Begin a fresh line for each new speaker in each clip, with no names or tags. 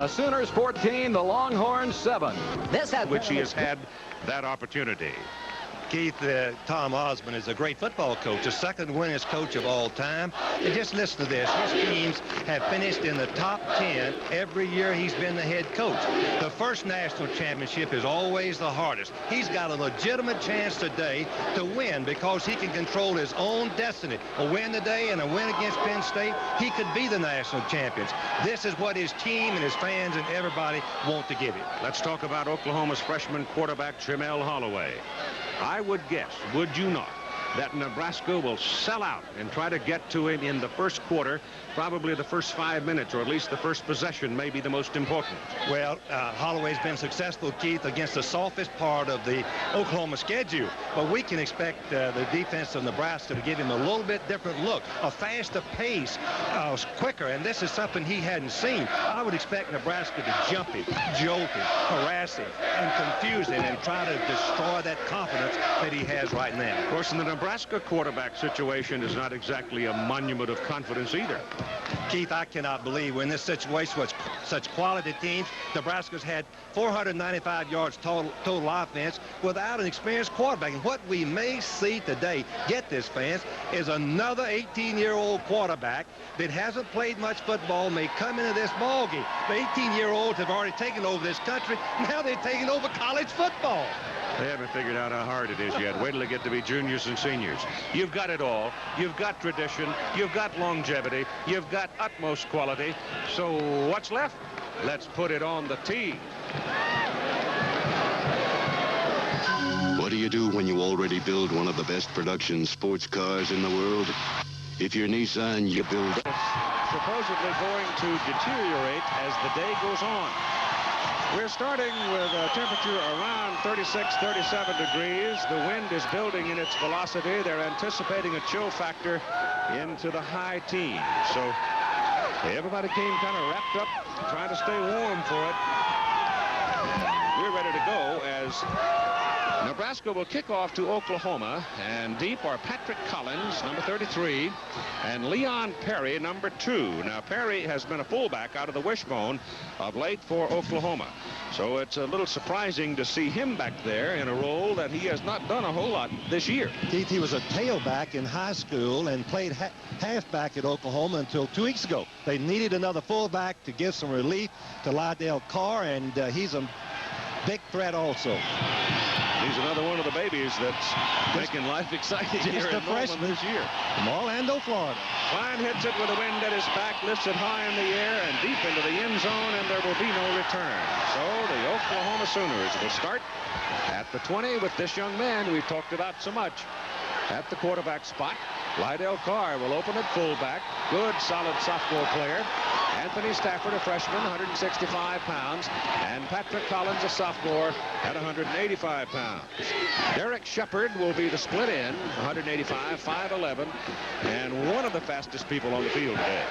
The Sooners 14, the Longhorns 7.
Which he has had that opportunity.
Keith, Tom Osborne is a great football coach, the second winningest coach of all time. And just listen to this. His teams have finished in the top 10 every year he's been the head coach. The first national championship is always the hardest. He's got a legitimate chance today to win because he can control his own destiny. A win today and a win against Penn State, he could be the national champions. This is what his team and his fans and everybody want to give him.
Let's talk about Oklahoma's freshman quarterback, Jamel Holloway. I would guess, would you not, that Nebraska will sell out and try to get to him in the first quarter, probably the first 5 minutes, or at least the first possession may be the most important.
Well, Holloway's been successful, Keith, against the softest part of the Oklahoma schedule. But we can expect the defense of Nebraska to give him a little bit different look, a faster pace, quicker, and this is something he hadn't seen. I would expect Nebraska to jump him, jolt him, harass him, and confuse him, and try to destroy that confidence that he has right now.
Of course, in the Nebraska quarterback situation is not exactly a monument of confidence either.
Keith, I cannot believe we're in this situation with such quality teams. Nebraska's had 495 yards total offense without an experienced quarterback. And what we may see today, get this, fans, is another 18-year-old quarterback that hasn't played much football may come into this ballgame. The 18-year-olds have already taken over this country. Now they're taking over college football.
They haven't figured out how hard it is yet. Wait till they get to be juniors and seniors. You've got it all. You've got tradition. You've got longevity. You've got utmost quality. So what's left? Let's put it on the tee.
What do you do when you already build one of the best production sports cars in the world? If you're Nissan, you build...
It's supposedly going to deteriorate as the day goes on. We're starting with a temperature around 36, 37 degrees. The wind is building in its velocity. They're anticipating a chill factor into the high teens. So everybody came kind of wrapped up, trying to stay warm for it. We're ready to go as Nebraska will kick off to Oklahoma, and deep are Patrick Collins, number 33, and Leon Perry, number 2. Now, Perry has been a fullback out of the wishbone of late for Oklahoma. So it's a little surprising to see him back there in a role that he has not done a whole lot this year.
Keith, he was a tailback in high school and played halfback at Oklahoma until 2 weeks ago. They needed another fullback to give some relief to Lydell Carr, and he's a big threat also.
He's another one of the babies that's making life exciting here in Norman this year.
From Orlando, Florida.
Klein hits it with a wind at his back, lifts it high in the air and deep into the end zone, and there will be no return. So the Oklahoma Sooners will start at the 20 with this young man we've talked about so much at the quarterback spot. Lydell Carr will open at fullback. Good, solid sophomore player. Anthony Stafford, a freshman, 165 pounds. And Patrick Collins, a sophomore, at 185 pounds. Derek Shepard will be the split end, 185, 5'11", and one of the fastest people on the field today.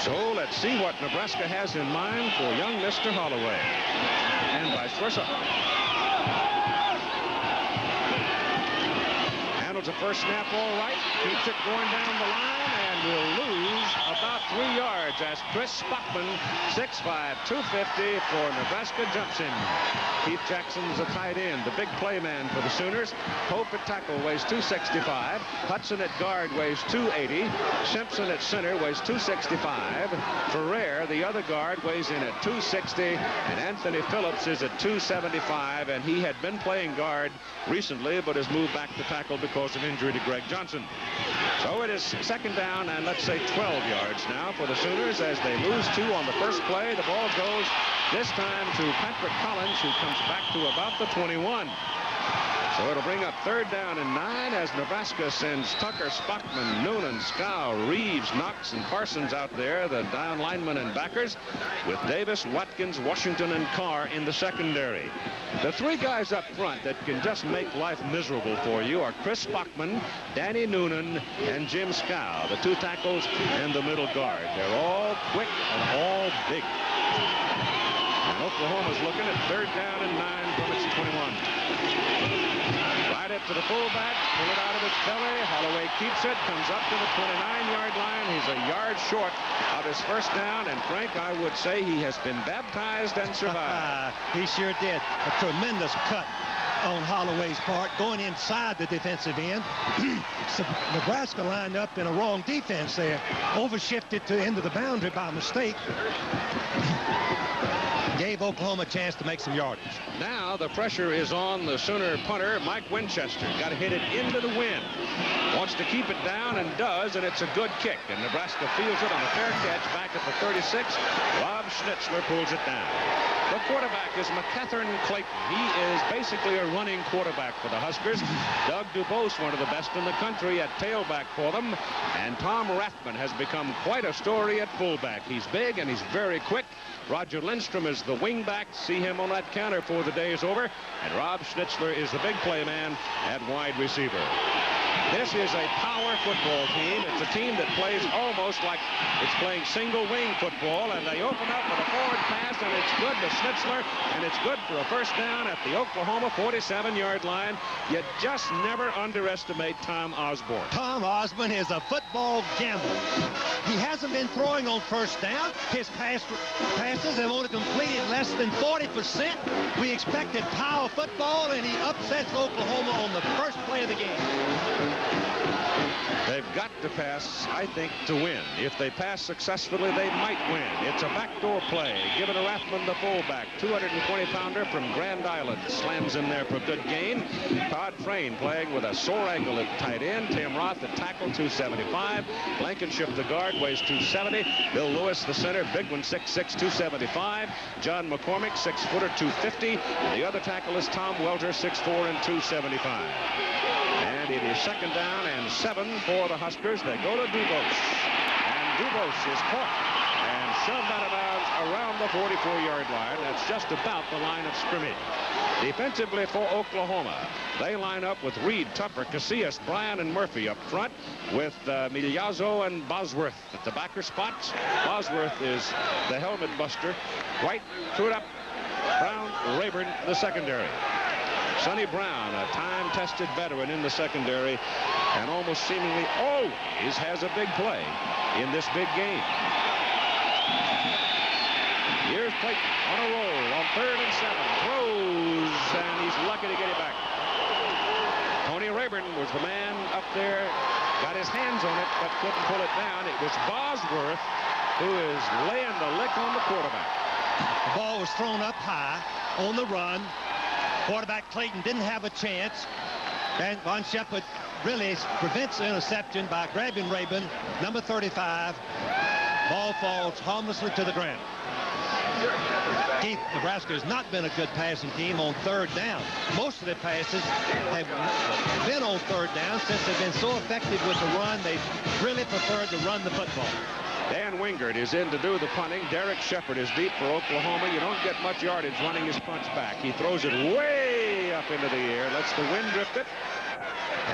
So let's see what Nebraska has in mind for young Mr. Holloway. And vice versa. Handles the first snap all right. Keeps it going down the line and will lose about 3 yards as Chris Spockman, 6'5", 250 for Nebraska, jumps in. Keith Jackson's a tight end, the big play man for the Sooners. Pope at tackle weighs 265. Hudson at guard weighs 280. Simpson at center weighs 265. Ferrer, the other guard, weighs in at 260. And Anthony Phillips is at 275. And he had been playing guard recently, but has moved back to tackle because of injury to Greg Johnson. So it is second down and let's say 12 yards now for the Sooners as they lose 2 on the first play. The ball goes this time to Patrick Collins, who comes back to about the 21. So it'll bring up third down and 9 as Nebraska sends Tucker, Spockman, Noonan, Scow, Reeves, Knox, and Parsons out there, the down linemen and backers, with Davis, Watkins, Washington, and Carr in the secondary. The 3 guys up front that can just make life miserable for you are Chris Spockman, Danny Noonan, and Jim Scow, the 2 tackles and the middle guard. They're all quick and all big. And Oklahoma's looking at third down and 9 from its 21. Slide it to the fullback. Pull it out of his belly. Holloway keeps it. Comes up to the 29-yard line. He's a yard short of his first down. And Frank, I would say he has been baptized and survived.
He sure did. A tremendous cut on Holloway's part, going inside the defensive end. So Nebraska lined up in a wrong defense there. Overshifted to into the boundary by mistake. Gave Oklahoma a chance to make some yardage.
Now the pressure is on the Sooner punter, Mike Winchester. Got to hit it into the wind. Wants to keep it down and does, and it's a good kick. And Nebraska fields it on a fair catch back at the 36. Rob Schnitzler pulls it down. The quarterback is McCathern Clayton. He is basically a running quarterback for the Huskers. Doug Dubose, one of the best in the country at tailback for them. And Tom Rathman has become quite a story at fullback. He's big and he's very quick. Roger Lindstrom is the wingback. See him on that counter before the day is over. And Rob Schnitzler is the big play man at wide receiver. This is a power football team. It's a team that plays almost like it's playing single wing football, and they open up with a forward pass, and it's good to Schnitzler, and it's good for a first down at the Oklahoma 47-yard line. You just never underestimate Tom Osborne.
Tom Osborne is a football gambler. He hasn't been throwing on first down. His passes have only completed less than 40%. We expected power football, and he upsets Oklahoma on the first play of the game.
They've got to pass, I think, to win. If they pass successfully, they might win. It's a backdoor play. Give it to Rathman, the fullback. 220-pounder from Grand Island. Slams in there for a good gain. Todd Frayne playing with a sore ankle at tight end. Tim Roth at tackle, 275. Blankenship, the guard, weighs 270. Bill Lewis, the center, big one, 6'6", 275. John McCormick, 6-footer, 250. The other tackle is Tom Welter, 6'4", and 275. And it is second down and 7 for the Huskers. They go to Dubose. And Dubose is caught and shoved out of bounds around the 44-yard line. That's just about the line of scrimmage. Defensively for Oklahoma, they line up with Reed, Tupper, Casillas, Bryan, and Murphy up front, with Milazzo and Bosworth at the backer spots. Bosworth is the helmet buster. White, Trudup, Brown, Rayburn, the secondary. Sonny Brown, a time-tested veteran in the secondary, and almost seemingly always has a big play in this big game. Here's Clayton on a roll on 3rd and 7. Throws, and he's lucky to get it back. Tony Rayburn was the man up there, got his hands on it, but couldn't pull it down. It was Bosworth who is laying the lick on the quarterback.
The ball was thrown up high on the run. Quarterback Clayton didn't have a chance. And Von Shepard really prevents the interception by grabbing Rayburn, number 35. Ball falls harmlessly to the ground. Keith, Nebraska has not been a good passing team on 3rd down. Most of their passes have been on 3rd down since they've been so effective with the run. They really preferred to run the football.
Dan Wingard is in to do the punting. Derek Shepard is deep for Oklahoma. You don't get much yardage running his punch back. He throws it way up into the air, lets the wind drift it,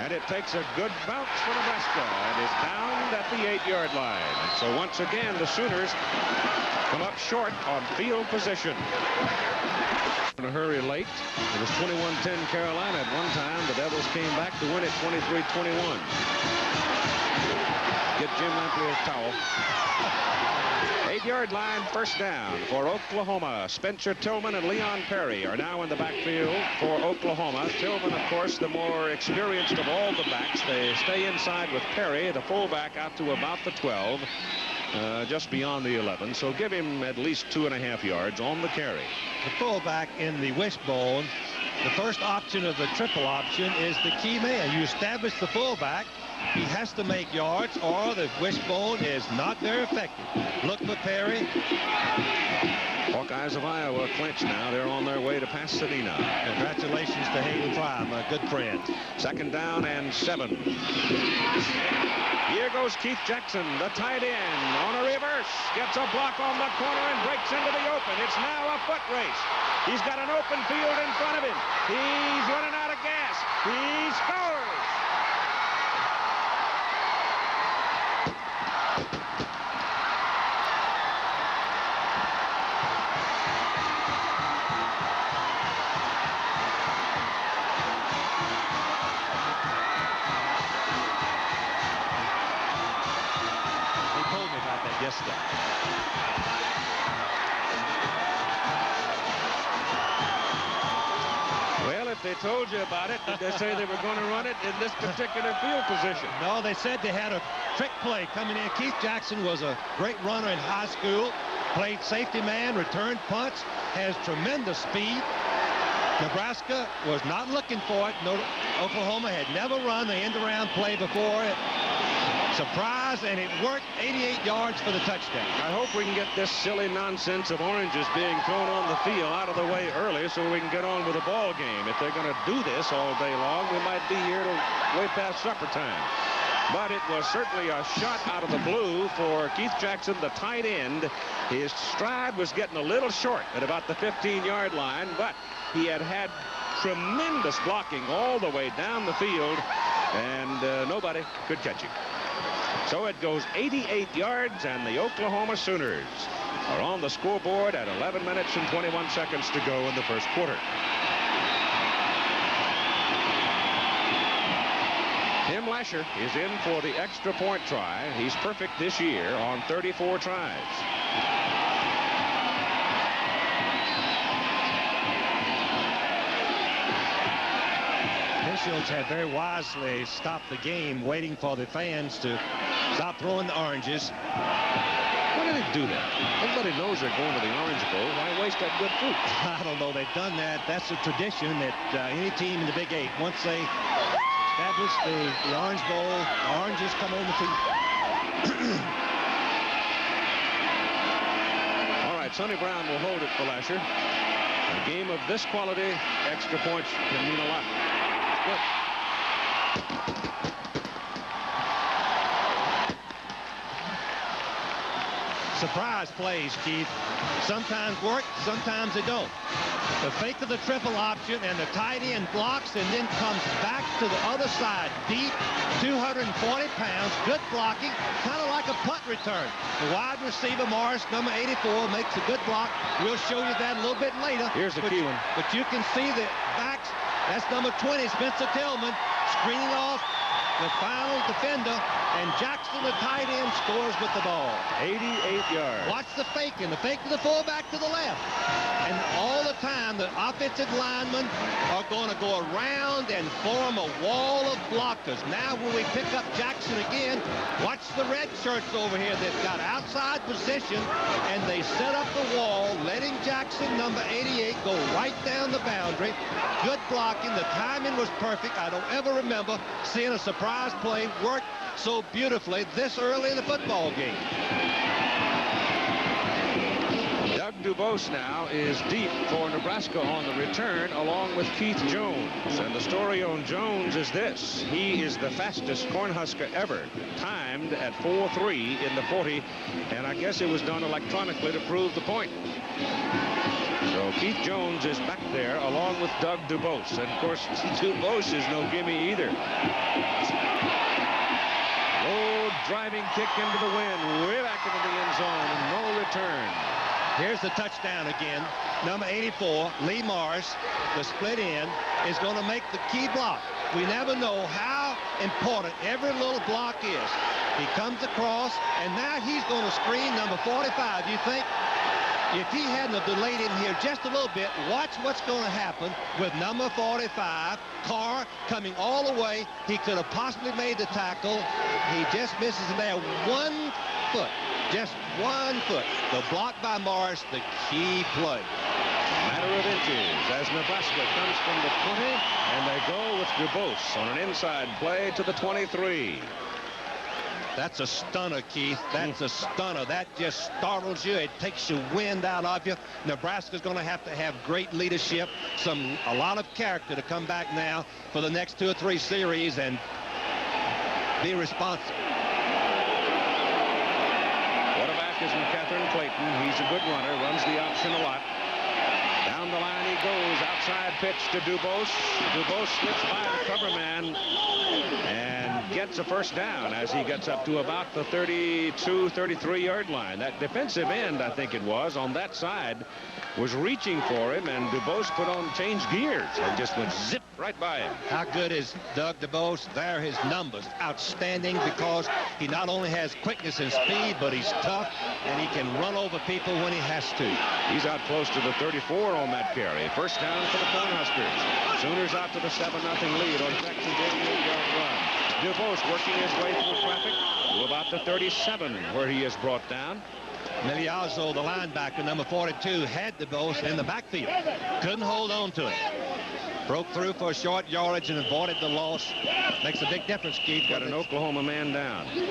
and it takes a good bounce for Nebraska and is down at the 8-yard line. And so once again, the Sooners come up short on field position. In a hurry late. It was 21-10 Carolina at one time. The Devils came back to win it 23-21. Get Jim Lampley a towel. 8-yard line, first down for Oklahoma. Spencer Tillman and Leon Perry are now in the backfield for Oklahoma. Tillman, of course, the more experienced of all the backs. They stay inside with Perry, the fullback, out to about the 12, just beyond the 11. So give him at least 2.5 yards on the carry.
The fullback in the wishbone, the first option of the triple option is the key man. You establish the fullback. He has to make yards, or the wishbone is not very effective. Look for Perry.
Hawkeyes of Iowa clinch now. They're on their way to Pasadena.
Congratulations to Hayden Fry, my good friend.
Second down and 7. Here goes Keith Jackson, the tight end, on a reverse. Gets a block on the corner and breaks into the open. It's now a foot race. He's got an open field in front of him. He's running out of gas. He scores.
Yes, sir.
Well, if they told you about it, did they say they were going to run it in this particular field position?
No, they said they had a trick play coming in. Keith Jackson was a great runner in high school, played safety man, returned punts, has tremendous speed. Nebraska was not looking for it. No, Oklahoma had never run the end-around play before it. Surprise, and it worked. 88 yards for the touchdown.
I hope we can get this silly nonsense of oranges being thrown on the field out of the way early so we can get on with the ball game. If they're going to do this all day long, we might be here till way past supper time. But it was certainly a shot out of the blue for Keith Jackson, the tight end. His stride was getting a little short at about the 15-yard line, but he had tremendous blocking all the way down the field, and nobody could catch him. So it goes 88 yards, and the Oklahoma Sooners are on the scoreboard at 11 minutes and 21 seconds to go in the first quarter. Tim Lasher is in for the extra point try. He's perfect this year on 34 tries.
Officials had very wisely stopped the game, waiting for the fans to stop throwing the oranges.
Why do they do that? Everybody knows they're going to the Orange Bowl. Why waste that good fruit?
I don't know. They've done that. That's a tradition that any team in the Big Eight, once they establish the Orange Bowl, the oranges come on the field.
All right, Sonny Brown will hold it for Lasher. A game of this quality, extra points can mean a lot. Good.
Surprise plays, Keith. Sometimes work, sometimes they don't. The fake of the triple option, and the tight end blocks and then comes back to the other side. Deep, 240 pounds, good blocking, kind of like a punt return. The wide receiver, Morris, number 84, makes a good block. We'll show you that a little bit later.
Here's the key one.
But you can see the backs. That's number 20, Spencer Tillman, screening off the final defender, and Jackson, the tight end, scores with the ball.
88 yards.
Watch the fake of the fullback to the left. And all the time, the offensive linemen are going to go around and form a wall of blockers. Now, when we pick up Jackson again, watch the red shirts over here. They've got outside position, and they set up the wall, letting Jackson, number 88, go right down the boundary. Good blocking. The timing was perfect. I don't ever remember seeing a surprise play work so beautifully this early in the football game.
Doug Dubose now is deep for Nebraska on the return, along with Keith Jones. And the story on Jones is this: he is the fastest Cornhusker ever, timed at 4.3 in the 40, and I guess it was done electronically to prove the point. So Keith Jones is back there along with Doug Dubose. And of course, Dubose is no gimme either. Low driving kick into the wind, way back into the end zone, and no return.
Here's the touchdown again. Number 84, Lee Morris, the split end, is going to make the key block. We never know how important every little block is. He comes across, and now he's going to screen number 45. You think, if he hadn't have delayed him here just a little bit, watch what's going to happen with number 45, Carr, coming all the way. He could have possibly made the tackle. He just misses him there. 1 foot, just 1 foot. The block by Morris, the key play.
Matter of inches as Nebraska comes from the 20, and they go with Dubose on an inside play to the 23.
That's a stunner, Keith. That's a stunner. That just startles you. It takes the wind out of you. Nebraska's going to have great leadership, a lot of character to come back now for the next 2 or 3 series and be responsible.
Quarterback is McCatherine Clayton. He's a good runner, runs the option a lot. Down the line he goes, outside pitch to Dubose. Dubose slips by the cover man and gets a first down as he gets up to about the 32, 33-yard line. That defensive end, I think it was, on that side was reaching for him, and Dubose changed gears and just went zip
right by him.
How good is Doug DeBose? There his numbers. Outstanding, because he not only has quickness and speed, but he's tough, and he can run over people when he has to.
He's out close to the 34 on that carry. First down for the Cornhuskers. Sooners out to the 7-0 lead on Texas 88-yard run. DeBose working his way through traffic to about the 37, where he is brought down.
Miliazzo, the linebacker, number 42, had DeBose in the backfield. Couldn't hold on to it. Broke through for a short yardage and avoided the loss. Makes a big difference, Keith.
Got an Oklahoma man down. He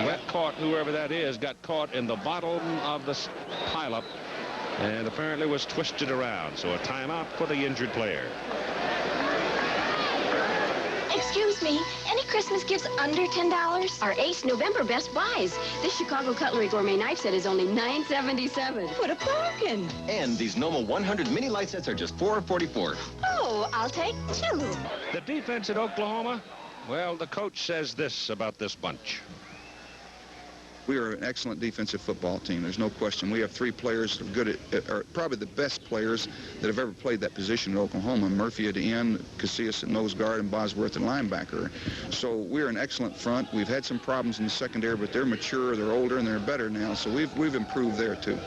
got caught, whoever that is, got caught in the bottom of the pileup and apparently was twisted around. So a timeout for the injured player.
Excuse me, any Christmas gifts under $10? Our Ace November Best Buys. This Chicago Cutlery Gourmet knife set is only $9.77. What a bargain.
And these Noma 100 mini light sets are just $4.44.
Oh, I'll take 2.
The defense at Oklahoma, well, the coach says this about this bunch.
We are an excellent defensive football team. There's no question. We have 3 players that are good are probably the best players that have ever played that position in Oklahoma. Murphy at the end, Casillas at nose guard, and Bosworth at linebacker. So we're an excellent front. We've had some problems in the secondary, but they're mature, they're older, and they're better now. So we've improved there too.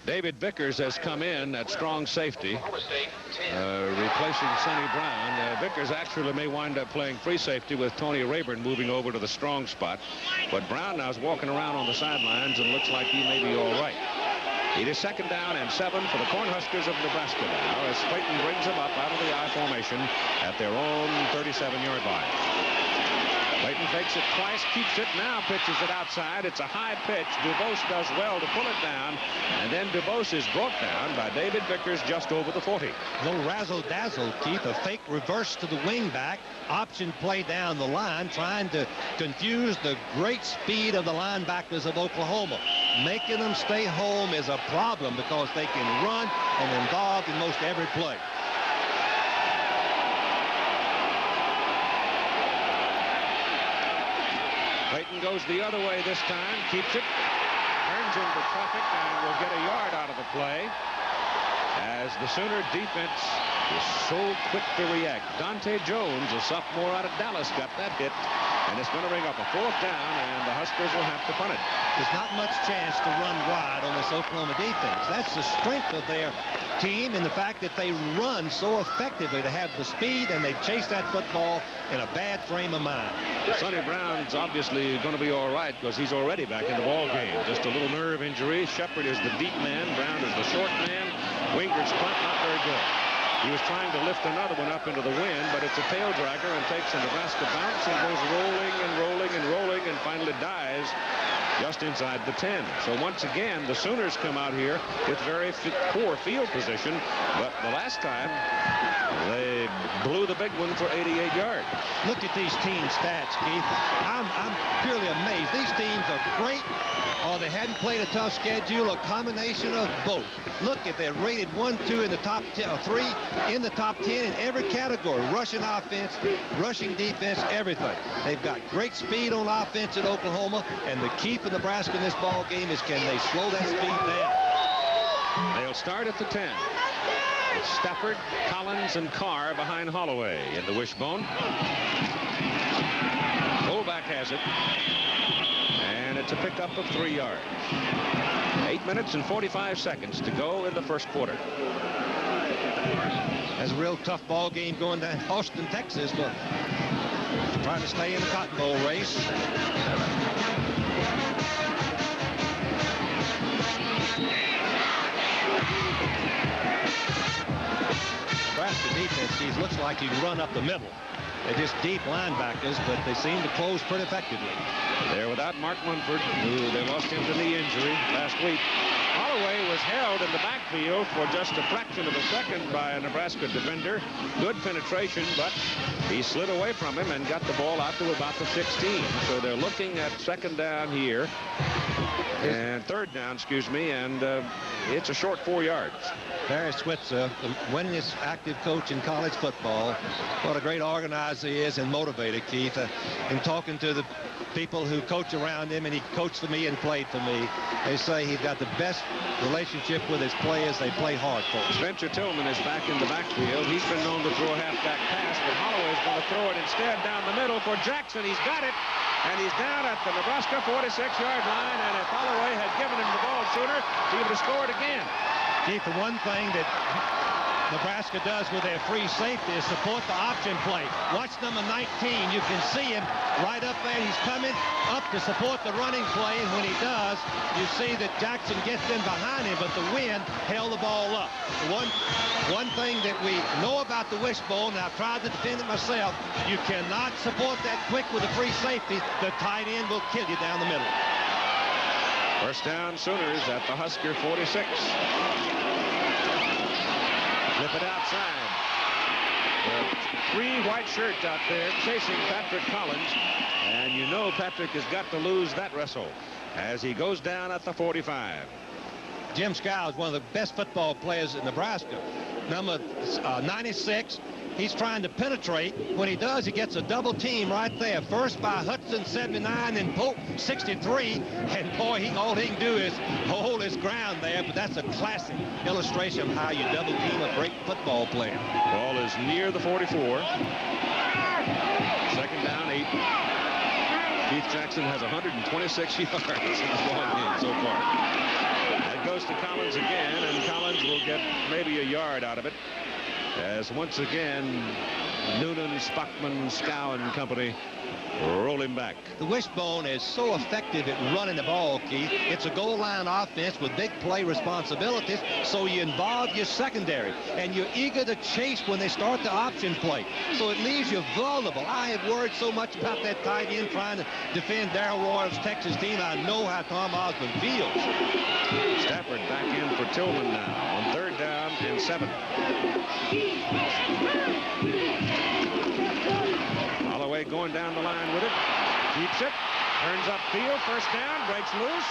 David Vickers has come in at strong safety, replacing Sonny Brown. Vickers actually may wind up playing free safety with Tony Rayburn moving over to the strong spot. But Brown now is walking around on the sidelines and looks like he may be all right. It is 2nd down and 7 for the Cornhuskers of Nebraska now as Clayton brings them up out of the I formation at their own 37-yard line. Clayton fakes it twice, keeps it, now pitches it outside. It's a high pitch. DuBose does well to pull it down, and then DuBose is brought down by David Vickers just over the 40.
A little razzle-dazzle, Keith. A fake reverse to the wingback. Option play down the line, trying to confuse the great speed of the linebackers of Oklahoma. Making them stay home is a problem because they can run and involved in most every play.
Clayton goes the other way this time, keeps it, turns into traffic, and will get a yard out of the play as the Sooner defense is so quick to react. Dante Jones, a sophomore out of Dallas, got that hit, and it's going to bring up a 4th down, and the Huskers will have to punt it.
There's not much chance to run wide on this Oklahoma defense. That's the strength of their team, and the fact that they run so effectively. They have the speed, and they chase that football in a bad frame of mind.
Sonny Brown's obviously going to be all right because he's already back in the ball game. Just a little nerve injury. Shepard is the deep man. Brown is the short man. Winger's punt, not very good. He was trying to lift another one up into the wind, but it's a tail dragger and takes a Nebraska bounce and goes rolling and rolling and rolling and finally dies just inside the 10. So once again, the Sooners come out here with very poor field position, but the last time they blew the big one for 88 yards.
Look at these team stats, Keith. I'm purely amazed. These teams are great, or they hadn't played a tough schedule, a combination of both. Look at they're rated 1, 2 in the top 10, or 3 in the top 10 in every category. Rushing offense, rushing defense, everything. They've got great speed on offense at Oklahoma, and the key for Nebraska in this ball game is can they slow that speed down.
They'll start at the 10. It's Stafford, Collins, and Carr behind Holloway in the wishbone. Fullback has it. And it's a pickup of 3 yards. 8 minutes and 45 seconds to go in the first quarter.
That's a real tough ball game going to Austin, Texas, but trying to stay in the Cotton Bowl race. Nebraska defense, Keith, looks like you can run up the middle. They're just deep linebackers, but they seem to close pretty effectively.
They're without Mark Munford, who they lost him to knee injury last week. Holloway was held in the backfield for just a fraction of a second by a Nebraska defender. Good penetration, but he slid away from him and got the ball out to about the 16. So they're looking at 2nd down here
And third down, excuse me, and it's a short 4 yards.
Barry Switzer, the winningest active coach in college football. What a great organizer he is and motivator, Keith. In talking to the people who coach around him, and he coached for me and played for me, they say he's got the best relationship with his players. They play hard for him.
Spencer Tillman is back in the backfield. He's been known to throw a halfback pass, but Holloway's going to throw it instead down the middle for Jackson. He's got it, and he's down at the Nebraska 46-yard line, and if Holloway had given him the ball sooner, he would have scored again.
Keith, the one thing that Nebraska does with their free safety is support the option play. Watch number 19. You can see him right up there. He's coming up to support the running play, and when he does, you see that Jackson gets in behind him, but the wind held the ball up. One thing that we know about the wishbone, and I've tried to defend it myself, you cannot support that quick with a free safety. The tight end will kill you down the middle.
First down, Sooners at the Husker 46. Flip it outside. 3 white shirts out there chasing Patrick Collins. And you know Patrick has got to lose that wrestle as he goes down at the 45.
Jim Scow is one of the best football players in Nebraska. Number 96. He's trying to penetrate. When he does, he gets a double team right there. First by Hudson, 79, and Pope, 63. And boy, all he can do is hold his ground there. But that's a classic illustration of how you double team a great football player.
Ball is near the 44. Second down, 8. Keith Jackson has 126 yards in the ball game so far. That goes to Collins again, and Collins will get maybe a yard out of it. As once again, Noonan, Spockman, Scow and company roll him back.
The wishbone is so effective at running the ball, Keith. It's a goal line offense with big play responsibilities, so you involve your secondary, and you're eager to chase when they start the option play. So it leaves you vulnerable. I have worried so much about that tight end trying to defend Darrell Royal's Texas team. I know how Tom Osborne feels.
Stafford back in for Tillman now on 3rd down and 7. Holloway going down the line with it. Keeps it. Turns upfield. First down. Breaks loose.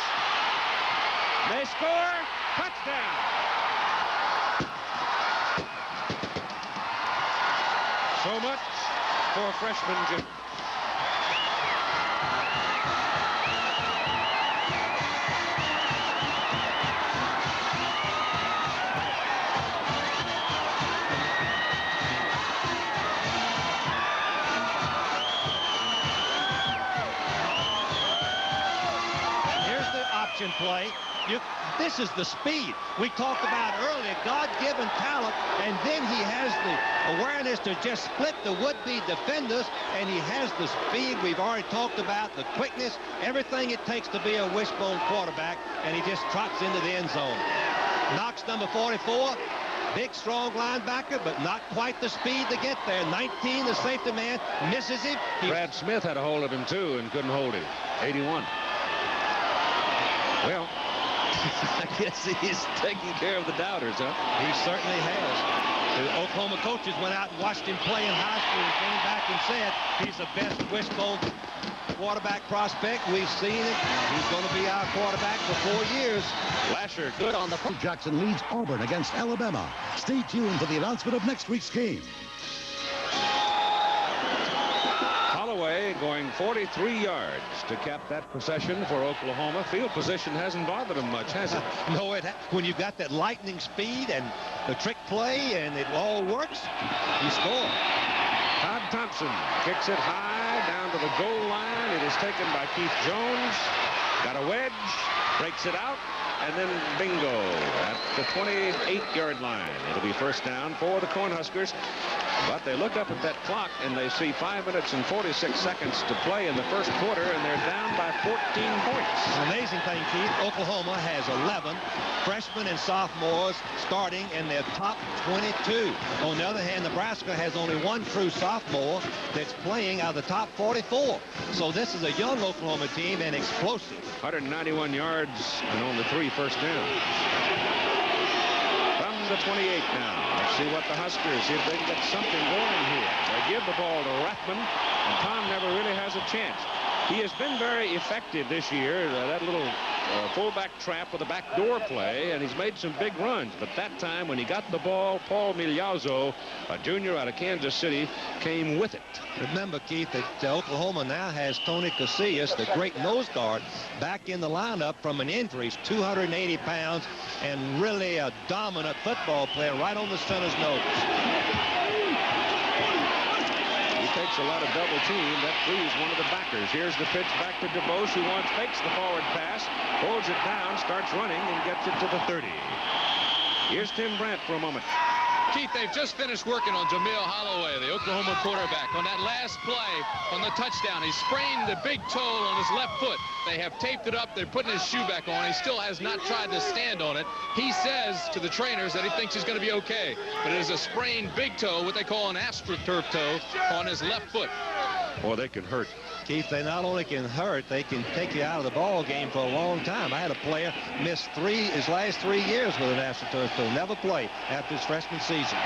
They score. Touchdown. So much for freshman Jim.
Play. This is the speed we talked about earlier, God-given talent, and then he has the awareness to just split the would-be defenders, and he has the speed we've already talked about, the quickness, everything it takes to be a wishbone quarterback, and he just trots into the end zone. Knox, number 44, big, strong linebacker, but not quite the speed to get there. 19, the safety man, misses him.
Brad Smith had a hold of him, too, and couldn't hold him. 81. Well, I guess he's taking care of the doubters, huh?
He certainly has. The Oklahoma coaches went out and watched him play in high school and came back and said he's the best wishbone quarterback prospect we've seen it. He's going to be our quarterback for 4 years.
Lasher, good on the
front. Jackson leads Auburn against Alabama. Stay tuned for the announcement of next week's game.
Holloway going 43 yards to cap that possession for Oklahoma. Field position hasn't bothered him much, has it?
No, when you've got that lightning speed and the trick play and it all works, you score.
Todd Thompson kicks it high down to the goal line. It is taken by Keith Jones. Got a wedge, breaks it out, and then bingo at the 28-yard line. It'll be first down for the Cornhuskers. But they look up at that clock and they see 5 minutes and 46 seconds to play in the first quarter, and they're down by 14 points.
An amazing thing, Keith, Oklahoma has 11 freshmen and sophomores starting in their top 22. On the other hand, Nebraska has only 1 true sophomore that's playing out of the top 44. So this is a young Oklahoma team and explosive.
191 yards and only 3 first downs. From the 28 now. Let's see what the Huskers, see if they can get something going here. They give the ball to Rathman, and Tom never really has a chance. He has been very effective this year. That little fullback trap with a backdoor play, and he's made some big runs. But that time when he got the ball, Paul Migliazzo, a junior out of Kansas City, came with it.
Remember, Keith, that Oklahoma now has Tony Casillas, the great nose guard, back in the lineup from an injury. He's 280 pounds and really a dominant football player right on the center's nose.
Takes a lot of double team. That frees one of the backers. Here's the pitch back to DeBose, who fakes the forward pass, holds it down, starts running, and gets it to the 30. Here's Tim Brandt for a moment.
Keith, they've just finished working on Jamil Holloway, the Oklahoma quarterback. On that last play on the touchdown, he sprained the big toe on his left foot. They have taped it up. They're putting his shoe back on. He still has not tried to stand on it. He says to the trainers that he thinks he's going to be okay. But it is a sprained big toe, what they call an astroturf toe, on his left foot.
Well, they can hurt.
Keith, they not only can hurt, they can take you out of the ball game for a long time. I had a player miss his last 3 years with an astroturf toe, never play after his freshman season.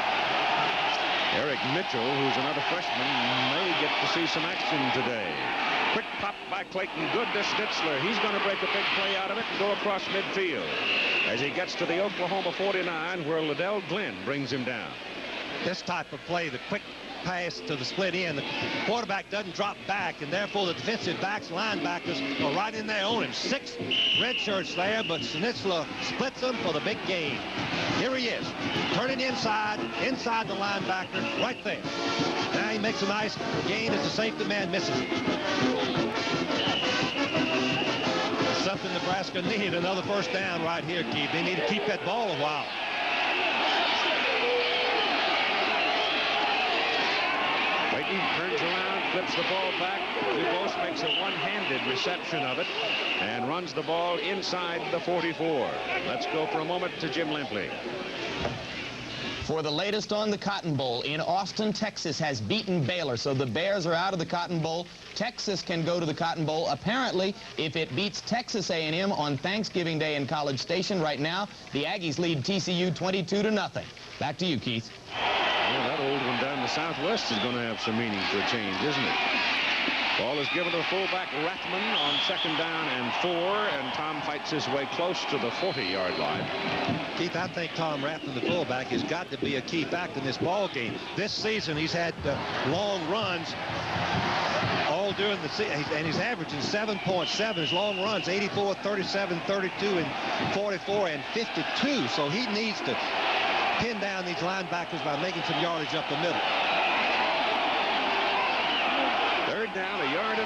Eric Mitchell, who's another freshman, may get to see some action today. Quick pop by Clayton. Good to Schnitzler. He's going to break a big play out of it and go across midfield as he gets to the Oklahoma 49, where Liddell Glenn brings him down.
This type of play, the quick pass to the split end, the quarterback doesn't drop back, and therefore the defensive backs, linebackers, are right in there on him. 6 red shirts there, but Schnitzler splits them for the big game. Here he is, turning inside the linebacker, right there. Now he makes a nice gain as the safety man misses it. Something Nebraska needed, another first down right here, Keith. They need to keep that ball a while.
Turns around, flips the ball back. DeBose makes a one-handed reception of it and runs the ball inside the 44. Let's go for a moment to Jim Lempley.
For the latest on the Cotton Bowl, in Austin, Texas has beaten Baylor, so the Bears are out of the Cotton Bowl. Texas can go to the Cotton Bowl, apparently, if it beats Texas A&M on Thanksgiving Day in College Station. Right now, the Aggies lead TCU 22-0. Back to you, Keith.
Well, that old one down the Southwest is going to have some meaning for a change, isn't it? Ball is given to fullback Rathman on 2nd down and 4, and Tom fights his way close to the 40-yard line.
Keith, I think Tom Rathman, the fullback, has got to be a key factor in this ball game. This season, he's had long runs all during the season, and he's averaging 7.7. His long runs, 84, 37, 32, and 44, and 52. So he needs to pin down these linebackers by making some yardage up the middle.
3rd down, 1.5 yards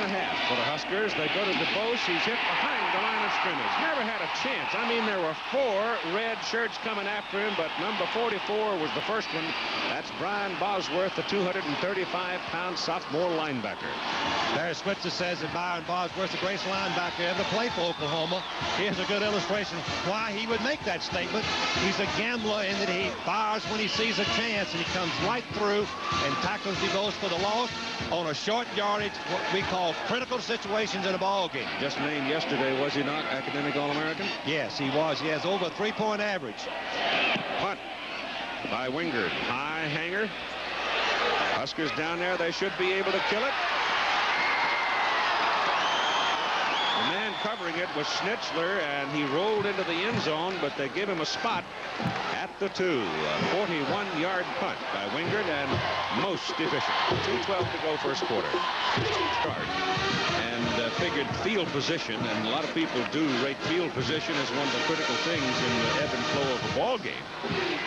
for the Huskers. They go to DeBose. He's hit behind the line of scrimmage. Never had a chance. I mean, there were 4 red shirts coming after him, but number 44 was the first one. That's Brian Bosworth, the 235-pound sophomore linebacker.
Barry Switzer says that Byron Bosworth's the greatest linebacker ever to play for Oklahoma. Here's a good illustration of why he would make that statement. He's a gambler in that he fires when he sees a chance, and he comes right through and tackles DeBose for the loss on a short yardage, what we call critical situations in a ball game.
Just named yesterday, was he not, academic All-American?
Yes, he was. He has over a 3-point average.
Punt by Wingard. High hanger. Huskers down there. They should be able to kill it. The man covering it was Schnitzler, and he rolled into the end zone, but they give him a spot at the 2. A 41-yard punt by Wingard, and most efficient. 2:12 to go first quarter. Start. And figured field position, and a lot of people do rate field position as one of the critical things in the ebb and flow of a ball game.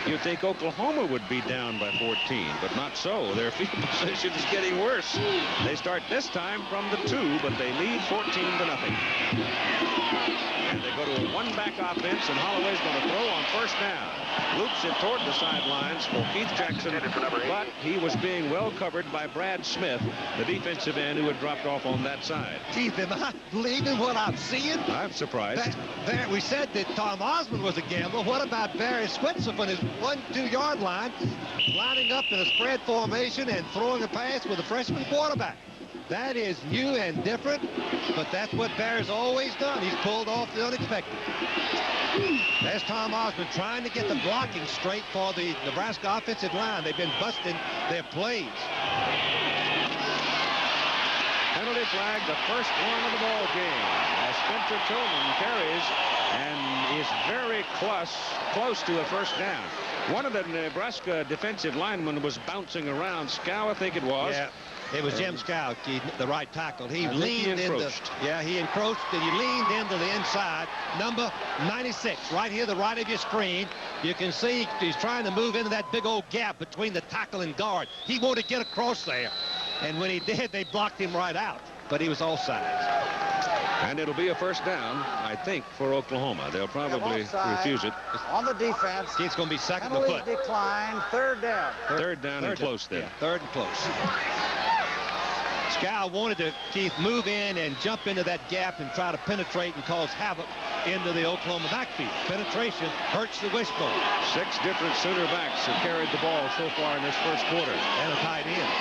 You'd think Oklahoma would be down by 14, but not so. Their field position is getting worse. They start this time from the 2, but they lead 14-0. And they go to a one-back offense, and Holloway's going to throw on 1st down. Loops it toward the sidelines for Keith Jackson, but he was being well covered by Brad Smith, the defensive end who had dropped off on that side.
Keith, am I believing what I'm seeing?
I'm surprised.
We said that Tom Osmond was a gambler. What about Barry Switzer from his 1-2 yard line, lining up in a spread formation and throwing a pass with a freshman quarterback? That is new and different, but that's what Barry's always done. He's pulled off the unexpected. There's Tom Osmond trying to get the blocking straight for the Nebraska offensive line. They've been busting their plays.
Penalty flag, the first one of the ball game, as Spencer Tillman carries and is very close to a first down. One of the Nebraska defensive linemen was bouncing around. Scow, I think it was.
Yeah. It was Jim Scow, the right tackle. He leaned into, he encroached and he leaned into the inside. Number 96, right here, the right of your screen. You can see he's trying to move into that big old gap between the tackle and guard. He wanted to get across there. And when he did, they blocked him right out. But he was offside.
And it'll be a first down, I think, for Oklahoma. They'll probably refuse it.
On the defense.
It's going to be second to
Penalty
foot.
decline, third down.
Third down and close then.
Yeah, third and close. Scow wanted to, Keith, move in and jump into that gap and try to penetrate and cause havoc into the Oklahoma backfield. Penetration hurts the wishbone.
6 different Sooner backs have carried the ball so far in this first quarter.
And a tight end.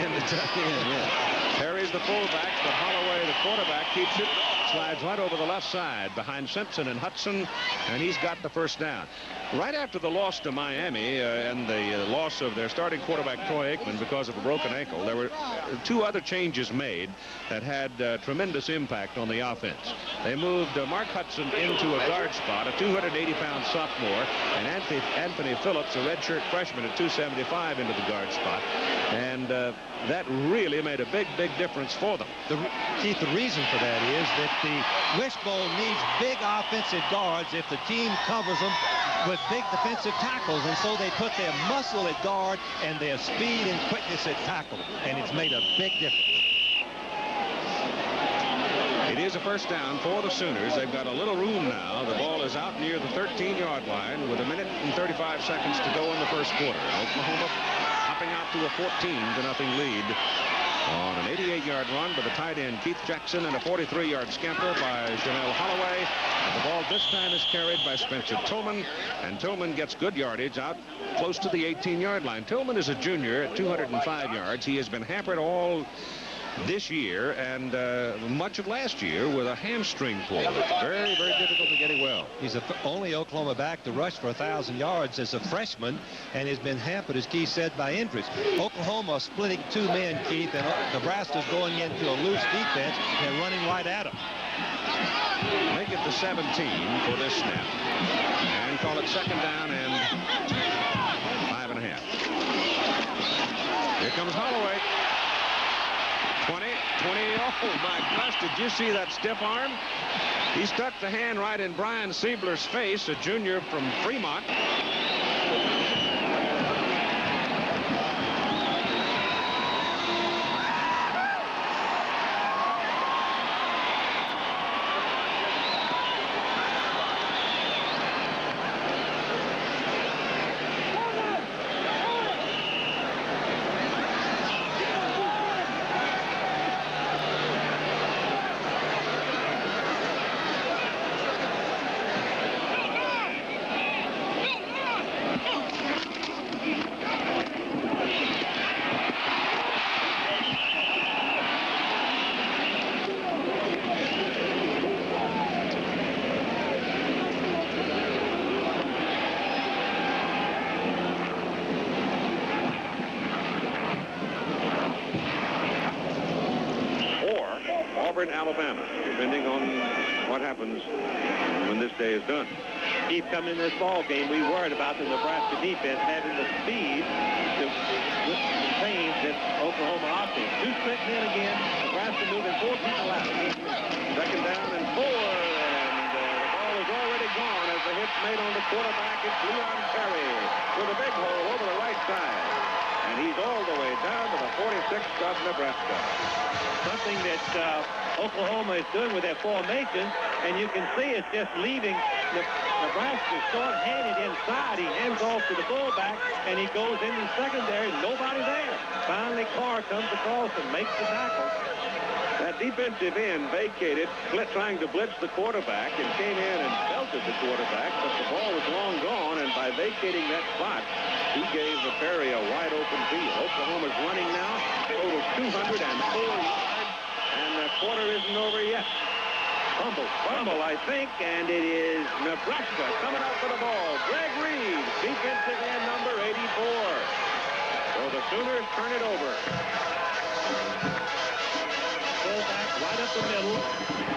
And a tight end, yeah. Carries the fullback, but Holloway, the quarterback, keeps it. Slides right over the left side behind Simpson and Hudson, and he's got the first down. Right after the loss to Miami and the loss of their starting quarterback Troy Aikman because of a broken ankle, there were 2 other changes made that had tremendous impact on the offense. They moved Mark Hudson into a guard spot, a 280-pound sophomore, and Anthony Phillips, a redshirt freshman at 275, into the guard spot. And that really made a big difference for them.
Keith, the reason for that is that the wishbone needs big offensive guards if the team covers them with big defensive tackles, and so they put their muscle at guard and their speed and quickness at tackle, and it's made a big difference.
It is a first down for the Sooners. They've got a little room now. The ball is out near the 13-yard line with 1 minute and 35 seconds to go in the first quarter. Oklahoma hopping out to a 14-0 lead on an 88-yard run by the tight end Keith Jackson and a 43-yard scamper by Jamel Holloway. And the ball this time is carried by Spencer Tillman, and Tillman gets good yardage out close to the 18-yard line. Tillman is a junior at 205 yards. He has been hampered all this year and much of last year with a hamstring pull. Very difficult to get it well.
He's the only Oklahoma back to rush for 1,000 yards as a freshman, and has been hampered, as Keith said, by injuries. Oklahoma splitting 2 men, Keith, and Nebraska's going into a loose defense and running right at him.
Make it the 17 for this snap, and call it second down and 5.5. Here comes Holloway. 20. Oh, my gosh, did you see that stiff arm? He stuck the hand right in Brian Siebler's face, a junior from Fremont. Alabama, depending on what happens when this day is done.
Keith, coming in this ball game, we worried about the Nebraska defense having the speed to contain this Oklahoma offense. 2 strict men again. Nebraska moving 4 people out.
Second down and 4, and the ball is already gone as the hit's made on the quarterback. It's Leon Perry with a big hole over the right side, and he's all the way down to the 46th of Nebraska.
Something that Oklahoma is doing with their formation, and you can see it's just leaving Nebraska short-handed inside. He hands off to the fullback, and he goes into the secondary. Nobody there. Finally, Carr comes across and makes the tackle.
That defensive end vacated, trying to blitz the quarterback, and came in and belted the quarterback, but the ball was long gone, and by vacating that spot, he gave Perry a wide-open field. Oklahoma's running now, total 204 yards, and the quarter isn't over yet. Fumble, I think, and it is Nebraska coming up for the ball. Greg Reed, defensive end number 84. So the Sooners turn it over.
Fullback right up the middle.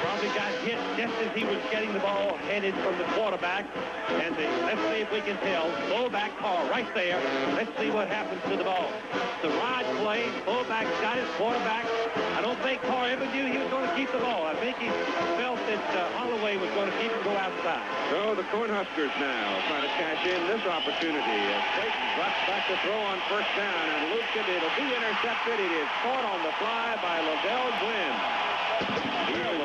Probably got hit just as he was getting the ball headed from the quarterback. And let's see if we can tell. Fullback Carr right there. Let's see what happens to the ball. The ride play. Fullback got his quarterback. I don't think Carr ever knew he was going to keep the ball. I think he felt that Holloway was going to keep it go outside.
So the Cornhuskers now trying to cash in this opportunity as Clayton drops back to throw on first down and loops it. It'll be intercepted. It is caught on the fly by Liddell Gwynn.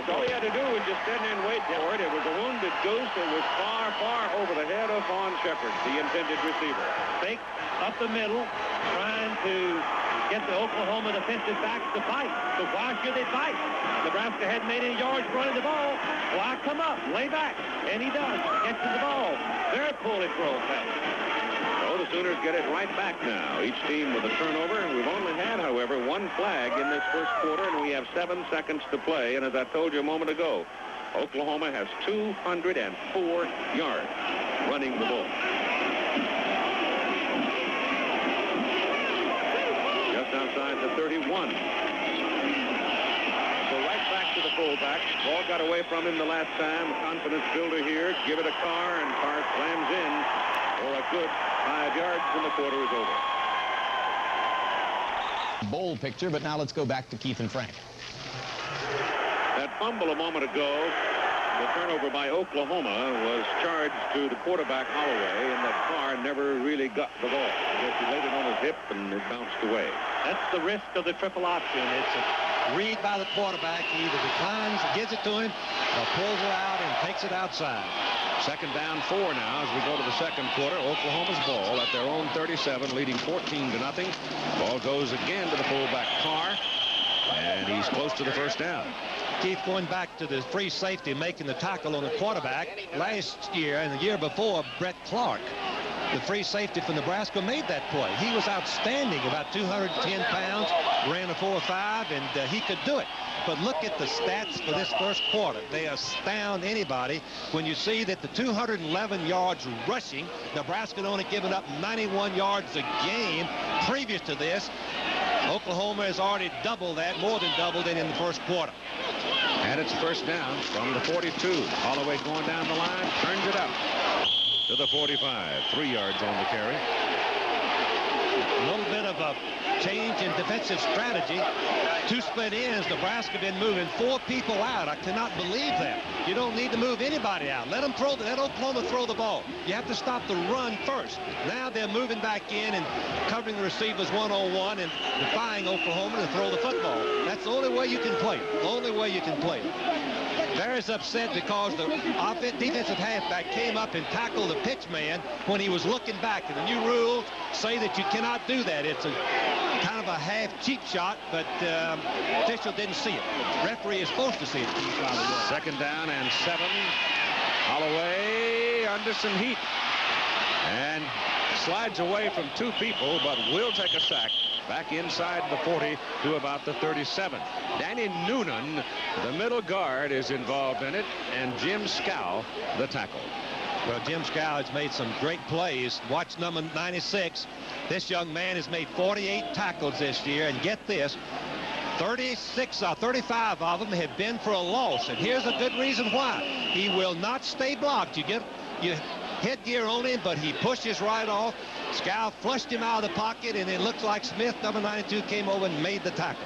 All he had to do was just stand there and wait for it. It was a wounded goose. It was far, far over the head of Vaughn Shepard, the intended receiver.
Fake up the middle, trying to get the Oklahoma defensive backs to fight. But why should they fight? Nebraska hadn't made any yards running the ball. Why come up, lay back? And he does. Gets to the ball. Very poorly thrown pass.
The Sooners get it right back now. Each team with a turnover, and we've only had, however, one flag in this first quarter, and we have 7 seconds to play. And as I told you a moment ago, Oklahoma has 204 yards running the ball. Just outside the 31. So right back to the fullback. Ball got away from him the last time. Confidence builder here. Give it a Carr, and Carr slams in for a good 5 yards, and the quarter is over.
Bowl picture, but now let's go back to Keith and Frank.
That fumble a moment ago, the turnover by Oklahoma, was charged to the quarterback Holloway, and that Carr never really got the ball. I guess he laid it on his hip, and it bounced away.
That's the risk of the triple option. It's a read by the quarterback. He either declines, gives it to him, or pulls it out and takes it outside.
Second down 4 now as we go to the second quarter. Oklahoma's ball at their own 37, leading 14-0. Ball goes again to the fullback Carr, and he's close to the first down.
Keith, going back to the free safety making the tackle on the quarterback, last year and the year before, Brett Clark, the free safety for Nebraska, made that play. He was outstanding, about 210 pounds, ran a 4.5, and he could do it. But look at the stats for this first quarter. They astound anybody when you see that the 211 yards rushing, Nebraska had only given up 91 yards a game previous to this. Oklahoma has already doubled that, more than doubled it in the first quarter.
And it's first down from the 42. Holloway going down the line, turns it up to the 45. 3 yards on the carry.
A little bit of a change in defensive strategy. 2 split ends. Nebraska been moving 4 people out. I cannot believe that. You don't need to move anybody out. Let Oklahoma throw the ball. You have to stop the run first. Now they're moving back in and covering the receivers one-on-one and defying Oklahoma to throw the football. That's the only way you can play it. The only way you can play it. Barry's upset because the defensive halfback came up and tackled the pitch man when he was looking back. And the new rules say that you cannot do that. It's a kind of a half cheap shot, but official didn't see it. Referee is supposed to see it.
Second down and 7. Holloway under some heat and slides away from 2 people, but will take a sack back inside the 40 to about the 37. Danny Noonan, the middle guard, is involved in it, and Jim Scow, the tackle.
Well, Jim Scow has made some great plays. Watch number 96. This young man has made 48 tackles this year, and get this, 35 of them have been for a loss, and here's a good reason why. He will not stay blocked. You get your headgear on him, but he pushes right off. Scow flushed him out of the pocket, and it looks like Smith, number 92, came over and made the tackle.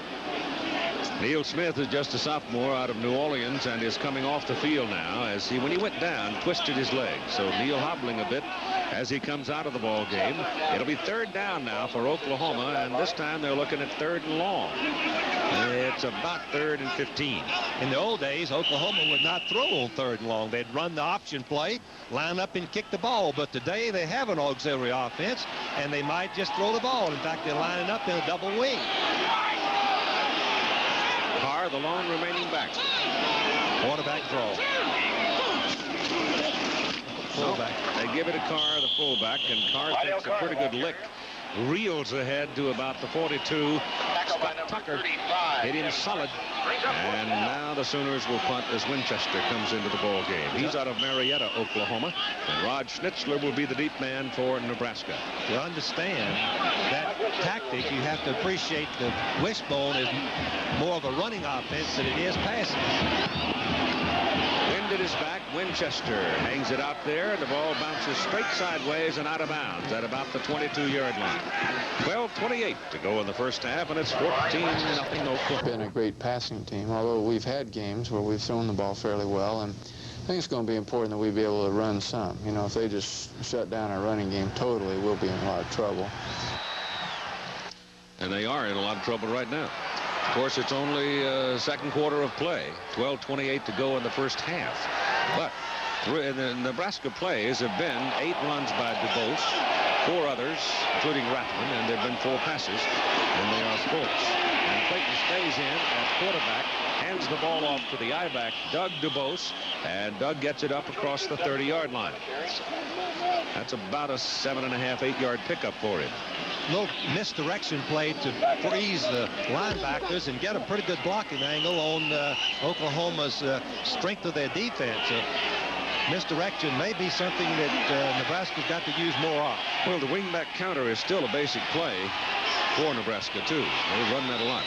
Neil Smith is just a sophomore out of New Orleans and is coming off the field now as when he went down, twisted his leg. So Neil hobbling a bit as he comes out of the ball game. It'll be 3rd down now for Oklahoma, and this time they're looking at 3rd and long. It's about 3rd and 15.
In the old days, Oklahoma would not throw on 3rd and long. They'd run the option play, line up and kick the ball. But today they have an auxiliary offense, and they might just throw the ball. In fact, they're lining up in a double wing.
Carr, the lone remaining back.
Quarterback draw. Fullback.
They give it to Carr, the fullback, and Carr takes a pretty good lick. Reels ahead to about the 42. Scott Tucker hit him solid And now the Sooners will punt as Winchester comes into the ball game. He's out of Marietta, Oklahoma. And Rod Schnitzler will be the deep man for Nebraska.
To understand that tactic, you have to appreciate the wishbone is more of a running offense than it is passing.
Wind at his back. Winchester hangs it out there. The ball bounces straight sideways and out of bounds at about the 22-yard line. 12:28 to go in the first half, and it's 14-0 Oklahoma.
Been a great passing team, although we've had games where we've thrown the ball fairly well, and I think it's going to be important that we be able to run some. You know, if they just shut down our running game totally, we'll be in a lot of trouble.
And they are in a lot of trouble right now. Of course, it's only second quarter of play. 12:28 to go in the first half. But the Nebraska plays have been 8 runs by DuBose, 4 others, including Rathman, and there have been 4 passes, and they are false. And Clayton stays in at quarterback, hands the ball off to the I-back, Doug DuBose, and Doug gets it up across the 30-yard line. That's about a 7.5, 8-yard pickup for him.
Little misdirection play to freeze the linebackers and get a pretty good blocking angle on Oklahoma's strength of their defense. Misdirection may be something that Nebraska's got to use more of.
Well, the wingback counter is still a basic play for Nebraska, too. They run that a lot.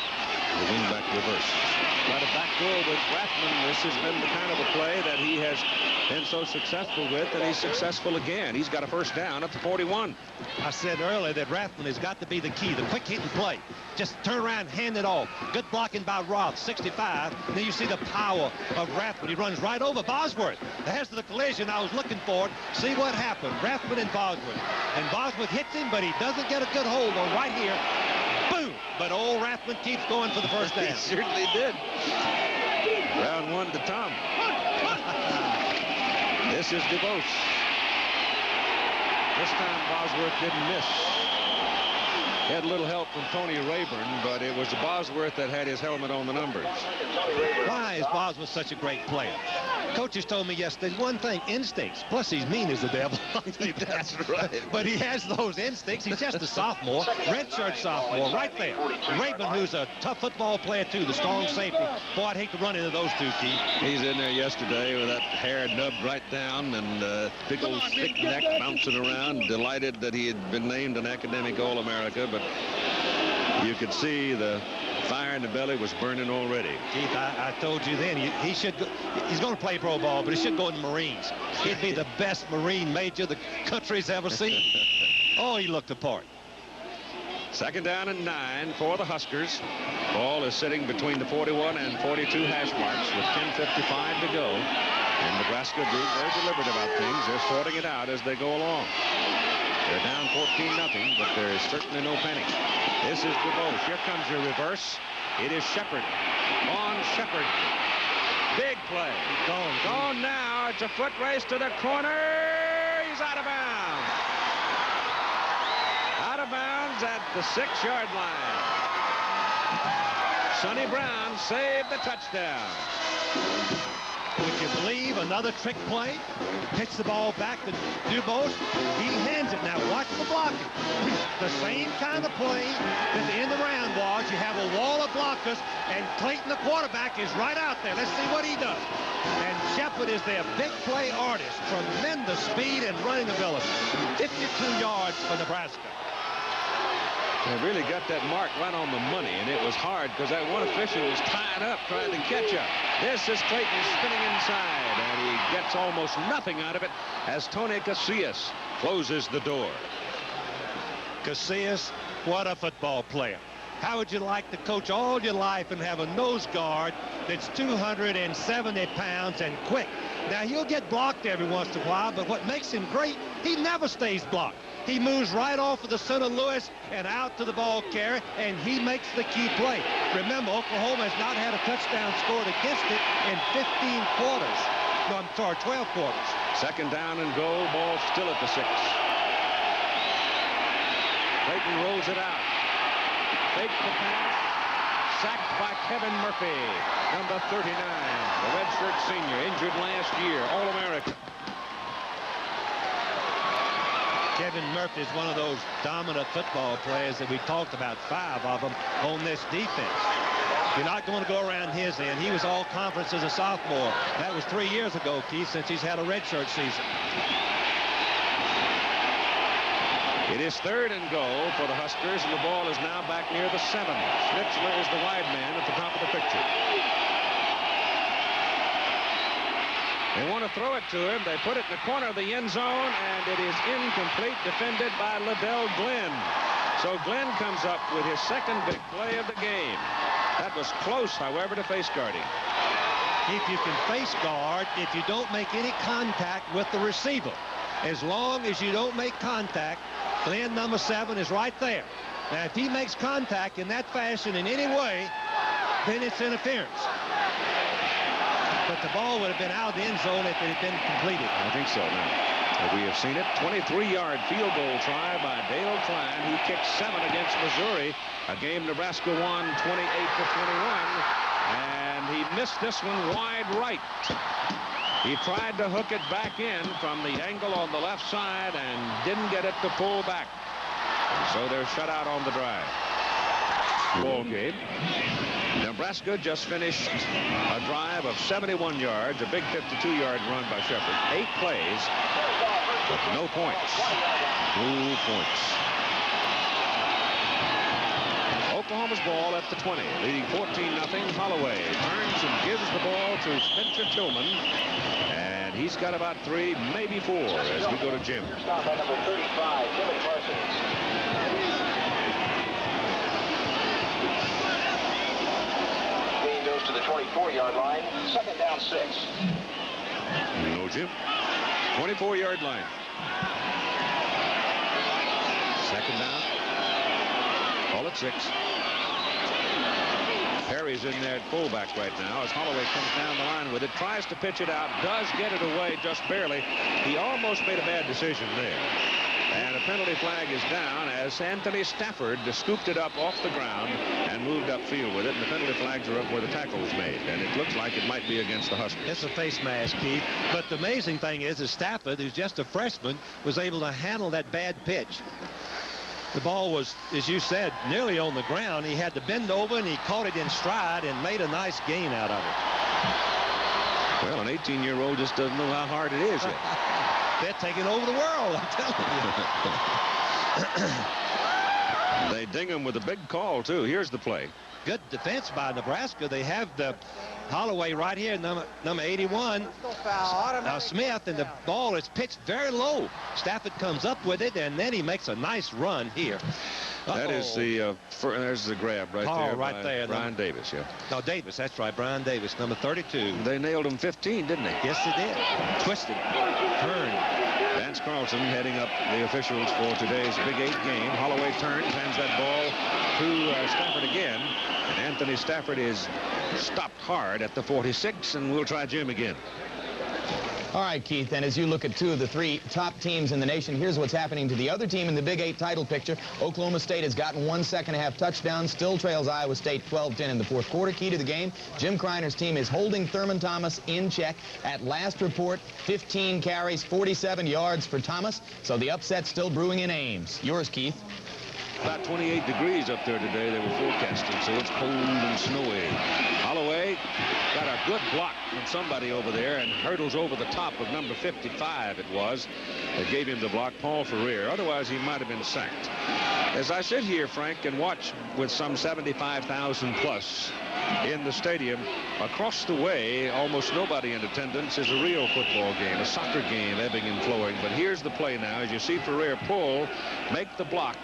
The wingback reverse. Got a back door with Rathman. This has been the kind of a play that he has been so successful with, and he's successful again. He's got a first down at the 41.
I said earlier that Rathman has got to be the key, the quick hitting play. Just turn around, hand it off. Good blocking by Roth, 65. And then you see the power of Rathman. He runs right over Bosworth. There's the collision I was looking for. See what happened. Rathman and Bosworth. And Bosworth hits him, but he doesn't get a good hold on right here. Boom! But old Rathman keeps going for the first down.
He certainly did. Round 1 to Tom. This is DuBose. This time Bosworth didn't miss. He had a little help from Tony Rayburn, but it was Bosworth that had his helmet on the numbers.
Why is Bosworth such a great player? Coaches told me yesterday one thing, instincts. Plus, he's mean as the devil.
That's right.
But he has those instincts. He's just a sophomore, redshirt sophomore, right there. Rayburn, who's a tough football player, too, the strong safety. Boy, I'd hate to run into those two, Keith.
He's in there yesterday with that hair nubbed right down and big old thick neck bouncing around, delighted that he had been named an academic All-America, but you could see the fire in the belly was burning already.
Keith, I told you then, he should go, he's going to play pro ball, but he should go in the Marines. He'd be the best Marine major the country's ever seen. Oh, he looked the part.
Second down and 9 for the Huskers. Ball is sitting between the 41 and 42 hash marks with 10:55 to go. And Nebraska being very deliberate about things. They're sorting it out as they go along. They're down 14-0, but there is certainly no panic. This is DuBose. Here comes your reverse. It is Shepard. On Shepard. Big play. Gone now. It's a foot race to the corner. He's out of bounds. Out of bounds at the 6-yard line. Sonny Brown saved the touchdown.
Would you believe another trick play? Hits the ball back to DuBose. He hands it. Now watch the blocking. The same kind of play that the end of the round was. You have a wall of blockers, and Clayton, the quarterback, is right out there. Let's see what he does. And Shepard is their big play artist. Tremendous speed and running ability. 52 yards for Nebraska.
They really got that mark right on the money, and it was hard because that one official was tied up trying to catch up. This is Clayton spinning inside, and he gets almost nothing out of it as Tony Casillas closes the door.
Casillas, what a football player. How would you like to coach all your life and have a nose guard that's 270 pounds and quick? Now, he'll get blocked every once in a while, but what makes him great, he never stays blocked. He moves right off of the center Lewis and out to the ball carrier, and he makes the key play. Remember, Oklahoma has not had a touchdown scored against it in 15 quarters. No, I'm sorry, 12 quarters.
Second down and goal, ball still at the 6. Clayton rolls it out. Fake the pass. Sacked by Kevin Murphy, number 39. The redshirt senior, injured last year, All-American.
Kevin Murphy is one of those dominant football players that we talked about, 5 of them on this defense. You're not going to go around his end. He was all conference as a sophomore. That was 3 years ago, Keith, since he's had a redshirt season.
It is 3rd and goal for the Huskers, and the ball is now back near the 7. Schnitzler is the wide man at the top of the picture. They want to throw it to him. They put it in the corner of the end zone, and it is incomplete, defended by Liddell Glenn. So Glenn comes up with his second big play of the game. That was close, however, to face guarding.
If you can face guard, if you don't make any contact with the receiver, as long as you don't make contact, Glenn, number 7, is right there. Now, if he makes contact in that fashion in any way, then it's interference. But the ball would have been out of the end zone if it had been completed.
I think so now. We have seen it. 23-yard field goal try by Dale Klein, who kicked 7 against Missouri, a game Nebraska won 28-21, and he missed this one wide right. He tried to hook it back in from the angle on the left side and didn't get it to pull back. So they're shut out on the drive. Ball game. Nebraska just finished a drive of 71 yards, a big 52-yard run by Shepard. 8 plays, but no points. Blue points. Oklahoma's ball at the 20, leading 14-0. Holloway turns and gives the ball to Spencer Tillman, and he's got about 3, maybe 4, as we go to Jim.
Stop by number 35, Jimmy Parsons. Goes to the 24-yard line, 2nd down 6.
No, Jim. 24-yard line. 2nd down. Ball at 6. Perry's in there at fullback right now as Holloway comes down the line with it, tries to pitch it out, does get it away just barely. He almost made a bad decision there. And a penalty flag is down as Anthony Stafford scooped it up off the ground and moved upfield with it. And the penalty flags are up where the tackle was made. And it looks like it might be against the Huskers.
It's a face mask, Keith. But the amazing thing is Stafford, who's just a freshman, was able to handle that bad pitch. The ball was, as you said, nearly on the ground. He had to bend over, and he caught it in stride and made a nice gain out of it.
Well, an 18-year-old just doesn't know how hard it is yet.
They're taking over the world, I'm telling you.
They ding him with a big call, too. Here's the play.
Good defense by Nebraska. They have the Holloway right here, number 81, Smith, and the ball is pitched very low. Stafford comes up with it, and then he makes a nice run here.
That is the there's the grab right there.
Right there.
Brian Davis, yeah.
No, Davis, that's right. Brian Davis, number 32.
They nailed him 15, didn't they?
Yes, they did. Twisted, turned.
Vance Carlson heading up the officials for today's Big 8 game. Holloway turns, hands that ball to Stafford again. And Anthony Stafford is stopped hard at the 46, and we'll try Jim again.
All right, Keith, and as you look at 2 of the 3 top teams in the nation, here's what's happening to the other team in the Big 8 title picture. Oklahoma State has gotten 1 second-half touchdown, still trails Iowa State 12-10 in the 4th quarter. Key to the game, Jim Kreiner's team is holding Thurman Thomas in check. At last report, 15 carries, 47 yards for Thomas, so the upset still brewing in Ames. Yours, Keith.
About 28 degrees up there today, they were forecasting, so it's cold and snowy. Holloway got a good block from somebody over there and hurdles over the top of number 55 it was. That gave him the block, Paul Ferrier. Otherwise, he might have been sacked. As I sit here, Frank, and watch with some 75,000 plus in the stadium, across the way, almost nobody in attendance, is a real football game, a soccer game, ebbing and flowing. But here's the play now. As you see Ferrier pull, make the block,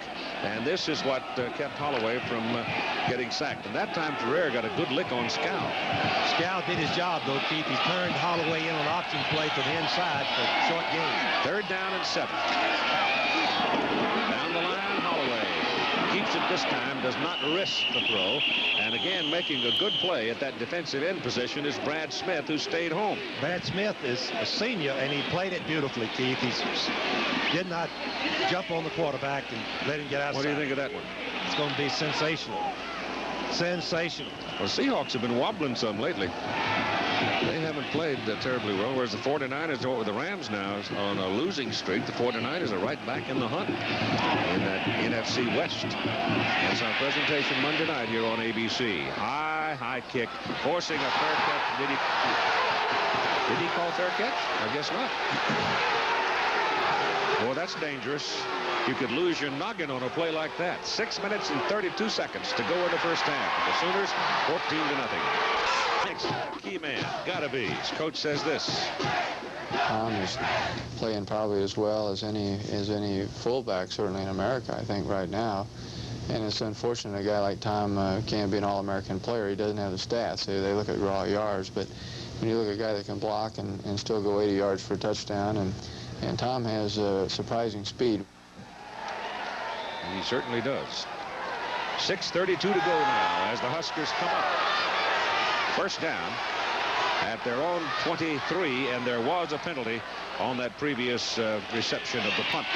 and this is what kept Holloway from getting sacked. And that time Ferrier got a good lick on Scow.
Scow did his job, though, Keith. He turned Holloway in an option play to the inside for a short gain.
3rd down and 7. Down the line, Holloway keeps it this time, does not risk the throw. And again, making a good play at that defensive end position is Brad Smith, who stayed home.
Brad Smith is a senior, and he played it beautifully, Keith. He did not jump on the quarterback and let him get outside.
What do you think of that one?
It's going to be sensational. Sensational.
Well, Seahawks have been wobbling some lately. They haven't played terribly well, whereas the 49ers are with the Rams now on a losing streak. The 49ers are right back in the hunt in that NFC West. That's our presentation Monday night here on ABC. High high kick, forcing a fair catch. Did he call fair catch? I guess not. Boy, that's dangerous. You could lose your noggin on a play like that. 6 minutes and 32 seconds to go in the first half. The Sooners 14-0. Next key man, gotta be. His coach says this.
Tom is playing probably as well as any fullback, certainly in America, I think, right now. And it's unfortunate a guy like Tom can't be an All-American player. He doesn't have the stats. They look at raw yards, but when you look at a guy that can block and still go 80 yards for a touchdown, and Tom has surprising speed.
He certainly does. 6:32 to go now as the Huskers come up. First down at their own 23, and there was a penalty on that previous reception of the punt.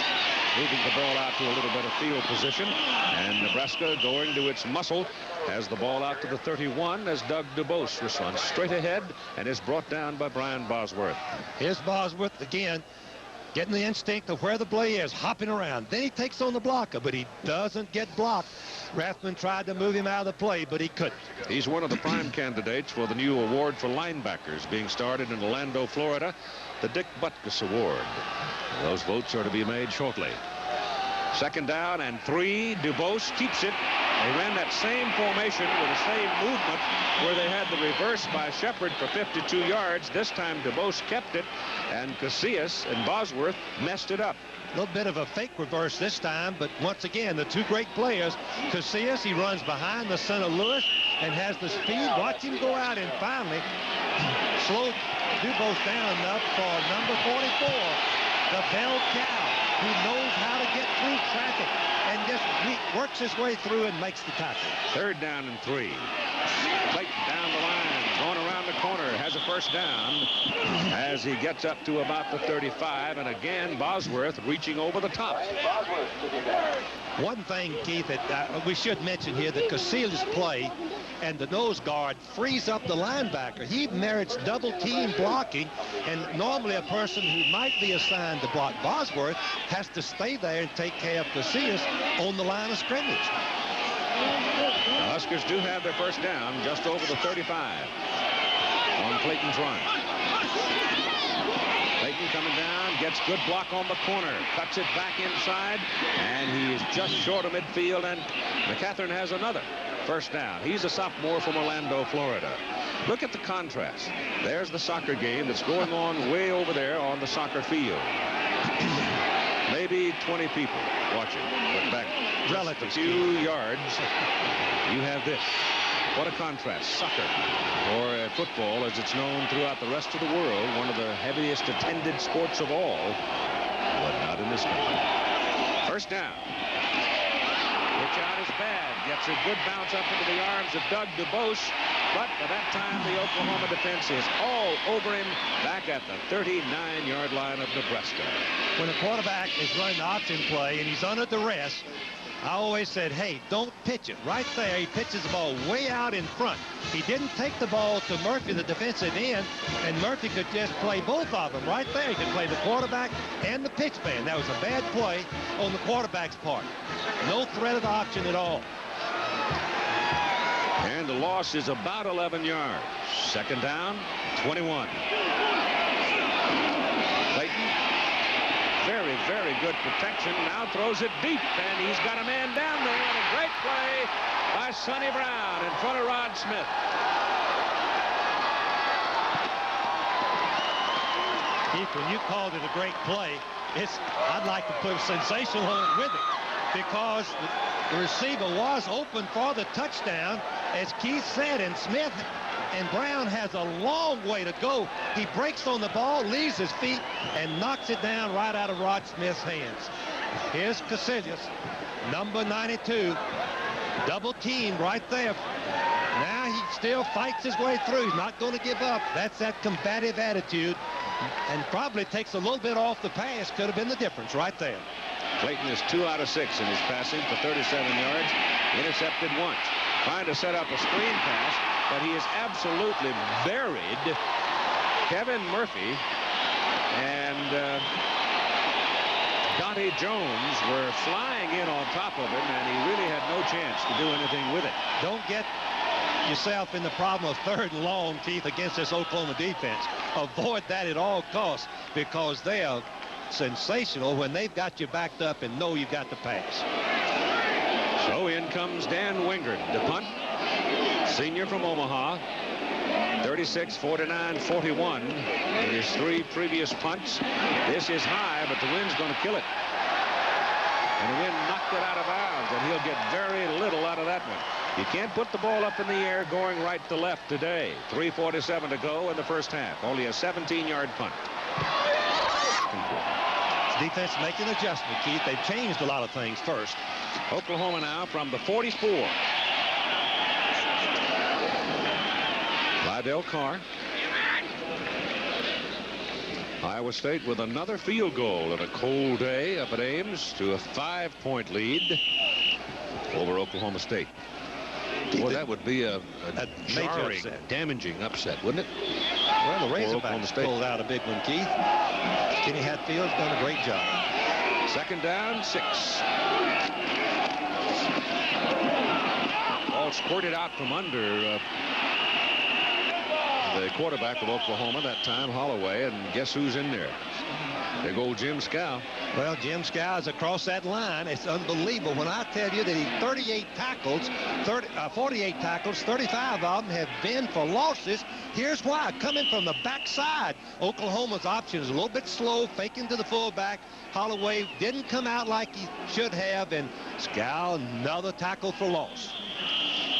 Moving the ball out to a little better field position, and Nebraska going to its muscle has the ball out to the 31 as Doug DuBose runs straight ahead and is brought down by Brian Bosworth.
Here's Bosworth again, getting the instinct of where the play is, hopping around. Then he takes on the blocker, but he doesn't get blocked. Rathman tried to move him out of the play, but he couldn't.
He's one of the prime candidates for the new award for linebackers being started in Orlando, Florida, the Dick Butkus Award. Those votes are to be made shortly. Second down and 3. DuBose keeps it. They ran that same formation with the same movement where they had the reverse by Shepard for 52 yards. This time DuBose kept it, and Casillas and Bosworth messed it up.
A little bit of a fake reverse this time, but once again, the two great players. Casillas, he runs behind the son of Lewis and has the speed. Watch him go out and finally slow DuBose down enough for number 44, the bell cow, who knows how to get through traffic and just works his way through and makes the tackle.
Third down and 3. Clayton down the line, going around the corner, has a first down as he gets up to about the 35, and again Bosworth reaching over the top.
One thing, Keith, that we should mention here, that Casillas' play and the nose guard frees up the linebacker. He merits double team blocking, and normally a person who might be assigned to block Bosworth has to stay there and take care of Casillas on the line of scrimmage.
The Huskers do have their first down just over the 35 on Clayton's run. Clayton coming down, gets good block on the corner, cuts it back inside, and he is just short of midfield, and McCathern has another first down. He's a sophomore from Orlando, Florida. Look at the contrast. There's the soccer game that's going on way over there on the soccer field. Maybe 20 people watching, but back relative few yards, you have this. What a contrast. Soccer, or football as it's known throughout the rest of the world, one of the heaviest attended sports of all, but not in this country. First down. Pitch out is bad. Gets a good bounce up into the arms of Doug DuBose, but by that time the Oklahoma defense is all over him back at the 39-yard line of Nebraska.
When a quarterback is running the option play and he's under duress, I always said, hey, don't pitch it. Right there, he pitches the ball way out in front. He didn't take the ball to Murphy, the defensive end, and Murphy could just play both of them right there. He could play the quarterback and the pitch man. That was a bad play on the quarterback's part. No threat of the option at all.
And the loss is about 11 yards. Second down, 21. Clayton, very, very good protection. Now throws it deep, and he's got a man down there. And a great play by Sonny Brown in front of Rod Smith.
Keith, when you called it a great play, I'd like to put sensational on it with it, because the receiver was open for the touchdown, as Keith said, and Smith and Brown has a long way to go. He breaks on the ball, leaves his feet, and knocks it down right out of Rod Smith's hands. Here's Casillas, number 92, double team right there. Now he still fights his way through. He's not going to give up. That's that combative attitude, and probably takes a little bit off the pass. Could have been the difference right there.
Clayton is 2 out of 6 in his passing for 37 yards. Intercepted once. Trying to set up a screen pass, but he is absolutely buried. Kevin Murphy and Dante Jones were flying in on top of him, and he really had no chance to do anything with it.
Don't get yourself in the problem of 3rd and long, Keith, against this Oklahoma defense. Avoid that at all costs because they are sensational when they've got you backed up and know you've got the pass.
So in comes Dan Wingard, the punt, senior from Omaha. 36, 49, 41 in his 3 previous punts. This is high, but the wind's going to kill it. And the wind knocked it out of bounds, and he'll get very little out of that one. You can't put the ball up in the air going right to left today. 3:47 to go in the first half. Only a 17-yard punt.
Defense making an adjustment, Keith. They've changed a lot of things first.
Oklahoma now from the 44. Lydell Carr. Iowa State with another field goal in a cold day up at Ames to a 5-point lead over Oklahoma State. Well, that would be a jarring, damaging upset, wouldn't it?
Well, the Razorbacks pulled out a big one, Keith. Kenny Hatfield's done a great job.
2nd down, 6. Ball squirted out from under the quarterback of Oklahoma that time, Holloway, and guess who's in there? Big old Jim Scow.
Well, Jim Scow is across that line. It's unbelievable when I tell you that he 48 tackles, 48 tackles, 35 of them have been for losses. Here's why. Coming from the backside, Oklahoma's option is a little bit slow, faking to the fullback. Holloway didn't come out like he should have, and Scow, another tackle for loss.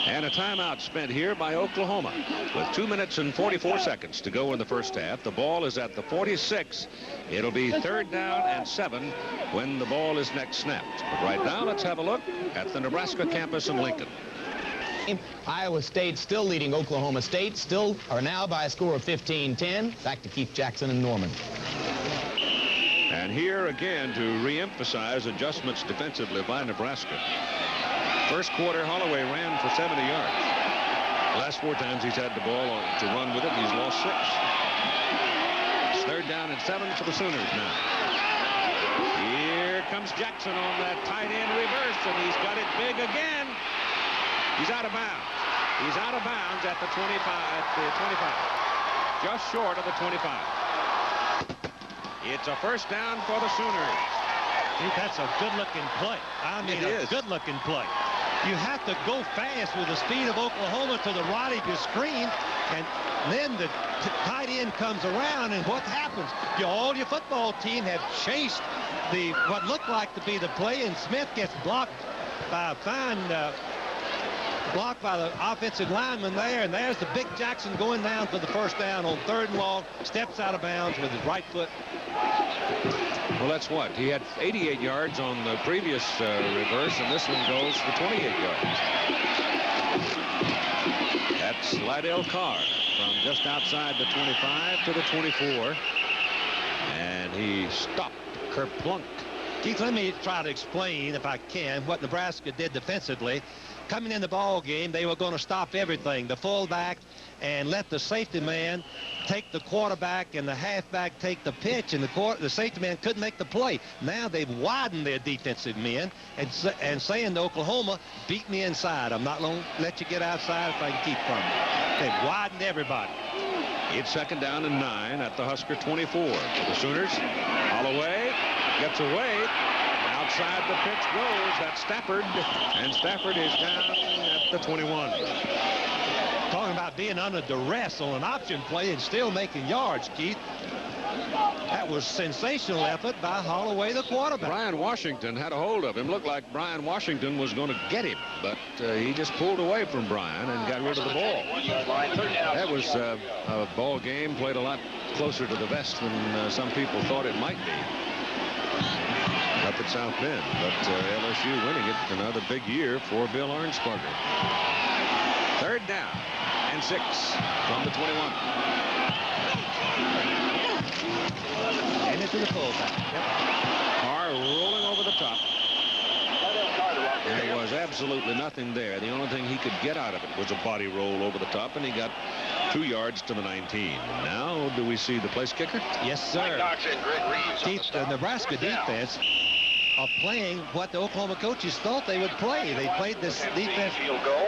And a timeout spent here by Oklahoma with 2 minutes and 44 seconds to go in the first half. The ball is at the 46. It'll be 3rd down and 7 when the ball is next snapped. But right now, let's have a look at the Nebraska campus in Lincoln.
Iowa State still leading Oklahoma State, still are now by a score of 15-10. Back to Keith Jackson and Norman.
And here again to re-emphasize adjustments defensively by Nebraska. First quarter, Holloway ran for 70 yards. The last 4 times he's had the ball to run with it, he's lost 6. It's 3rd down and 7 for the Sooners now. Here comes Jackson on that tight end reverse, and he's got it big again. He's out of bounds. He's out of bounds at the 25. Just short of the 25. It's a first down for the Sooners.
That's a good-looking play. I mean, a good-looking play. You have to go fast with the speed of Oklahoma to the right of your screen, and then the tight end comes around, and what happens? All your football team have chased what looked like to be the play, and Smith gets blocked by a fine blocked by the offensive lineman there, and there's the big Jackson going down for the first down on 3rd and long, steps out of bounds with his right foot.
Well, that's what? He had 88 yards on the previous reverse, and this one goes for 28 yards. That's Lydell Carr from just outside the 25 to the 24. And he stopped Kerplunk.
Keith, let me try to explain, if I can, what Nebraska did defensively. Coming in the ball game, they were going to stop everything, the fullback, and let the safety man take the quarterback and the halfback take the pitch, and the safety man couldn't make the play. Now they've widened their defensive men and saying to Oklahoma, beat me inside. I'm not going to let you get outside if I can keep from you. They've widened everybody.
It's 2nd down and 9 at the Husker 24 for the Sooners. Holloway gets away. Outside the pitch goes. That's Stafford, and Stafford is down at the 21.
Talking about being under duress on an option play and still making yards, Keith. That was sensational effort by Holloway, the quarterback.
Brian Washington had a hold of him. Looked like Brian Washington was going to get him, but he just pulled away from Brian and got rid of the ball. That was a ball game played a lot closer to the vest than some people thought it might be up at South Bend, but LSU winning it. Another big year for Bill Arnsparger. 3rd down and 6 from the 21.
And into the fullback. Yep.
Carr rolling over the top. There was absolutely nothing there. The only thing he could get out of it was a body roll over the top, and he got 2 yards to the 19. Now, do we see the place kicker?
Yes, sir. Keith, the Nebraska defense of playing what the Oklahoma coaches thought they would play. They played this defense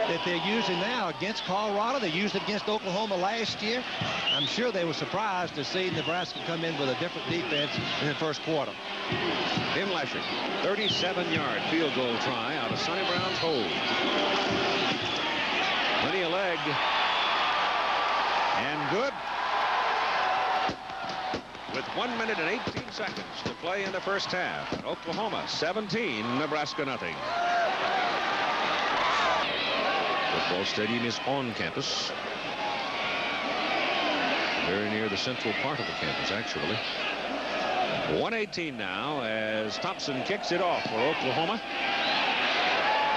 that they're using now against Colorado. They used it against Oklahoma last year. I'm sure they were surprised to see Nebraska come in with a different defense in the first quarter.
Tim Lesher, 37-yard field goal try out of Sonny Brown's hole. Plenty of leg. And good. With 1 minute and 18 seconds to play in the first half. Oklahoma 17, Nebraska nothing. Football stadium is on campus. Very near the central part of the campus, actually. 1:18 now as Thompson kicks it off for Oklahoma.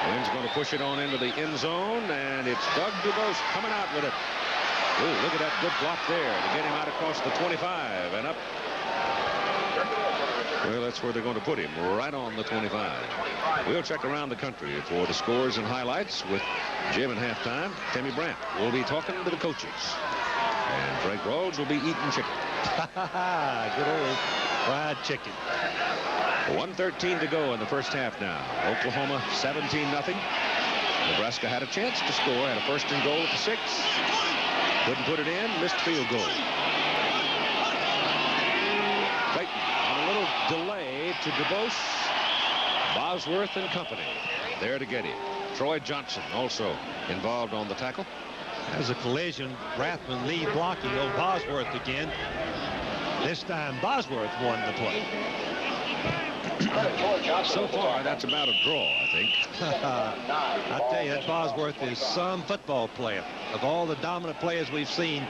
Wynn's going to push it on into the end zone, and it's Doug DuBose coming out with it. Oh, look at that good block there to get him out across the 25 and up. Well, that's where they're going to put him, right on the 25. We'll check around the country for the scores and highlights with Jim at halftime. Timmy Brandt will be talking to the coaches. And Frank Rawls will be eating chicken.
Good old fried chicken.
1:13 to go in the first half now. Oklahoma 17-0. Nebraska had a chance to score, had a first and goal at the 6. Couldn't put it in, missed field goal. Clayton on a little delay to DuBose. Bosworth and company there to get him. Troy Johnson also involved on the tackle.
As a collision, Rathman lead blocking on Bosworth again. This time Bosworth won the play.
So far, that's about a draw, I think.
I tell you, that Bosworth is some football player. Of all the dominant players we've seen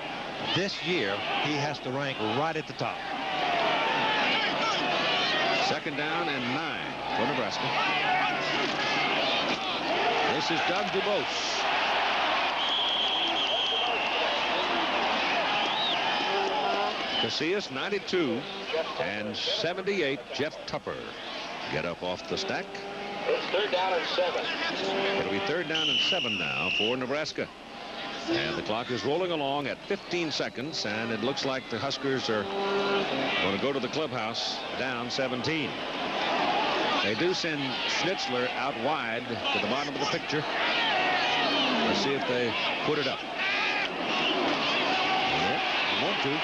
this year, he has to rank right at the top.
2nd down and 9 for Nebraska. This is Doug DuBose. Casillas 92 and 78 Jeff Tupper get up off the stack.
It's 3rd down and 7.
It'll be 3rd down and 7 now for Nebraska. And the clock is rolling along at 15 seconds, and it looks like the Huskers are going to go to the clubhouse down 17. They do send Schnitzler out wide to the bottom of the picture. Let's see if they put it up. Yep, they want to.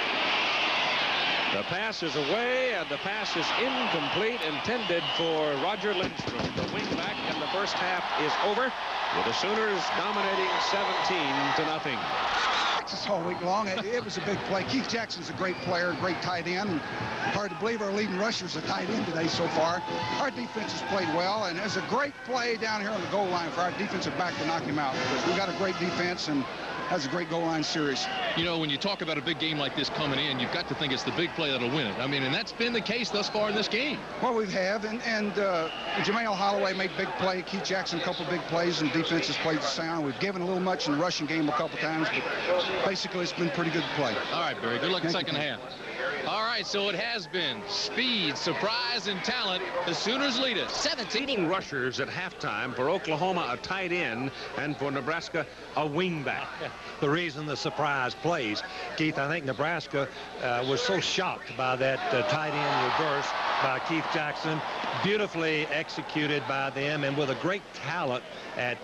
The pass is away, and the pass is incomplete, intended for Roger Lindstrom, the wingback, and the first half is over, with the Sooners dominating 17-0.
Texas all week long. It was a big play. Keith Jackson's a great player, great tight end. And hard to believe our leading rusher's a tight end today so far. Our defense has played well, and there's a great play down here on the goal line for our defensive back to knock him out. Because we got a great defense, and that's a great goal line series.
You know, when you talk about a big game like this coming in, you've got to think it's the big play that'll win it. I mean, and that's been the case thus far in this game.
Well, we have, and Jamel Holloway made big play. Keith Jackson, a couple big plays, and defense has played sound. We've given a little much in the rushing game a couple times, but basically it's been pretty good play.
All right, Barry, good luck in the second half. All right, so it has been speed, surprise, and talent. The Sooners lead us 17
rushers at halftime. For Oklahoma, a tight end, and for Nebraska, a wingback.
The reason the surprise plays, Keith, I think Nebraska was so shocked by that tight end reverse by Keith Jackson, beautifully executed by them, and with a great talent at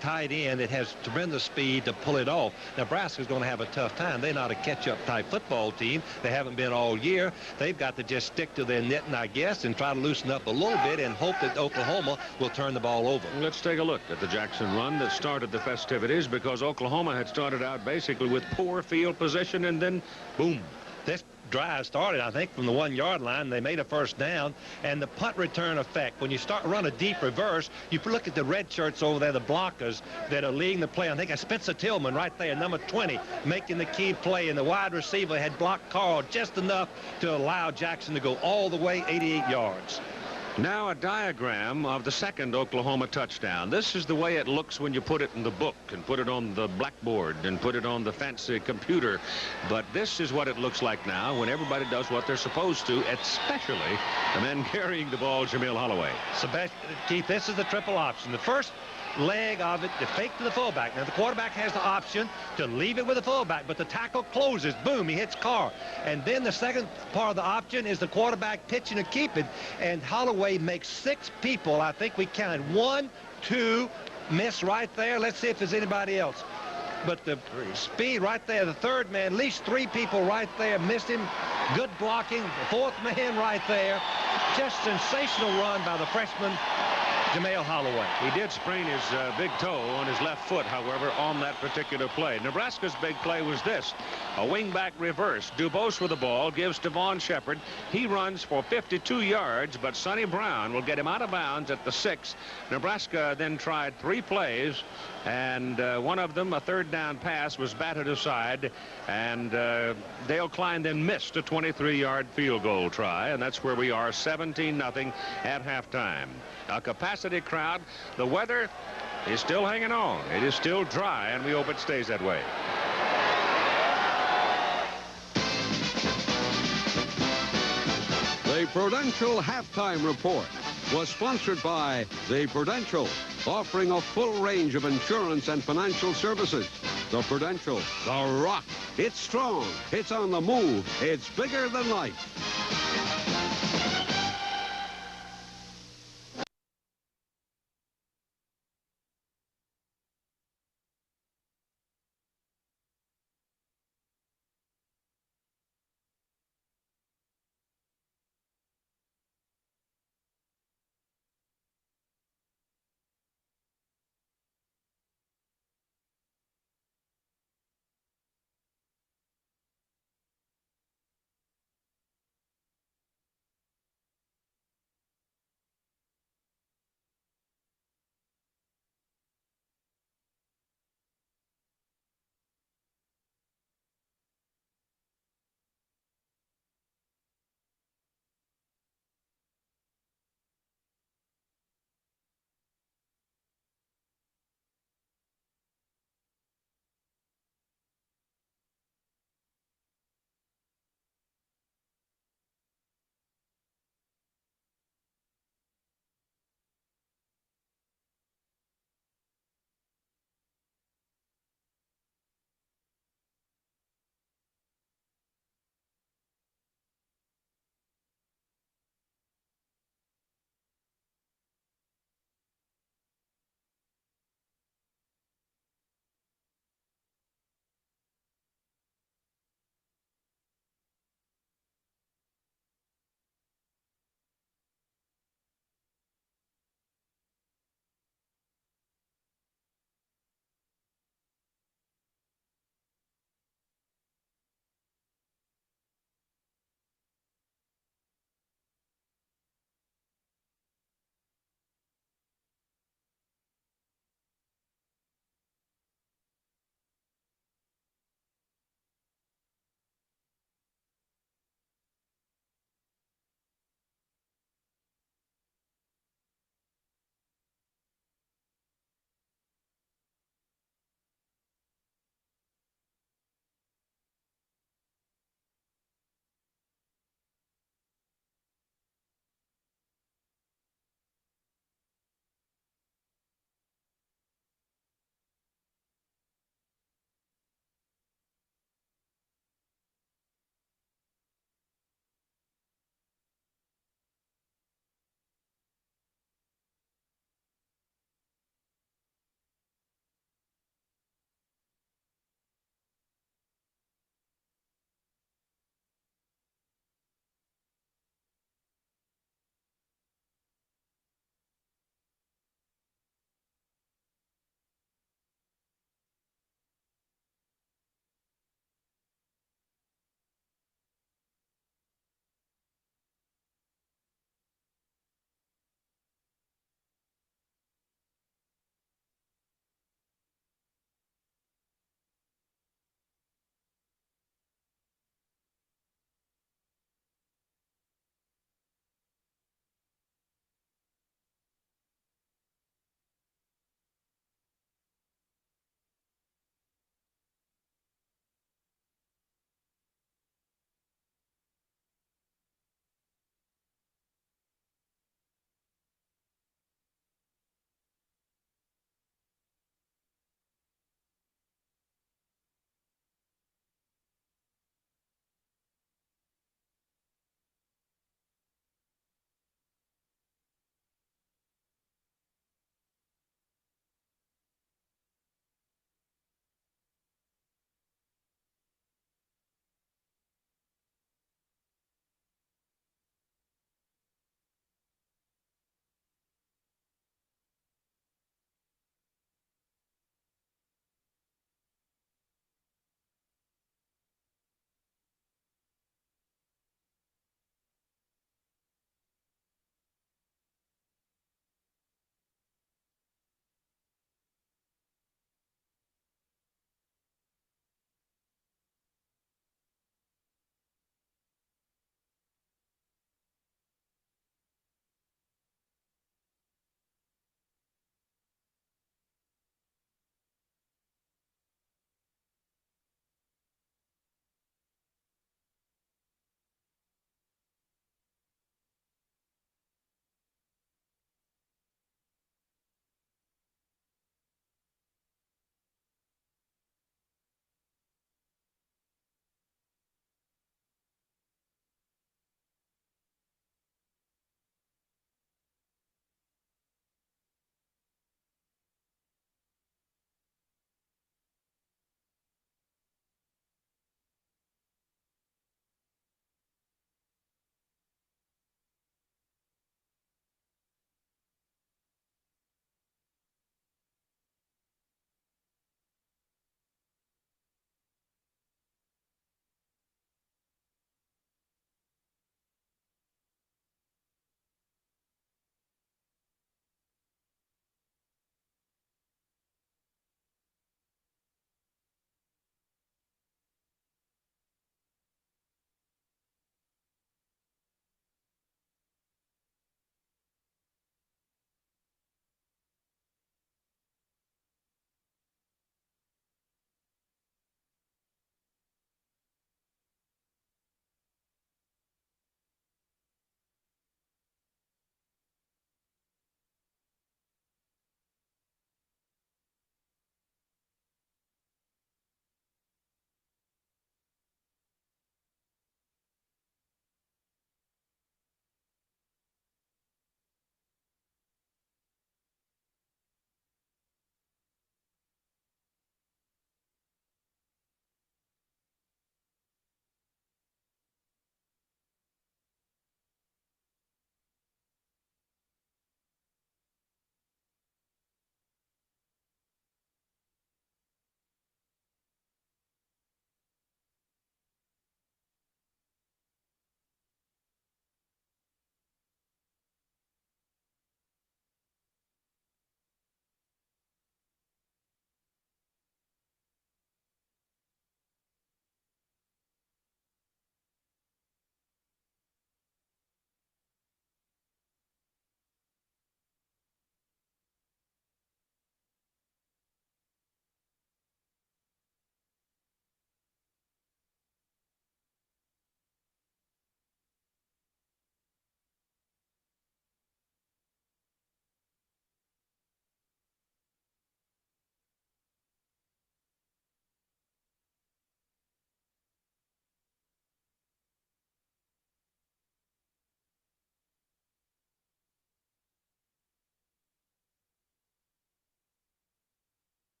tight end that has tremendous speed to pull it off. Nebraska's going to have a tough time. They're not a catch-up type football team. They haven't been all year. They've got to just stick to their knitting, I guess, and try to loosen up a little bit and hope that Oklahoma will turn the ball over.
Let's take a look at the Jackson run that started the festivities, because Oklahoma had started out basically with poor field position, and then boom.
This drive started, I think, from the 1-yard line. They made a first down, and the punt return effect, when you start run a deep reverse, you look at the red shirts over there, the blockers that are leading the play. I think Spencer Tillman right there, number 20, making the key play, and the wide receiver had blocked Carl just enough to allow Jackson to go all the way 88 yards.
Now a diagram of the second Oklahoma touchdown. This is the way it looks when you put it in the book and put it on the blackboard and put it on the fancy computer. But this is what it looks like now when everybody does what they're supposed to, especially the men carrying the ball, Jamil Holloway.
Keith, this is the triple option. The first leg of it, the fake to the fullback. Now, the quarterback has the option to leave it with the fullback, but the tackle closes. Boom, he hits Carr. And then the second part of the option is the quarterback pitching to keep it. And Holloway makes 6 people. I think we counted 1, 2, miss right there. Let's see if there's anybody else. But the speed right there, the third man, at least 3 people right there missed him. Good blocking, the 4th man right there. Just sensational run by the freshman, Jamel Holloway.
He did sprain his big toe on his left foot, however, on that particular play. Nebraska's big play was this: a wingback reverse. Dubose with the ball gives to Vaughn Shepard. He runs for 52 yards, but Sonny Brown will get him out of bounds at the 6. Nebraska then tried 3 plays, and one of them, a 3rd down pass, was batted aside, and Dale Klein then missed a 23-yard field goal try, and that's where we are, 17-0 at halftime. A capacity crowd. The weather is still hanging on. It is still dry, and we hope it stays that way.
The Prudential Halftime Report was sponsored by The Prudential, offering a full range of insurance and financial services. The Prudential, the rock. It's strong. It's on the move. It's bigger than life.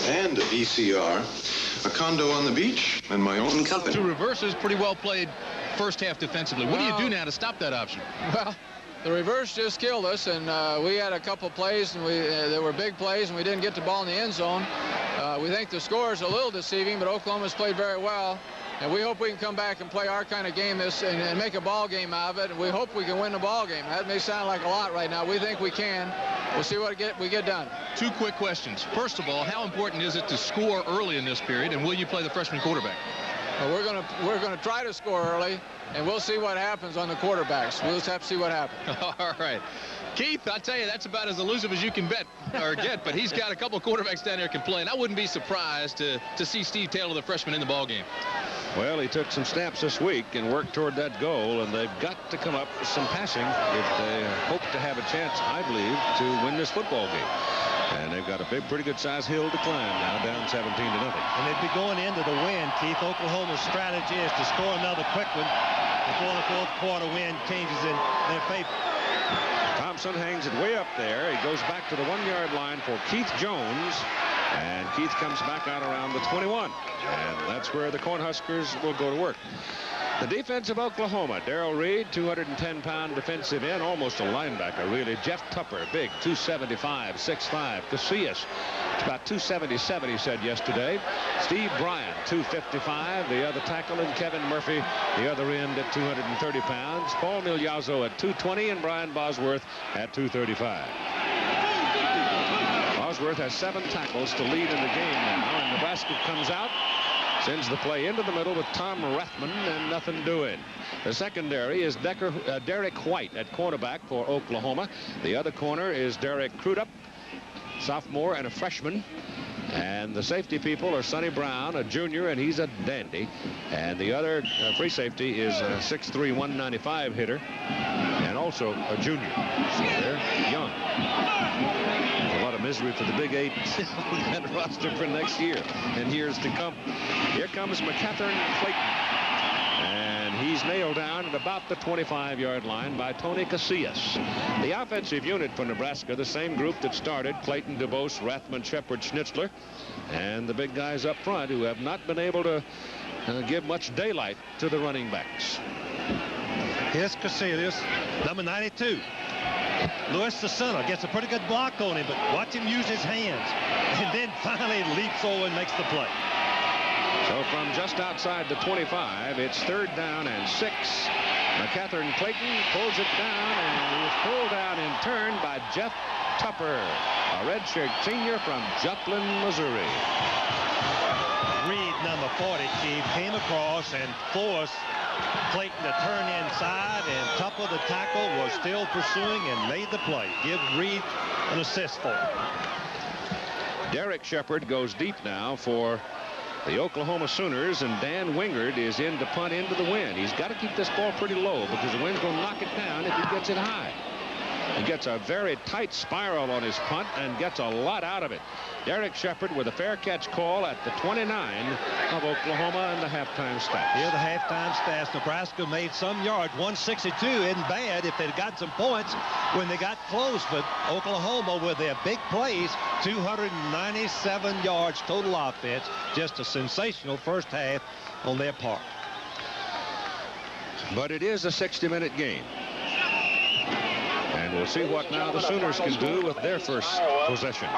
and a VCR, a condo on the beach, and my own company.
2 reverses, pretty well played first half defensively. What do you do now to stop that option?
Well, the reverse just killed us, and we had a couple plays, and there were big plays, and we didn't get the ball in the end zone. We think the score is a little deceiving, but Oklahoma's played very well, and we hope we can come back and play our kind of game and make a ball game out of it, and we hope we can win the ball game. That may sound like a lot right now. We think we can. We'll see what we get done.
2 quick questions. First of all, how important is it to score early in this period, and will you play the freshman quarterback?
Well, we're gonna try to score early, and we'll see what happens on the quarterbacks. We'll just have to see what happens.
All right. Keith, I tell you, that's about as elusive as you can bet or get, but he's got a couple of quarterbacks down there can play, and I wouldn't be surprised to see Steve Taylor, the freshman, in the ballgame.
Well, he took some snaps this week and worked toward that goal, and they've got to come up with some passing if they hope to have a chance, I believe, to win this football game. And they've got a pretty good-sized hill to climb now, down 17-0.
And they'd be going into the win, Keith. Oklahoma's strategy is to score another quick one before the fourth quarter win changes in their favor.
Thompson hangs it way up there. He goes back to the 1-yard line for Keith Jones. And Keith comes back out around the 21. And that's where the Cornhuskers will go to work. The defense of Oklahoma, Darrell Reed, 210-pound defensive end, almost a linebacker, really. Jeff Tupper, big, 275, 6'5". Casillas, about 277, he said yesterday. Steve Bryant, 255, the other tackle, and Kevin Murphy, the other end at 230 pounds. Paul Migliazzo at 220, and Brian Bosworth at 235. Bosworth has 7 tackles to lead in the game now, and Nebraska comes out. Sends the play into the middle with Tom Rathman and nothing doing. The secondary is Derek White at cornerback for Oklahoma. The other corner is Derek Crudup, sophomore and a freshman. And the safety people are Sonny Brown, a junior, and he's a dandy. And the other free safety is a 6'3", 195 hitter, and also a junior. So they're young. A lot of misery for the Big 8 on that roster for next year and years to come. Here comes McCathern Clayton. And he's nailed down at about the 25-yard line by Tony Casillas. The offensive unit for Nebraska, the same group that started, Clayton, DeVos, Rathman, Shepard, Schnitzler, and the big guys up front who have not been able to give much daylight to the running backs.
Here's Casillas, number 92. Lewis, the center, gets a pretty good block on him, but watch him use his hands. And then finally leaps over and makes the play.
So from just outside the 25, it's 3rd down and 6. McCathern Clayton pulls it down, and he is pulled down in turn by Jeff Tupper, a redshirt senior from Joplin, Missouri.
Reed, number 40, Keith, came across and forced Clayton to turn inside, and Tupper, the tackle, was still pursuing and made the play. Give Reed an assist for it.
Derek Shepard goes deep now for the Oklahoma Sooners, and Dan Wingard is in to punt into the wind. He's got to keep this ball pretty low because the wind's going to knock it down if he gets it high. He gets a very tight spiral on his punt and gets a lot out of it. Derek Shepard with a fair catch call at the 29 of Oklahoma and the halftime stats.
Here the halftime stats. Nebraska made some yards. 162 isn't bad if they'd got some points when they got close, but Oklahoma with their big plays, 297 yards total offense. Just a sensational first half on their part.
But it is a 60-minute game. And we'll see what now the Sooners can do with their first possession.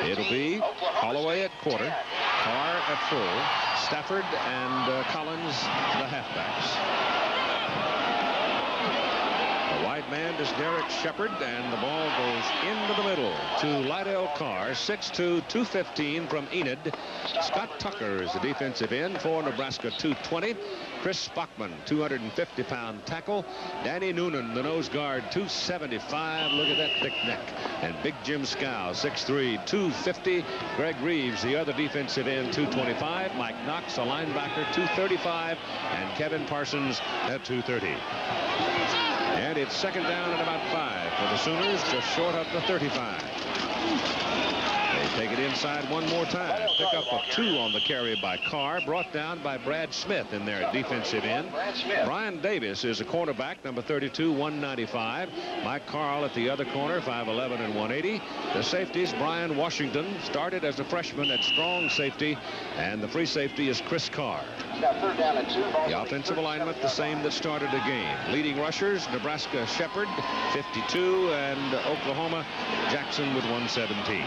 It'll be Holloway at quarter, Carr at full, Stafford and Collins the halfbacks. The wide man is Derek Shepard, and the ball goes into the middle to Lydell Carr, 6'2", 215 from Enid. Scott Tucker is the defensive end for Nebraska, 220. Chris Spockman, 250-pound tackle. Danny Noonan, the nose guard, 275. Look at that thick neck. And Big Jim Scow, 6'3", 250. Greg Reeves, the other defensive end, 225. Mike Knox, a linebacker, 235. And Kevin Parsons at 230. And it's 2nd down and about 5 for the Sooners, just short of the 35. They take it inside one more time. Pickup of 2 on the carry by Carr, brought down by Brad Smith in their defensive end. Brian Davis is a cornerback, number 32, 195. Mike Carl at the other corner, 5'11 and 180. The safeties, Brian Washington started as a freshman at strong safety, and the free safety is Chris Carr. The offensive alignment the same that started the game. Leading rushers, Nebraska Shepard, 52, and Oklahoma Jackson with 117.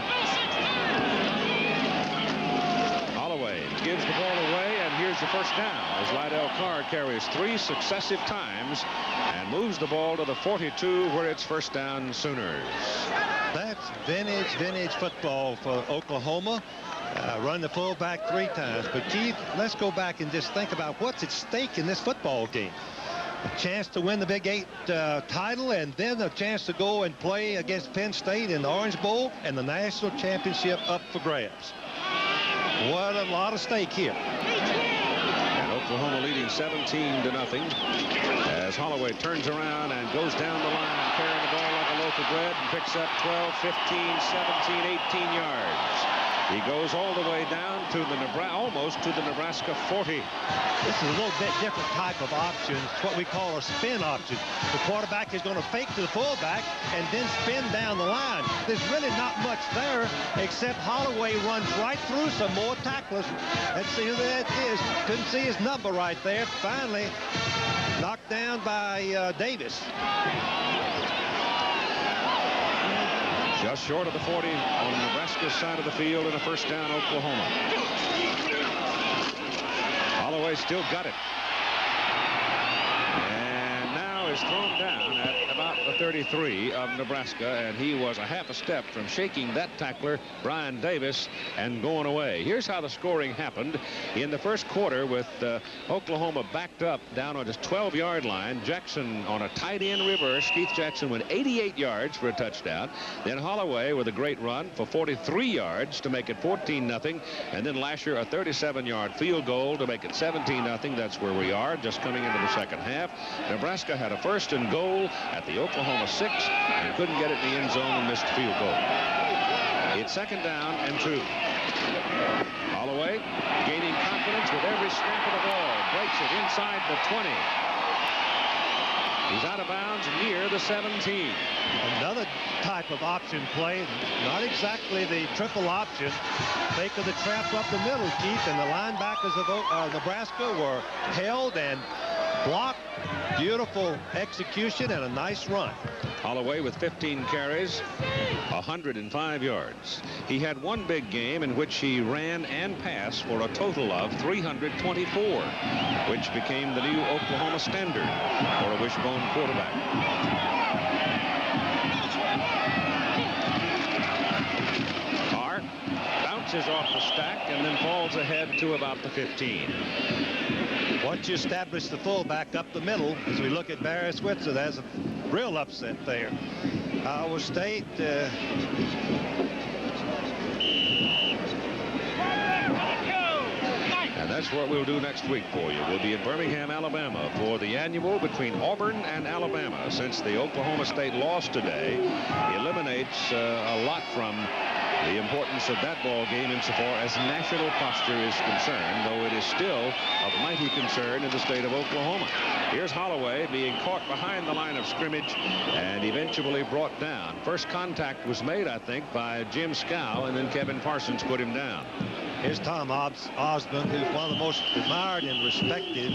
Holloway gives the ball away, and here's the first down as Lydell Carr carries 3 successive times and moves the ball to the 42, where it's first down Sooners.
That's vintage football for Oklahoma. Run the fullback 3 times. But Keith, let's go back and just think about what's at stake in this football game. A chance to win the Big 8 title, and then a chance to go and play against Penn State in the Orange Bowl, and the national championship up for grabs. What a lot of stake here.
And Oklahoma leading 17-0 as Holloway turns around and goes down the line, carrying the ball like a loaf of bread, and picks up 12, 15, 17, 18 yards. He goes all the way down to the almost to the Nebraska 40.
This is a little bit different type of option. It's what we call a spin option. The quarterback is going to fake to the fullback and then spin down the line. There's really not much there, except Holloway runs right through some more tacklers. Let's see who that is. Couldn't see his number right there. Finally knocked down by Davis.
Just short of the 40 on Nebraska's side of the field, and a first down Oklahoma. Holloway still got it. And now is thrown down at about the 33 of Nebraska, and he was a half a step from shaking that tackler, Brian Davis, and going away. Here's how the scoring happened. In the first quarter, with Oklahoma backed up down on his 12-yard line, Jackson on a tight end reverse. Keith Jackson went 88 yards for a touchdown. Then Holloway with a great run for 43 yards to make it 14-0. And then Lasher a 37-yard field goal to make it 17-0. That's where we are, just coming into the second half. Nebraska had a first and goal at the Oklahoma 6 and couldn't get it in the end zone and missed the field goal. It's second down and 2. Holloway gaining confidence with every snap of the ball. Breaks it inside the 20. He's out of bounds near the 17.
Another type of option play, not exactly the triple option. Fake of the trap up the middle, Keith, and the linebackers of Nebraska were held and blocked. Beautiful execution and a nice run.
Holloway with 15 carries, 105 yards. He had one big game in which he ran and passed for a total of 324, which became the new Oklahoma standard for a wishbone quarterback. Carr bounces off the stack and then falls ahead to about the 15.
Once you establish the fullback up the middle, as we look at Barry Switzer, there's a real upset there. Iowa State
and that's what we'll do next week for you. We'll be in Birmingham, Alabama for the annual between Auburn and Alabama. Since the Oklahoma State loss today eliminates a lot from the importance of that ball game insofar as national posture is concerned, though it is still of mighty concern in the state of Oklahoma. Here's Holloway being caught behind the line of scrimmage and eventually brought down. First contact was made, I think, by Jim Scow, and then Kevin Parsons put him down.
Here's Tom Osborne, who's one of the most admired and respected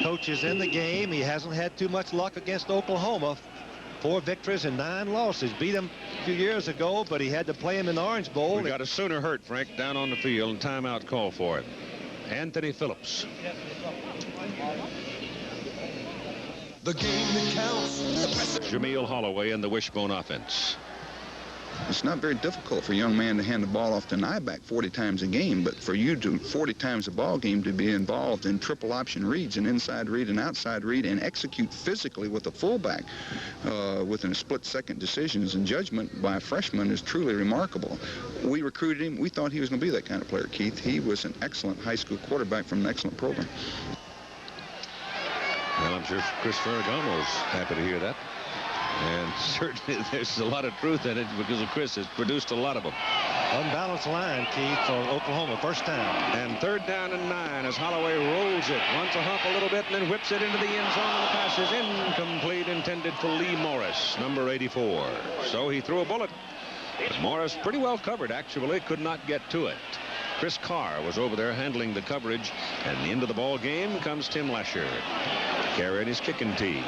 coaches in the game. He hasn't had too much luck against Oklahoma. 4 victories and 9 losses. Beat him a few years ago, but he had to play him in the Orange Bowl.
We got a Sooner hurt, Frank, down on the field, and timeout call for it. Anthony Phillips.
The game that counts.
Jameel Holloway in the wishbone offense.
It's not very difficult for a young man to hand the ball off to an I-back 40 times a game, but for you to 40 times a ball game to be involved in triple option reads, an inside read, an outside read, and execute physically with a fullback within a split-second decisions and judgment by a freshman is truly remarkable. We recruited him. We thought he was going to be that kind of player, Keith. He was an excellent high school quarterback from an excellent program.
Well, I'm sure Chris Ferragamo's happy to hear that. And certainly there's a lot of truth in it because Chris has produced a lot of them.
Unbalanced line, Keith, for Oklahoma, first time.
And 3rd down and 9 as Holloway rolls it, runs a hump a little bit, and then whips it into the end zone, and the pass is incomplete, intended for Lee Morris, number 84. So he threw a bullet. But Morris, pretty well covered, actually, could not get to it. Chris Carr was over there handling the coverage, and into the ball game comes Tim Lasher, carrying his kicking tee,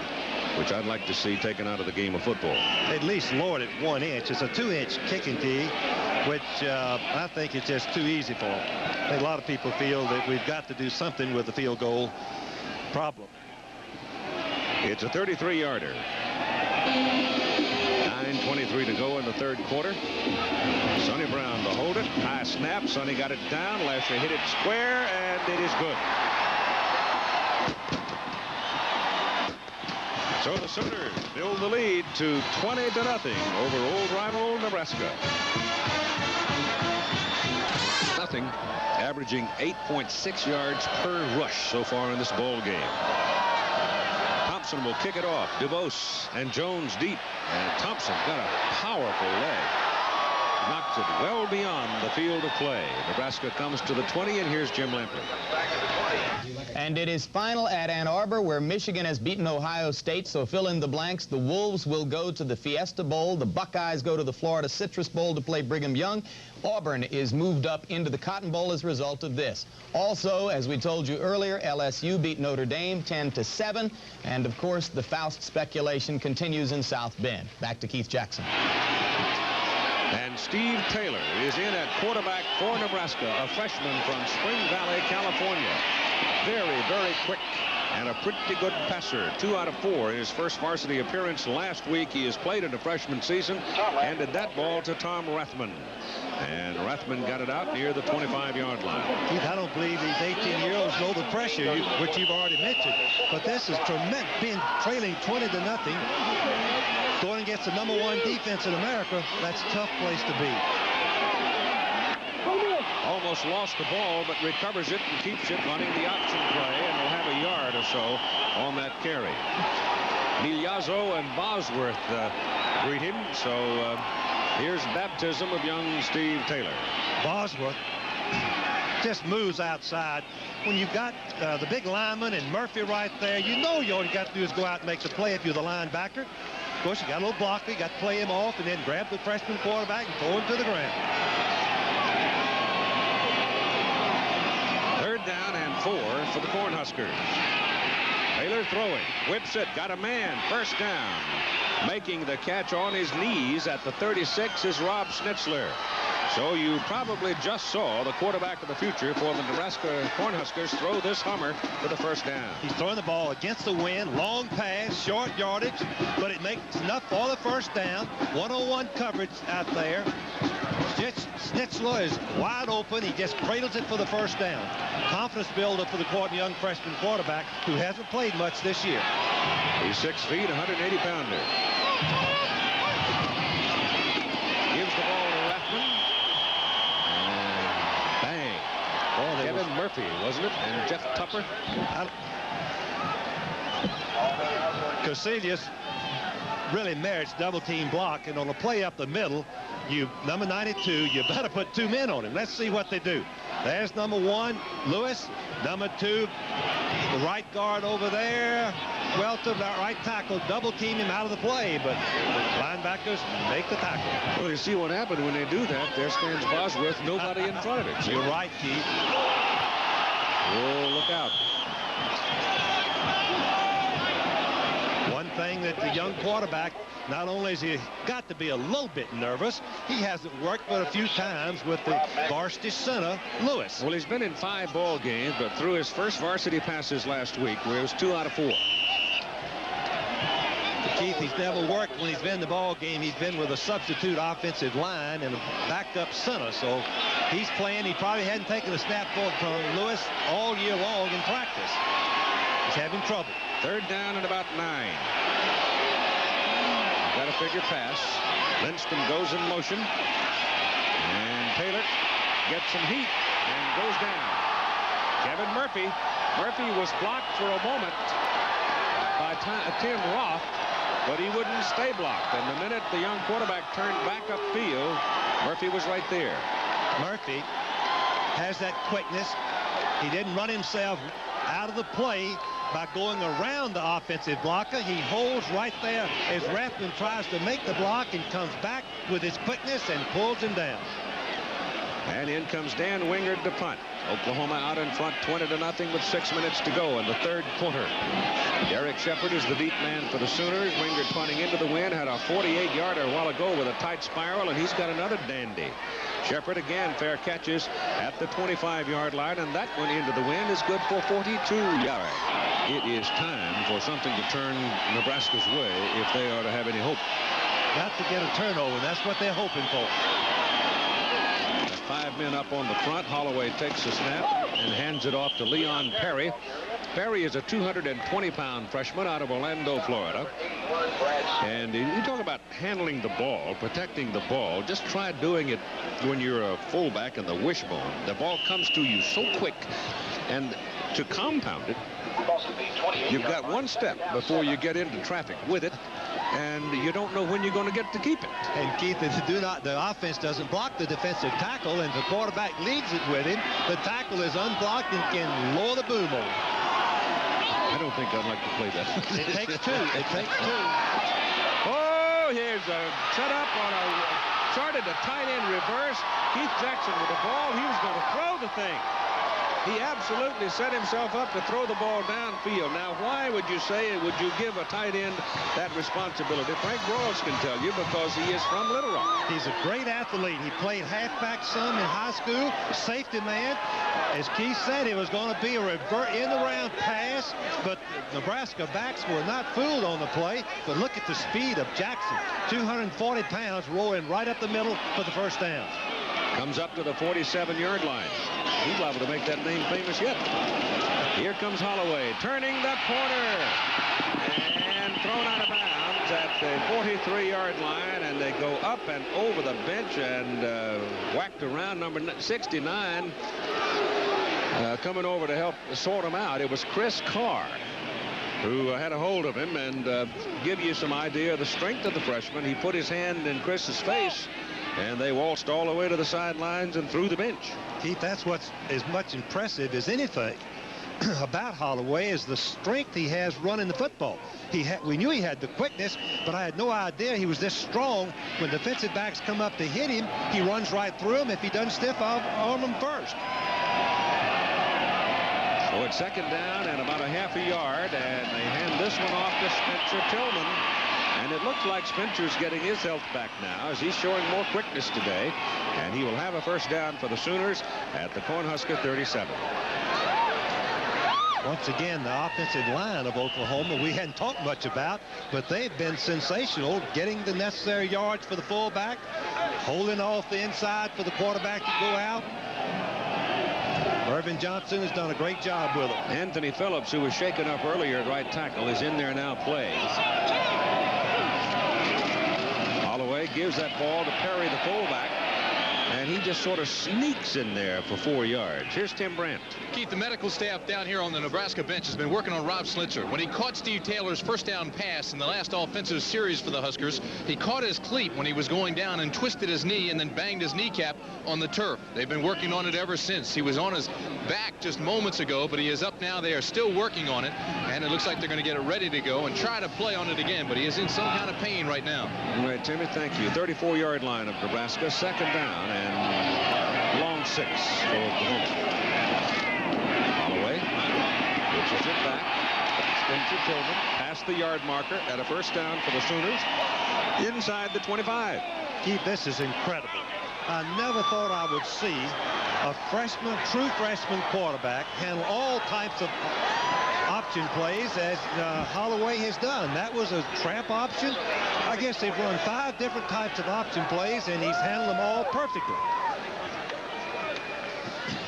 which I'd like to see taken out of the game of football.
At least lowered it 1 inch. It's a 2-inch kicking tee, which I think is just too easy for him. I think a lot of people feel that we've got to do something with the field goal problem.
It's a 33-yarder. 9:23 to go in the 3rd quarter. Sonny Brown to hold it. High snap. Sonny got it down. Lasher hit it square, and it is good. So the Sooners build the lead to 20-0 over old rival Nebraska. Nothing, averaging 8.6 yards per rush so far in this ball game. Thompson will kick it off. DeVos and Jones deep. And Thompson got a powerful leg. Knocked it well beyond the field of play. Nebraska comes to the 20, and here's Jim Lampley.
And it is final at Ann Arbor, where Michigan has beaten Ohio State, so fill in the blanks. The Wolves will go to the Fiesta Bowl. The Buckeyes go to the Florida Citrus Bowl to play Brigham Young. Auburn is moved up into the Cotton Bowl as a result of this. Also, as we told you earlier, LSU beat Notre Dame 10-7. And, of course, the Faust speculation continues in South Bend. Back to Keith Jackson.
And Steve Taylor is in at quarterback for Nebraska, a freshman from Spring Valley, California. Very, very quick and a pretty good passer. 2 out of 4 in his first varsity appearance last week. He has played in the freshman season, handed that ball to Tom Rathman. And Rathman got it out near the 25-yard line.
Keith, I don't believe these 18-year-olds know the pressure, which you've already mentioned. But this is tremendous, being trailing 20-0. Going against the #1 defense in America, that's a tough place to be.
Almost lost the ball, but recovers it and keeps it running the option play, and will have a yard or so on that carry. Miliazzo and Bosworth greet him, so here's baptism of young Steve Taylor.
Bosworth just moves outside. When you've got the big lineman and Murphy right there, you know all you got to do is go out and make the play if you're the linebacker. Of course, you got a little blocker. You got to play him off and then grab the freshman quarterback and throw him to the ground.
3rd down and 4 for the Cornhuskers. Taylor throwing, whips it, got a man, 1st down. Making the catch on his knees at the 36 is Rob Schnitzler. So you probably just saw the quarterback of the future for the Nebraska Cornhuskers throw this Hummer for the 1st down.
He's throwing the ball against the wind, long pass, short yardage, but it makes enough for the 1st down. 1-on-1 coverage out there. Schnitzler is wide open. He just cradles it for the 1st down. Confidence builder for the young freshman quarterback who hasn't played much this year.
He's 6 feet, 180-pounder. Gives the ball to Rathman. And bang. Kevin Murphy, wasn't it? And Jeff Tupper.
Casillas really merits double-team block, and on a play up the middle, number 92, you better put 2 men on him. Let's see what they do. There's number 1, Lewis. Number 2, the right guard over there. Welter, right tackle, double-team him out of the play, but the linebackers make the tackle.
Well, you see what happened when they do that. There stands Bosworth, nobody in front of it.
You're right, Keith.
Oh, look out.
One thing that the young quarterback, not only has he got to be a little bit nervous, he hasn't worked but a few times with the varsity center, Lewis.
Well, he's been in 5 ball games, but through his first varsity passes last week, where it was 2 out of 4.
Keith, he's never worked when he's been in the ball game. He's been with a substitute offensive line and a backup center, so he's playing. He probably hadn't taken a snap from Lewis all year long in practice. He's having trouble.
3rd down and about 9. Got a figure pass. Lindstrom goes in motion. And Taylor gets some heat and goes down. Kevin Murphy. Murphy was blocked for a moment by Tim Roth.
but he wouldn't stay blocked. And the minute the young quarterback turned back upfield, Murphy was right there.
Murphy has that quickness. He didn't run himself out of the play by going around the offensive blocker. He holds right there as Rathman tries to make the block and comes back with his quickness and pulls him down.
And in comes Dan Wingard to punt. Oklahoma out in front 20-0 with 6 minutes to go in the third quarter. Derek Shepard is the deep man for the Sooners. Wingard punting into the wind, had a 48-yarder a while ago with a tight spiral, and he's got another dandy. Shepard again fair catches at the 25-yard line, and that one into the wind is good for 42 yards. It is time for something to turn Nebraska's way if they are to have any hope.
Got to get a turnover, and that's what they're hoping for.
5 men up on the front. Holloway takes the snap and hands it off to Leon Perry. Perry is a 220-pound freshman out of Orlando, Florida. And you talk about handling the ball, protecting the ball. Just try doing it when you're a fullback in the wishbone. The ball comes to you so quick. And to compound it, you've got one step before you get into traffic with it, and you don't know when you're going to get to keep it.
And Keith, the offense doesn't block the defensive tackle, and the quarterback leads it with him. The tackle is unblocked and can lower the boom over.
I don't think I'd like to play that.
It takes two. It takes two.
Oh, here's a setup on a started a tight end reverse. Keith Jackson with the ball. He was going to throw the thing. He absolutely set himself up to throw the ball downfield. Now, why would you say, would you give a tight end that responsibility? Frank Broyles can tell you, because he is from Little Rock.
He's a great athlete. He played halfback some in high school, safety man. As Keith said, it was going to be a in-the-round pass, but Nebraska backs were not fooled on the play. But look at the speed of Jackson. 240 pounds rolling right up the middle for the first down.
Comes up to the 47-yard line. He's liable to make that name famous yet. Here comes Holloway, turning the corner, and thrown out of bounds at the 43-yard line, and they go up and over the bench and whacked around number 69. Coming over to help sort him out. It was Chris Carr who had a hold of him, and give you some idea of the strength of the freshman. He put his hand in Chris's face, and they waltzed all the way to the sidelines and through the bench.
Keith, that's what's as much impressive as anything about Holloway is the strength he has running the football. We knew he had the quickness, but I had no idea he was this strong. When defensive backs come up to hit him, he runs right through them. If he doesn't stiff arm him first.
So it's second down and about a half a yard, and they hand this one off to Spencer Tillman. And it looks like Spencer's getting his health back now as he's showing more quickness today. And he will have a first down for the Sooners at the Cornhusker 37.
Once again, the offensive line of Oklahoma we hadn't talked much about, but they've been sensational, getting the necessary yards for the fullback, holding off the inside for the quarterback to go out. Irvin Johnson has done a great job with it.
Anthony Phillips, who was shaken up earlier at right tackle, is in there now playing. Holloway gives that ball to Perry, the fullback, and he just sort of sneaks in there for 4 yards. Here's Tim Brandt.
Keith, the medical staff down here on the Nebraska bench has been working on Rob Schlitzer. When he caught Steve Taylor's first down pass in the last offensive series for the Huskers, he caught his cleat when he was going down and twisted his knee and then banged his kneecap on the turf. They've been working on it ever since. He was on his back just moments ago, but he is up now. They are still working on it, and it looks like they're going to get it ready to go and try to play on it again, but he is in some kind of pain right now.
All right, Timmy, thank you. 34-yard line of Nebraska, second down and long 6 for Oklahoma. Holloway pitches it back. Spencer Tillman past the yard marker at a first down for the Sooners inside the 25.
Keith, this is incredible. I never thought I would see a true freshman quarterback handle all types of option plays as Holloway has done. That was a trap option. I guess they've run 5 different types of option plays, and he's handled them all perfectly.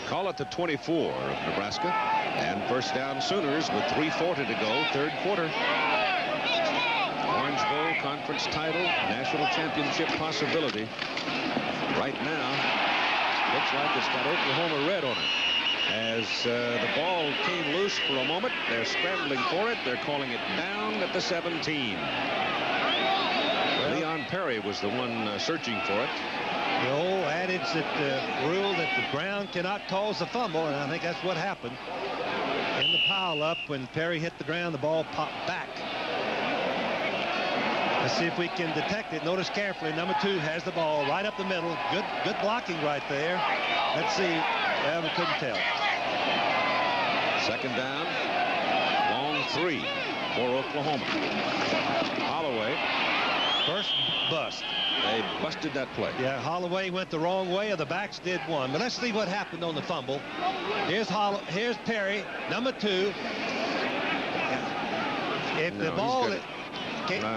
Call it the 24 of Nebraska, and first down Sooners with 3:40 to go, third quarter. Orange Bowl conference title, national championship possibility. Right now, looks like it's got Oklahoma red on it. As the ball came loose for a moment, they're scrambling for it. They're calling it down at the 17.
Perry was the one searching for it.
The old adage that rule that the ground cannot cause a fumble, and I think that's what happened. In the pile-up, when Perry hit the ground, the ball popped back. Let's see if we can detect it. Notice carefully, number 2 has the ball right up the middle. Good blocking right there. Let's see. Well, we couldn't tell.
Second down, long 3 for Oklahoma. Holloway.
First bust.
They busted that play.
Yeah, Holloway went the wrong way, or the backs did one. But let's see what happened on the fumble. Here's Perry, number 2. If the ball...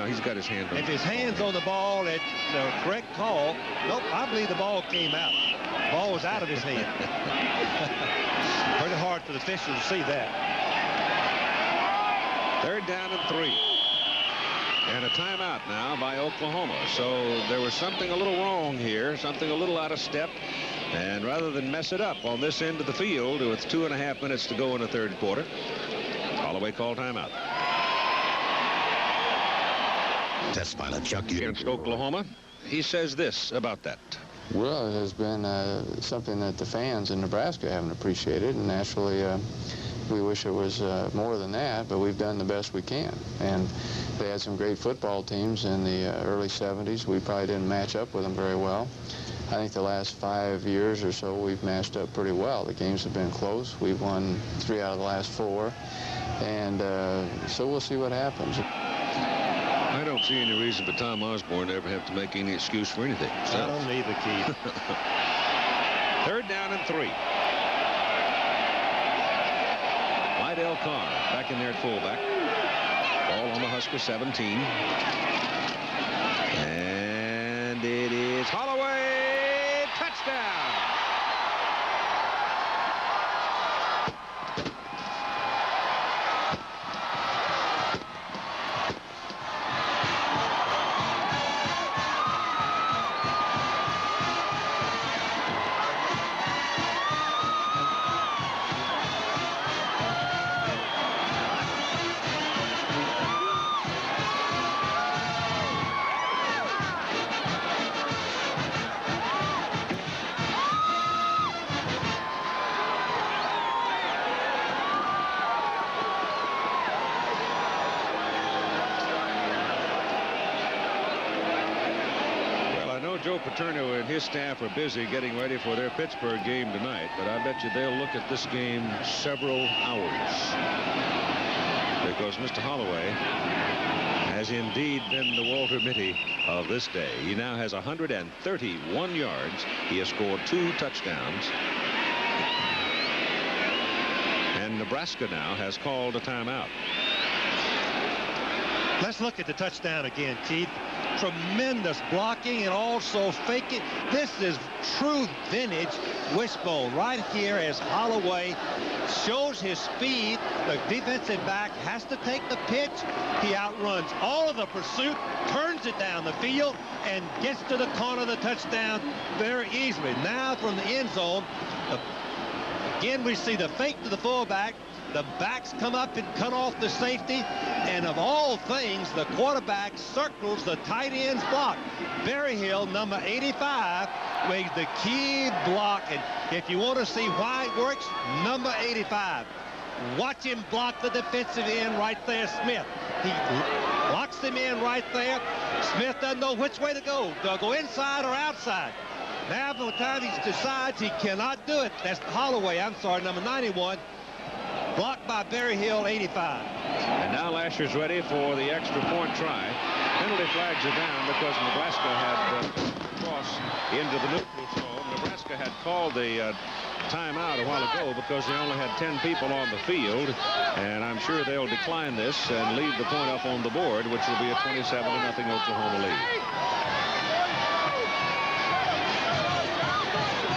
he's got his hand on it.
If his hand's on the ball, it's a correct call. Nope, I believe the ball came out. The ball was out of his hand. Pretty hard for the official to see that.
Third down and 3. And a timeout now by Oklahoma. So there was something a little wrong here, something a little out of step. And rather than mess it up on this end of the field with 2.5 minutes to go in the third quarter, Holloway called timeout.
Test pilot Chuck
against Oklahoma. He says this about that.
Well, it has been something that the fans in Nebraska haven't appreciated, and naturally we wish it was more than that, but we've done the best we can. And they had some great football teams in the early 70s. We probably didn't match up with them very well. I think the last 5 years or so we've matched up pretty well. The games have been close. We've won 3 out of the last 4. And so we'll see what happens.
I don't see any reason for Tom Osborne to ever have to make any excuse for anything. So.
I don't either, Keith.
Third down and 3. Lydell Carr back in there at fullback. Ball on the Husker 17. And it is Holloway. Touchdown. Joe Paterno and his staff are busy getting ready for their Pittsburgh game tonight, but I bet you they'll look at this game several hours, because Mr. Holloway has indeed been the Walter Mitty of this day. He now has 131 yards. He has scored 2 touchdowns. And Nebraska now has called a timeout.
Let's look at the touchdown again, Keith. Tremendous blocking and also faking. This is true vintage wishbone right here as Holloway shows his speed. The defensive back has to take the pitch. He outruns all of the pursuit, turns it down the field, and gets to the corner of the touchdown very easily. Now from the end zone, again we see the fake to the fullback. The backs come up and cut off the safety, and of all things, the quarterback circles the tight end's block. Berryhill, number 85, was the key block, and if you want to see why it works, number 85. Watch him block the defensive end right there, Smith. He locks him in right there. Smith doesn't know which way to go. Do I go inside or outside? Now, by the time he decides he cannot do it, that's Holloway, I'm sorry, number 91. Blocked by Berryhill, 85.
And now Lasher's ready for the extra point try. Penalty flags are down because Nebraska had crossed into the neutral zone. Nebraska had called the timeout a while ago because they only had 10 people on the field. And I'm sure they'll decline this and leave the point up on the board, which will be a 27-0 Oklahoma lead.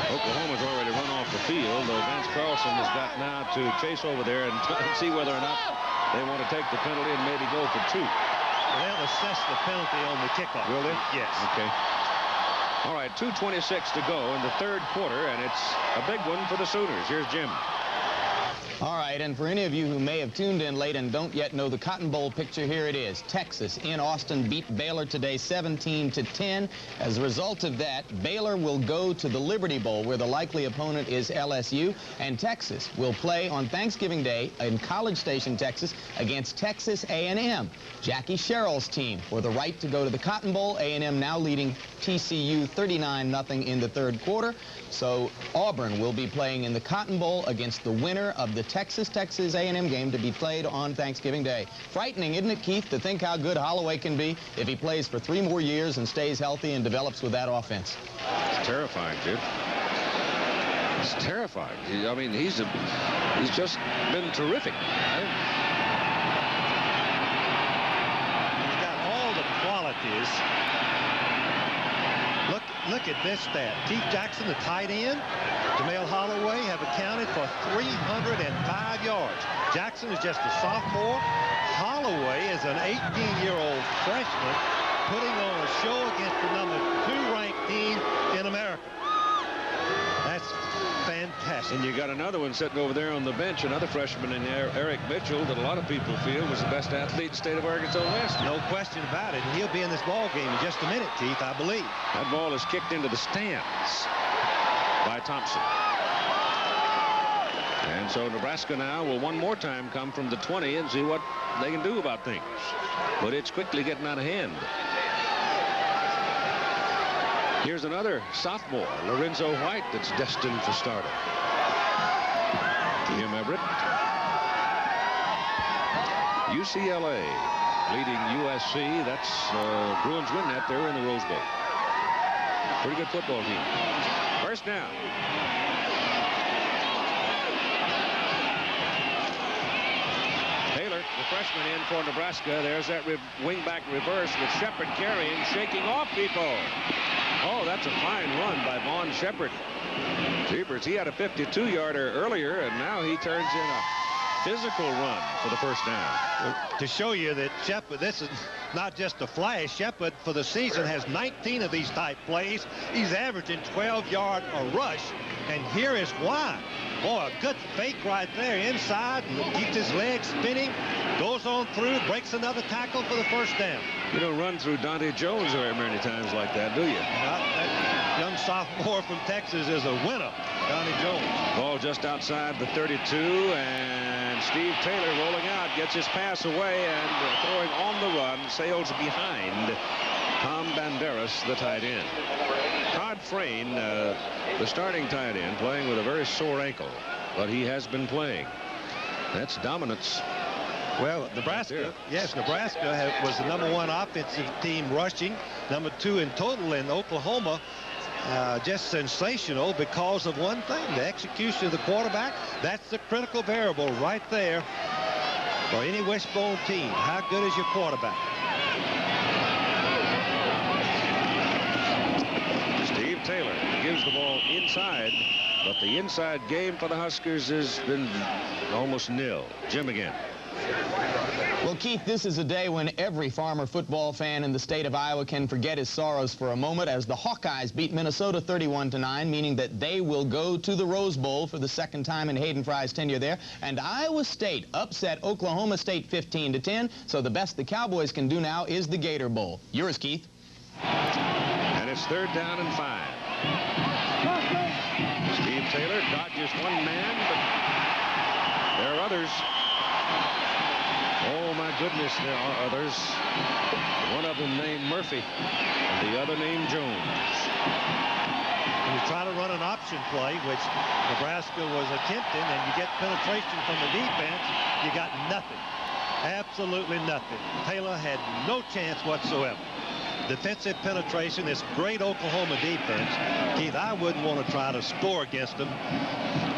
Oklahoma's already run off the field, though Vance Carlson has got now to chase over there and see whether or not they want to take the penalty and maybe go for 2.
Well, they'll assess the penalty on the kickoff.
Will they?
Yes.
Okay. All right, 2:26 to go in the third quarter, and it's a big one for the Sooners. Here's Jim.
All right, and for any of you who may have tuned in late and don't yet know the Cotton Bowl picture, here it is. Texas in Austin beat Baylor today 17-10. As a result of that, Baylor will go to the Liberty Bowl, where the likely opponent is LSU, and Texas will play on Thanksgiving Day in College Station, Texas, against Texas A&M. Jackie Sherrill's team for the right to go to the Cotton Bowl. A&M now leading TCU 39-0 in the third quarter. So Auburn will be playing in the Cotton Bowl against the winner of the Texas A&M game to be played on Thanksgiving Day. Frightening, isn't it, Keith, to think how good Holloway can be if he plays for 3 more years and stays healthy and develops with that offense?
It's terrifying, dude. It's terrifying. I mean, he's just been terrific.
He's got all the qualities. Look at this stat. Keith Jackson, the tight end, Jamel Holloway have accounted for 305 yards. Jackson is just a sophomore. Holloway is an 18-year-old freshman putting on a show against the number 2 ranked team in America. That's fantastic.
And you got another one sitting over there on the bench, another freshman in there, Eric Mitchell, that a lot of people feel was the best athlete in the state of Arkansas West.
No question about it. And he'll be in this ball game in just a minute, Keith, I believe.
That ball is kicked into the stands by Thompson. And so Nebraska now will one more time come from the 20 and see what they can do about things. But it's quickly getting out of hand. Here's another sophomore, Lorenzo White, that's destined for stardom. Jim Everett. UCLA leading USC. That's Bruins win that there in the Rose Bowl. Pretty good football team. First down. Taylor, the freshman, in for Nebraska. There's that wingback reverse with Shepard carrying, shaking off people. Oh, that's a fine run by Vaughn Shepard. Jeepers, he had a 52-yarder earlier, and now he turns in a physical run for the first down.
Well, to show you that Shepard, this is not just a flash. Shepard for the season has 19 of these type plays. He's averaging 12-yard a rush, and here is why. Boy, a good fake right there inside, keeps his legs spinning, goes on through, breaks another tackle for the first down.
You don't run through Dante Jones very many times like that, do you?
That young sophomore from Texas is a winner, Dante Jones.
Ball just outside the 32, and Steve Taylor rolling out, gets his pass away, and throwing on the run, sails behind Tom Banderas, the tight end. Todd Frayne, the starting tight end, playing with a very sore ankle, but he has been playing. That's dominance.
Well, Nebraska, yes, Nebraska was the #1 offensive team rushing, #2 in total in Oklahoma. Just sensational because of one thing, the execution of the quarterback. That's the critical variable right there for any wishbone team. How good is your quarterback?
Steve Taylor gives the ball inside, but the inside game for the Huskers has been almost nil. Jim again.
Well, Keith, this is a day when every Farmer football fan in the state of Iowa can forget his sorrows for a moment as the Hawkeyes beat Minnesota 31-9, meaning that they will go to the Rose Bowl for the second time in Hayden Fry's tenure there. And Iowa State upset Oklahoma State 15-10, so the best the Cowboys can do now is the Gator Bowl. Yours, Keith.
And it's 3rd down and 5. Steve Taylor dodges one man, but there are others. Oh, my goodness, there are others. One of them named Murphy, and the other named Jones.
When you try to run an option play, which Nebraska was attempting, and you get penetration from the defense, you got nothing. Absolutely nothing. Taylor had no chance whatsoever. Defensive penetration, this great Oklahoma defense. Keith, I wouldn't want to try to score against them.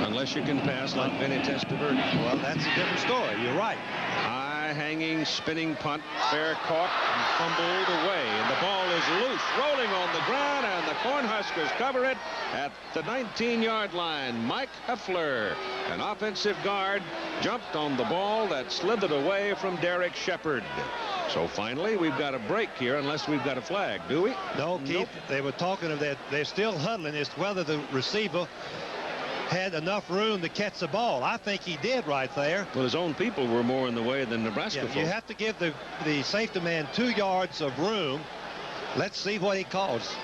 Unless you can pass like Vinny Testaverde.
Well, that's a different story. You're right.
High-hanging, spinning punt, fair caught, and fumbled away. And the ball is loose, rolling on the ground, and the Cornhuskers cover it at the 19-yard line. Mike Heffler, an offensive guard, jumped on the ball that slithered away from Derek Shepard. So finally, we've got a break here, unless we've got a flag, do we?
No, Keith. Nope. They were talking of that. They're still huddling as to whether the receiver had enough room to catch the ball. I think he did right there.
Well, his own people were more in the way than Nebraska.
Yeah, you have to give the safety man 2 yards of room. Let's see what he calls.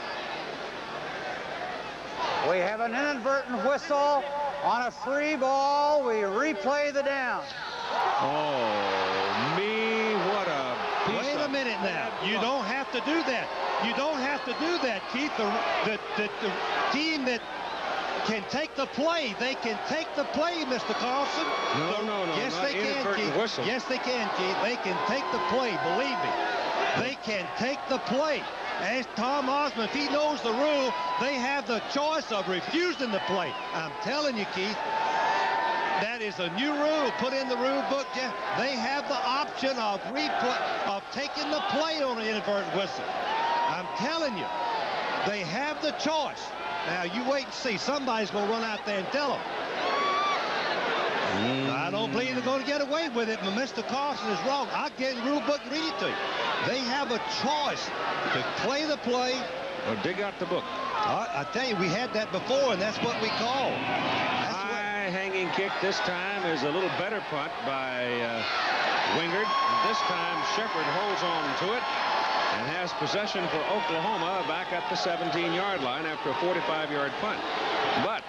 We have an inadvertent whistle on a free ball. We replay the down.
Oh, me, what a piece.
Wait a minute now. You don't have to do that. You don't have to do that, Keith. The team that can take the play, they can take the play, Mr. Carlson.
No.
Yes, they can, Keith.
Whistle.
Yes, they can, Keith. They can take the play, believe me. They can take the play. As Tom Osborne, if he knows the rule, they have the choice of refusing the play. I'm telling you, Keith, that is a new rule put in the rule book. They have the option of taking the play on an inadvertent whistle. I'm telling you, they have the choice. Now, you wait and see. Somebody's going to run out there and tell them. I don't believe they're going to get away with it, but Mr. Carlson is wrong. I'll get in the rule book and read it to you. They have a choice to play the play.
Or dig out the book.
I tell you, we had that before, and that's what we call.
High hanging kick this time is a little better punt by Wingard. This time, Shepard holds on to it and has possession for Oklahoma back at the 17-yard line after a 45-yard punt. But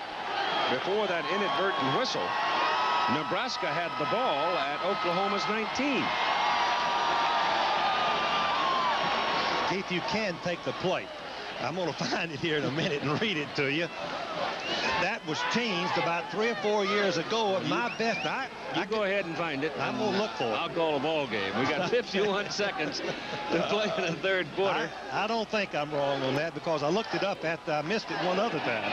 before that inadvertent whistle, Nebraska had the ball at Oklahoma's 19.
Keith, you can take the play. I'm going to find it here in a minute and read it to you. That was changed about 3 or 4 years ago. At my best,
you go ahead and find it.
I'm going to look for it.
I'll call a ball game. We got 51 seconds to play in the third quarter.
I don't think I'm wrong on that because I looked it up after I missed it one other time.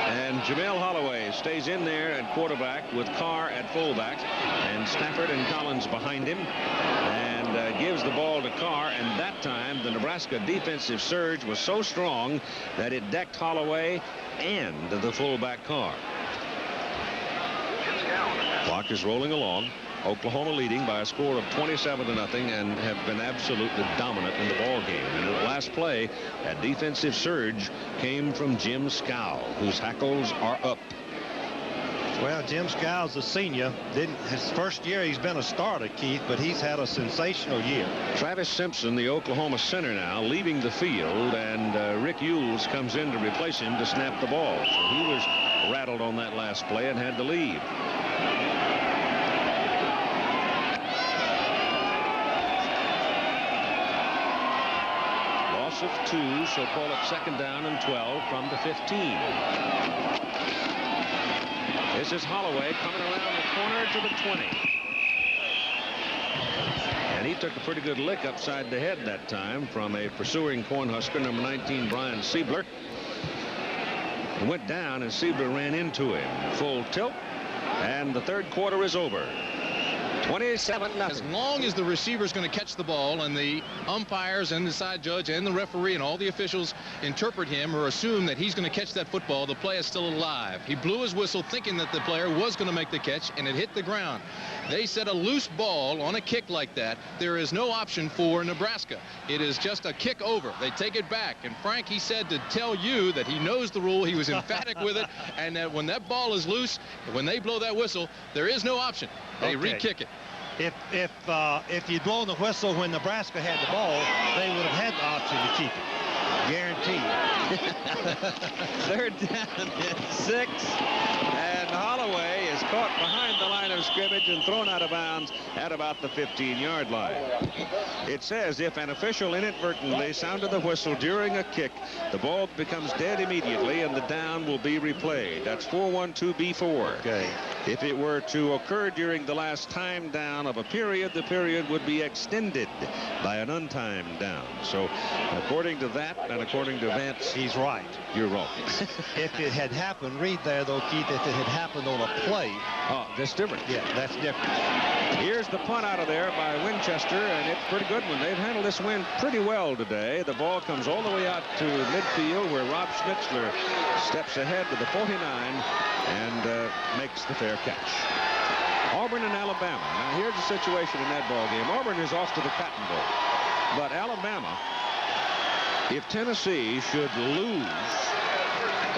And Jamel Holloway stays in there at quarterback with Carr at fullback and Stafford and Collins behind him, and gives the ball to Carr. And that time the Nebraska defensive surge was so strong that it decked Holloway and the fullback Carr. Clock is rolling along. Oklahoma leading by a score of 27-0 and have been absolutely dominant in the ball game. And the last play, that defensive surge came from Jim Scow, whose hackles are up.
Well, Jim Scow's a senior. His first year he's been a starter, Keith, but he's had a sensational year.
Travis Simpson, the Oklahoma center now, leaving the field, and Rick Yules comes in to replace him to snap the ball. So he was rattled on that last play and had to leave. Loss of 2, so call it 2nd down and 12 from the 15. This is Holloway coming around the corner to the 20. And he took a pretty good lick upside the head that time from a pursuing Cornhusker, number 19, Brian Siebler. He went down and Siebler ran into him. Full tilt, and the third quarter is over. 27-0.
As long as the receiver is going to catch the ball and the umpires and the side judge and the referee and all the officials interpret him or assume that he's going to catch that football, the play is still alive. He blew his whistle thinking that the player was going to make the catch, and it hit the ground. They said a loose ball on a kick like that, there is no option for Nebraska. It is just a kick over. They take it back. And Frank, he said to tell you that he knows the rule. He was emphatic with it. And that when that ball is loose, when they blow that whistle, there is no option. They re-kick it.
If you'd blown the whistle when Nebraska had the ball, they would have had the option to keep it. Guaranteed.
Third down and 6. And Holloway is caught behind the line of scrimmage and thrown out of bounds at about the 15-yard line. It says if an official inadvertently sounded the whistle during a kick, the ball becomes dead immediately and the down will be replayed. That's 412B4.
Okay.
If it were to occur during the last time down of a period, the period would be extended by an untimed down. So according to that and according to Vance,
he's right.
You're wrong.
If it had happened, read there though, Keith, if it had happened on a play.
Oh, that's different.
Yeah, that's different.
Here's the punt out of there by Winchester, and it's a pretty good one. They've handled this win pretty well today. The ball comes all the way out to midfield where Rob Schnitzler steps ahead to the 49 and makes the fair catch. Auburn and Alabama. Now here's the situation in that ball game. Auburn is off to the Cotton Bowl, but Alabama, if Tennessee should lose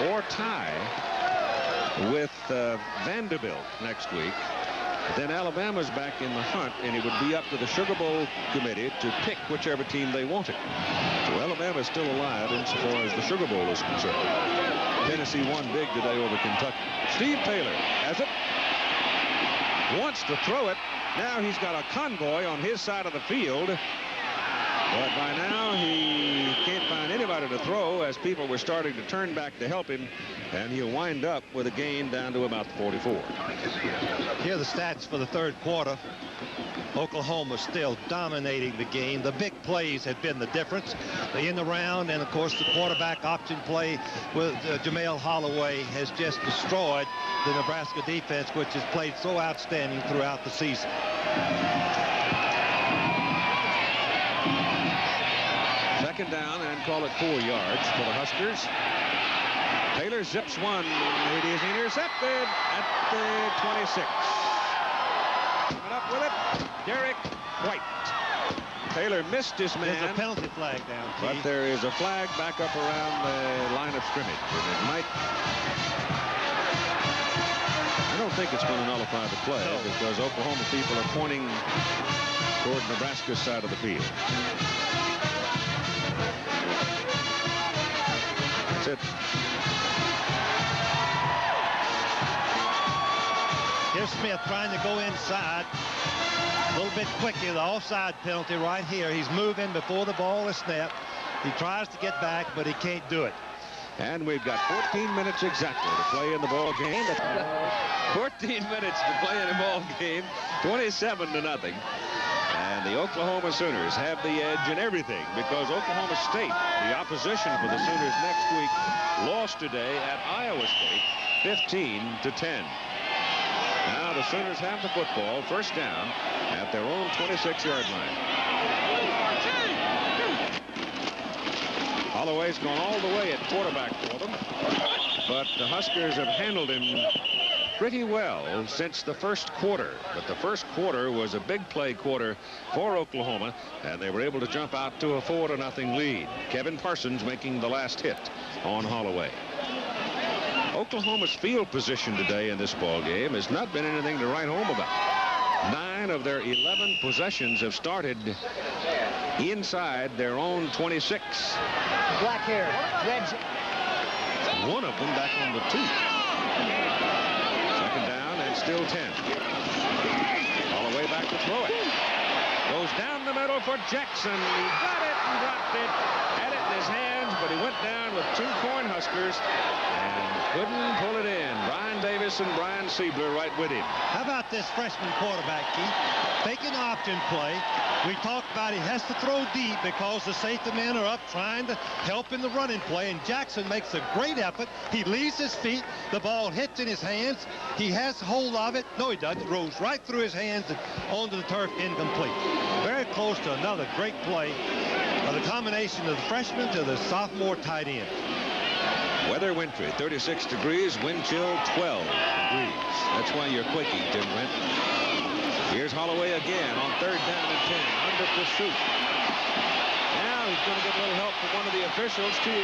or tie, with Vanderbilt next week. Then Alabama's back in the hunt, and it would be up to the Sugar Bowl committee to pick whichever team they wanted. So Alabama's still alive insofar as the Sugar Bowl is concerned. Tennessee won big today over Kentucky. Steve Taylor has it. Wants to throw it. Now he's got a convoy on his side of the field. But by now he can't find anybody to throw as people were starting to turn back to help him. And he'll wind up with a gain down to about 44.
Here are the stats for the third quarter. Oklahoma still dominating the game. The big plays have been the difference. The in the round and, of course, the quarterback option play with Jamel Holloway has just destroyed the Nebraska defense, which has played so outstanding throughout the season.
Second down, and call it 4 yards for the Huskers. Taylor zips one. It is intercepted at the 26. Coming up with it, Derek White. Taylor missed his man.
There's a penalty flag down,
but
Keith.
there is a flag back up around the line of scrimmage. And it might... I don't think it's going to nullify the play because Oklahoma people are pointing toward Nebraska's side of the field. That's it.
Here's Smith trying to go inside. A little bit quicker. The offside penalty right here. He's moving before the ball is snapped. He tries to get back, but he can't do it.
And we've got 14 minutes exactly to play in the ball game. 14 minutes to play in the ball game. 27-0. And the Oklahoma Sooners have the edge in everything because Oklahoma State, the opposition for the Sooners next week, lost today at Iowa State 15-10. Now the Sooners have the football, first down at their own 26-yard line. Holloway's gone all the way at quarterback for them, but the Huskers have handled him pretty well since the first quarter. But the first quarter was a big play quarter for Oklahoma, and they were able to jump out to a 4-0 lead. Kevin Parsons making the last hit on Holloway. Oklahoma's field position today in this ball game has not been anything to write home about. 9 of their 11 possessions have started inside their own 26.
Black hair, red.
One of them back on the 2. Second down and still 10. Holloway back to throw it. Goes down the middle for Jackson. He got it and dropped it. Had it in his hands, but he went down with 2 Cornhuskers and couldn't pull it in. Brian Davis and Brian Siebler right with him.
How about this freshman quarterback, Keith? Taking option play. We talked about he has to throw deep because the safety men are up trying to help in the running play, and Jackson makes a great effort. He leaves his feet. The ball hits in his hands. He has hold of it. No, he doesn't. It rolls right through his hands and onto the turf, incomplete. Very close to another great play of the combination of the freshman to the sophomore tight end.
Weather wintry, 36 degrees, wind chill 12 degrees. That's why you're quaking, Tim Brent. Here's Holloway again on 3rd down and 10, under pursuit. Now he's going to get a little help from one of the officials too.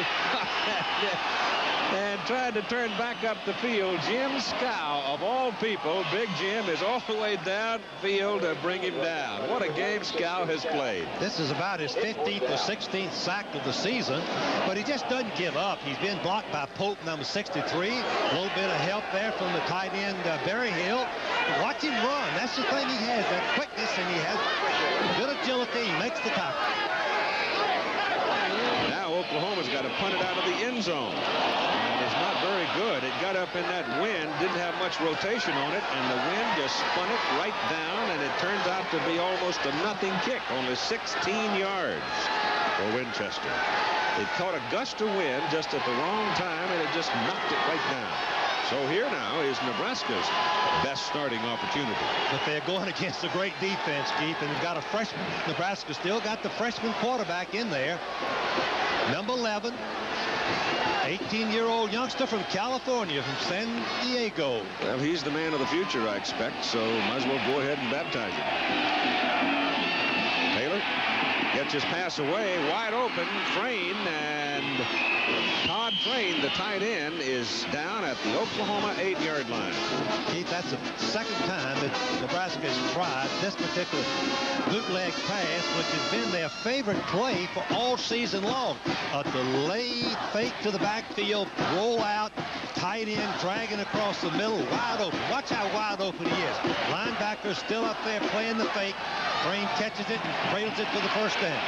And trying to turn back up the field, Jim Scow, of all people, Big Jim, is all the way downfield to bring him down. What a game Scow has played.
This is about his 15th or 16th sack of the season, but he just doesn't give up. He's been blocked by Pope, number 63. A little bit of help there from the tight end, Barry Hill. Watch him run. That's the thing he has, that quickness, and he has good agility. He makes the tackle.
Now Oklahoma's got to punt it out of the end zone. It's not very good. It got up in that wind, didn't have much rotation on it, and the wind just spun it right down, and it turns out to be almost a nothing kick, only 16 yards for Winchester. It caught a gust of wind just at the wrong time, and it just knocked it right down. So here now is Nebraska's best starting opportunity.
But they're going against a great defense, Keith, and they've got a freshman. Nebraska still got the freshman quarterback in there. Number 11. 18-year-old youngster from California, from San Diego.
Well, he's the man of the future, I expect, so might as well go ahead and baptize him. Taylor gets his pass away, wide open. Frayne, and Todd Frayne, the tight end, is down at the Oklahoma 8-yard line.
Keith, that's the second time that Nebraska has tried this particular bootleg pass, which has been their favorite play for all season long. A delayed fake to the backfield, roll out, tight end dragging across the middle, wide open. Watch how wide open he is. Linebacker still up there playing the fake. Frayne catches it and trails it for the first down.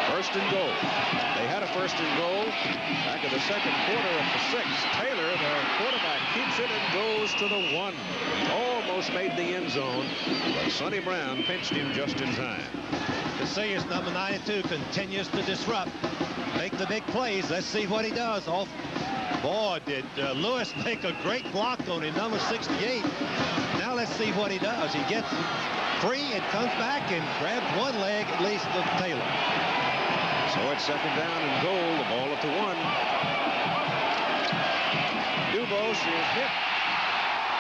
First and goal. They had a first and goal back in the second quarter at the 6. Taylor, the quarterback, keeps it and goes to the 1. He almost made the end zone, but Sonny Brown pinched him just in time.
Casillas, number 92, continues to disrupt, make the big plays. Let's see what he does. Boy, did Lewis make a great block on him, number 68. Now let's see what he does. He gets free and comes back and grabs one leg at least of Taylor.
So it's second down and goal. The ball at the 1. Dubose is hit.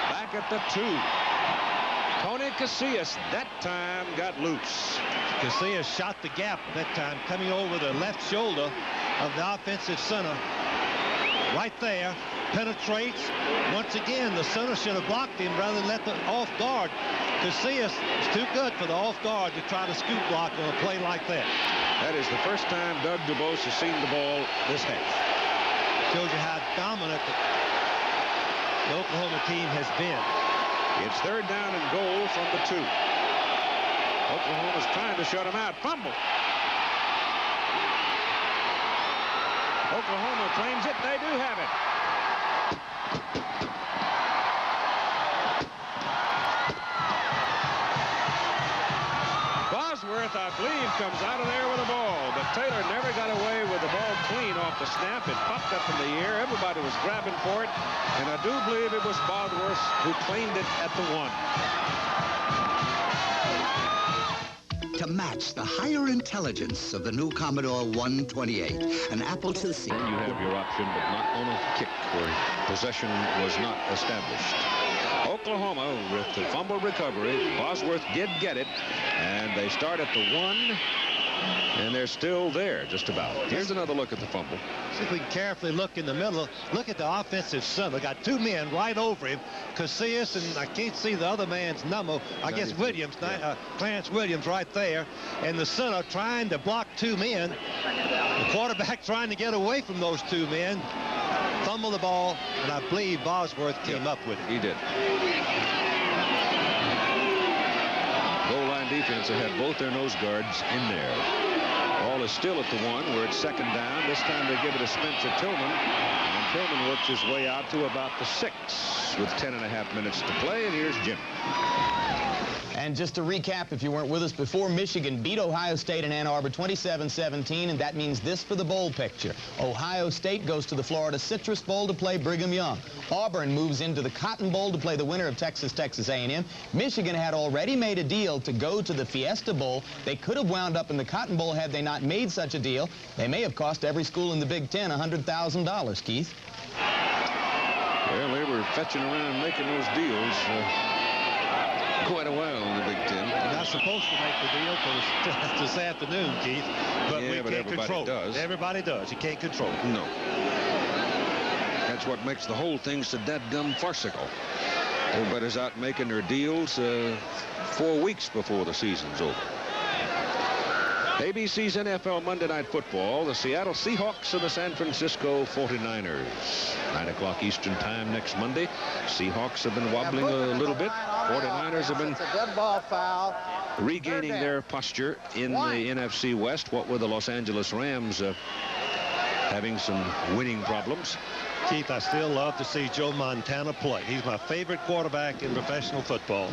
Back at the 2. Tony Casillas that time got loose.
Casillas shot the gap that time, coming over the left shoulder of the offensive center. Right there, penetrates. Once again, the center should have blocked him rather than let the off guard. Casillas is too good for the off guard to try to scoop block on a play like that.
That is the first time Doug Dubose has seen the ball this half.
Shows you how dominant the Oklahoma team has been.
It's third down and goal from the 2. Oklahoma's trying to shut him out. Fumble. Oklahoma claims it. They do have it. Bosworth, I believe, comes out of there with the ball, but Taylor never got away with the ball clean off the snap. It popped up in the air. Everybody was grabbing for it, and I do believe it was Bosworth who claimed it at the 1.
To match the higher intelligence of the new Commodore 128, an Apple IIc.
Then you have your option, but not on a kick where possession was not established. Oklahoma with the fumble recovery. Bosworth did get it, and they start at the 1, and they're still there just about. Here's another look at the fumble.
See if we can carefully look in the middle. Look at the offensive center. Got 2 men right over him. Casillas, and I can't see the other man's number. I guess Williams, Clarence Williams right there. And the center trying to block 2 men. The quarterback trying to get away from those 2 men. Fumble the ball, and I believe Bosworth came up with it.
He did. Goal line defense had both their nose guards in there. Ball is still at the 1 where it's second down. This time they give it to Spencer Tillman. And Tillman works his way out to about the 6 with 10.5 minutes to play. And here's Jim.
And just to recap, if you weren't with us before, Michigan beat Ohio State in Ann Arbor 27-17, and that means this for the bowl picture. Ohio State goes to the Florida Citrus Bowl to play Brigham Young. Auburn moves into the Cotton Bowl to play the winner of Texas A&M. Michigan had already made a deal to go to the Fiesta Bowl. They could have wound up in the Cotton Bowl had they not made such a deal. They may have cost every school in the Big Ten $100,000, Keith.
Well, they were fetching around making those deals quite a while in the Big Ten.
You're not supposed to make the deal for this afternoon, Keith. But
yeah,
we can't control it. Everybody does. You can't control it.
No. That's what makes the whole thing so dadgum farcical. Everybody's out making their deals 4 weeks before the season's over. ABC's NFL Monday Night Football, the Seattle Seahawks and the San Francisco 49ers. 9 o'clock Eastern Time next Monday. Seahawks have been wobbling a little bit. 49ers have been
dead ball foul.
Regaining their posture in the NFC West. What were the Los Angeles Rams having some winning problems?
Keith, I still love to see Joe Montana play. He's my favorite quarterback in professional football.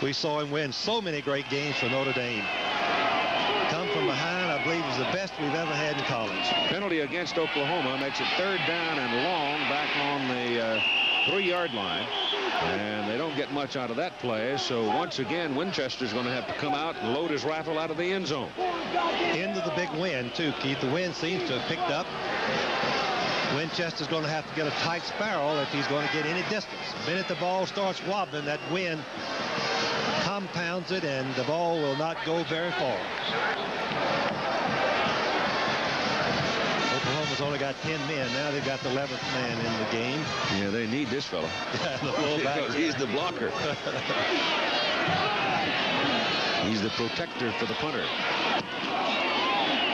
We saw him win so many great games for Notre Dame. Come from behind, I believe, is the best we've ever had in college.
Penalty against Oklahoma makes it third down and long back on the 3-yard line. And they don't get much out of that play. So once again, Winchester's going to have to come out and load his rifle out of the end zone.
Into the big wind, too, Keith. The wind seems to have picked up. Winchester's going to have to get a tight spiral if he's going to get any distance. The minute the ball starts wobbling, that wind compounds it, and the ball will not go very far. Oklahoma's only got 10 men. Now they've got the 11th man in the game.
Yeah, they need this fellow.
Because
he's the blocker. He's the protector for the punter.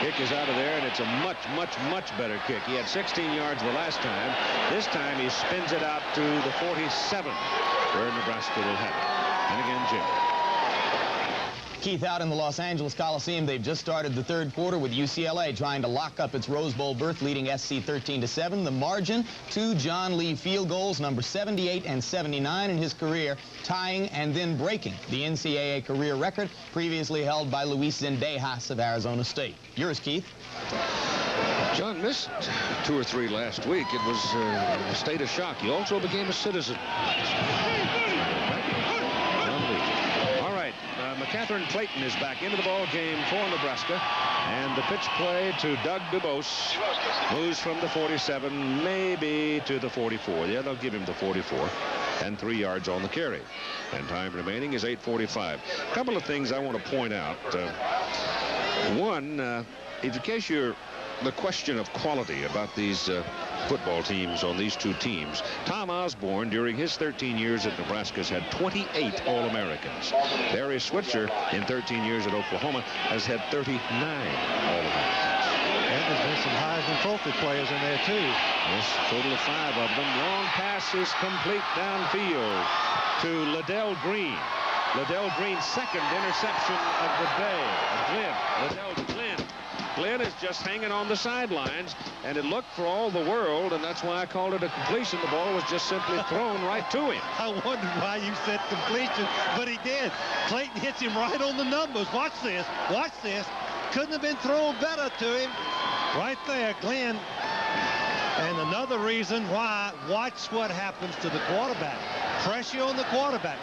Kick is out of there, and it's a much, much, much better kick. He had 16 yards the last time. This time he spins it out to the 47, where Nebraska will have it. And again, Jim.
Keith, out in the Los Angeles Coliseum, they've just started the third quarter with UCLA trying to lock up its Rose Bowl berth, leading SC 13-7. The margin, 2 John Lee field goals, number 78 and 79 in his career, tying and then breaking the NCAA career record previously held by Luis Zendejas of Arizona State. Yours, Keith.
John missed 2 or 3 last week. It was a state of shock. He also became a citizen. Catherine Clayton is back into the ball game for Nebraska, and the pitch play to Doug Dubose moves from the 47 maybe to the 44. Yeah, they'll give him the 44, and 3 yards on the carry, and time remaining is 8:45. A couple of things I want to point out. One, in case you're the question of quality about these football teams on these 2 teams, Tom Osborne, during his 13 years at Nebraska, has had 28 All-Americans. Barry Switzer, in 13 years at Oklahoma, has had 39 All-Americans.
And there's been some Heisman Trophy players in there, too.
Yes, total of 5 of them. Long pass is complete downfield to Liddell Green. Liddell Green's second interception of the day. Glenn is just hanging on the sidelines, and it looked for all the world, and that's why I called it a completion. The ball was just simply thrown right to him.
I wondered why you said completion, but he did. Clayton hits him right on the numbers. Watch this. Watch this. Couldn't have been thrown better to him. Right there, Glenn. And another reason why, watch what happens to the quarterback. Pressure on the quarterback.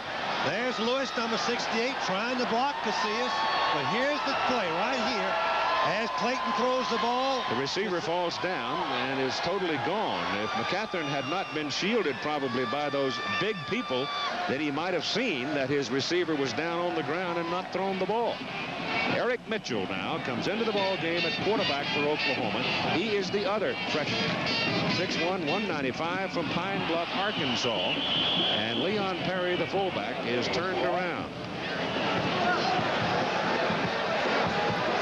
There's Lewis, number 68, trying to block Casillas. But here's the play right here. As Clayton throws the ball,
the receiver falls down and is totally gone. If McCatherine had not been shielded probably by those big people, then he might have seen that his receiver was down on the ground and not thrown the ball. Eric Mitchell now comes into the ball game at quarterback for Oklahoma. He is the other freshman. 6'1", 195 from Pine Bluff, Arkansas. And Leon Perry, the fullback, is turned around.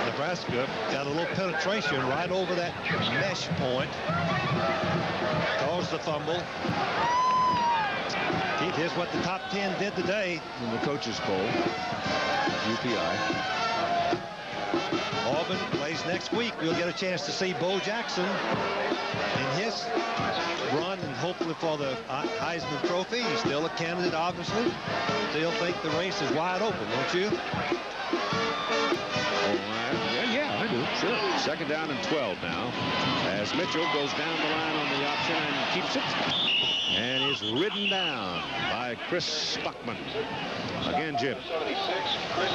Nebraska got a little penetration right over that mesh point. Caused the fumble. Keith, here's what the top 10 did today
in the coaches poll. UPI.
Auburn plays next week. We'll get a chance to see Bo Jackson in his run, and hopefully for the Heisman Trophy. He's still a candidate, obviously. Still think the race is wide open, don't you?
Yeah, I do. Sure. 2nd down and 12 now, as Mitchell goes down the line on the option and keeps it, and is ridden down by Chris Spuckman. Again, Jim.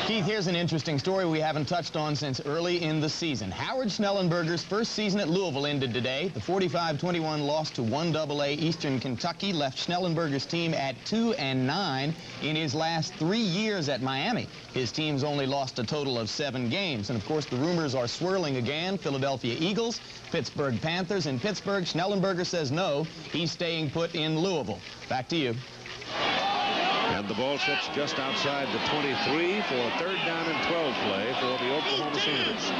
Keith, here's an interesting story we haven't touched on since early in the season. Howard Schnellenberger's first season at Louisville ended today. The 45-21 loss to 1AA Eastern Kentucky left Schnellenberger's team at 2-9 in his last 3 years at Miami. His team's only lost a total of 7 games. And, of course, the rumors are swirling again. Philadelphia Eagles, Pittsburgh Panthers. In Pittsburgh, Schnellenberger says no. He's staying put in Louisville. Back to you.
And the ball sits just outside the 23 for a 3rd down and 12 play for the Oklahoma Sooners.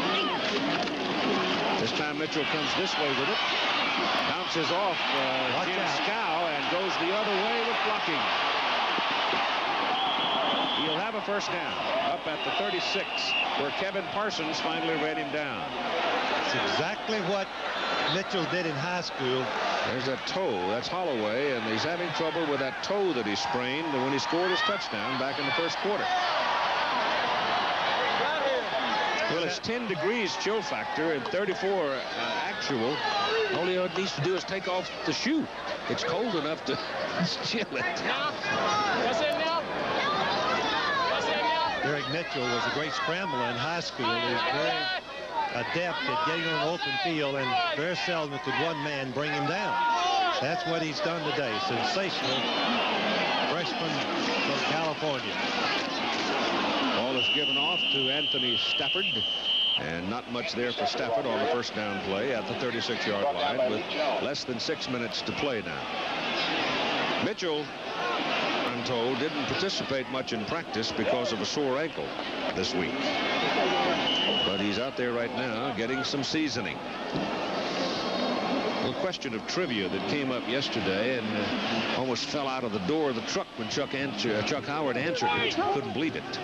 This time Mitchell comes this way with it. Bounces off Jim Scow and goes the other way with blocking. He'll have a 1st down up at the 36, where Kevin Parsons finally ran him down.
That's exactly what Mitchell did in high school.
There's that toe. That's Holloway, and he's having trouble with that toe that he sprained when he scored his touchdown back in the 1st quarter. Well, it's 10 degrees chill factor and 34 actual. All he needs to do is take off the shoe. It's cold enough to chill it.
Derek Mitchell was a great scrambler in high school. He's very adept at getting on the open field, and very seldom could one man bring him down. That's what he's done today. Sensational freshman from California.
was given off to Anthony Stafford. And not much there for Stafford on the first down play at the 36-yard line with less than 6 minutes to play now. Mitchell, I'm told, didn't participate much in practice because of a sore ankle this week. But he's out there right now getting some seasoning. A question of trivia that came up yesterday and almost fell out of the door of the truck when Chuck Howard answered it. Couldn't believe it.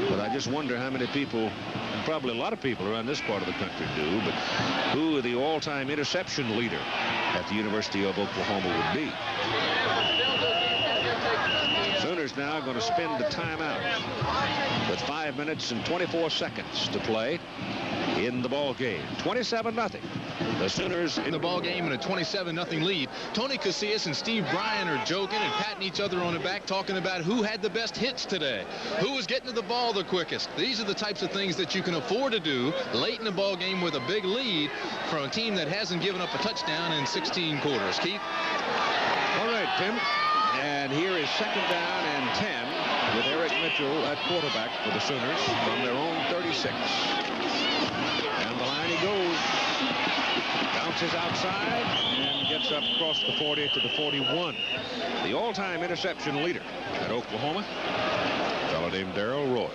But I just wonder how many people, and probably a lot of people around this part of the country do, but who the all-time interception leader at the University of Oklahoma would be. Sooners now going to spend the timeout with 5 minutes and 24 seconds to play in the ball game. 27-0. The Sooners
in the ball game and a 27-0 lead. Tony Casillas and Steve Bryan are joking and patting each other on the back, talking about who had the best hits today, who was getting to the ball the quickest. These are the types of things that you can afford to do late in the ball game with a big lead from a team that hasn't given up a touchdown in 16 quarters. Keith?
All right, Tim. And here is second down and 10 with Eric Mitchell at quarterback for the Sooners from their own 36. And the line he goes. Bounces outside and gets up across the 40 to the 41. The all-time interception leader at Oklahoma, a fellow named Darrell Royal.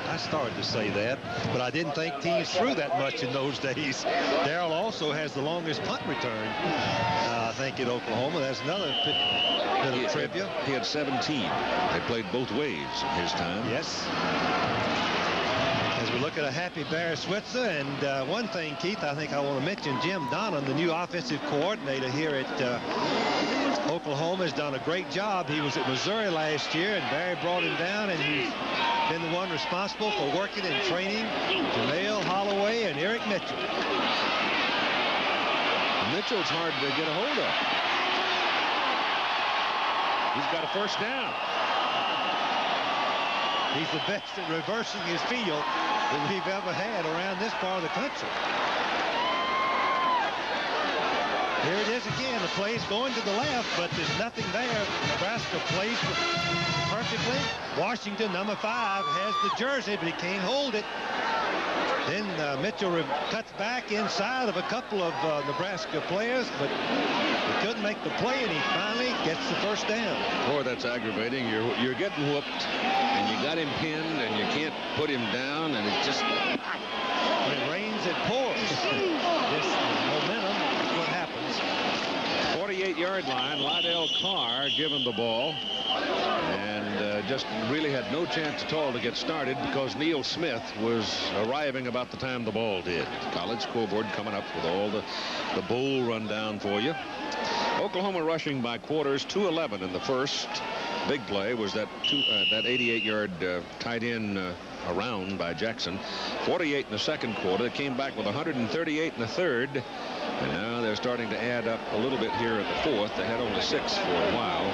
I started to say that, but I didn't think teams threw that much in those days. Darrell also has the longest punt return, I think, at Oklahoma. That's another bit of trivia.
He had 17. They played both ways in his time.
Yes. As we look at a happy Barry Switzer, and one thing, Keith, I think I want to mention Jim Donnan, the new offensive coordinator here at Oklahoma, has done a great job. He was at Missouri last year, and Barry brought him down, and he's been the one responsible for working and training Jamel Holloway and Eric Mitchell.
Mitchell's hard to get a hold of. He's got a first down.
He's the best at reversing his field that we've ever had around this part of the country. Here it is again. The play's going to the left, but there's nothing there. Nebraska plays perfectly. Washington, number 5, has the jersey, but he can't hold it. Then Mitchell cuts back inside of a couple of Nebraska players, but he couldn't make the play, and he finally gets the first down.
Boy, that's aggravating. You're getting whooped, and you got him pinned, and you can't put him down, and it just...
When it rains, it pours. This momentum is what happens.
48-yard line, Lydell Carr given the ball, and just really had no chance at all to get started because Neil Smith was arriving about the time the ball did. College scoreboard coming up with all the bowl rundown for you. Oklahoma rushing by quarters, 211 in the first. Big play was that 88-yard tight end around by Jackson. 48 in the second quarter. They came back with 138 in the third. And now they're starting to add up a little bit here at the fourth. They had only 6 for a while,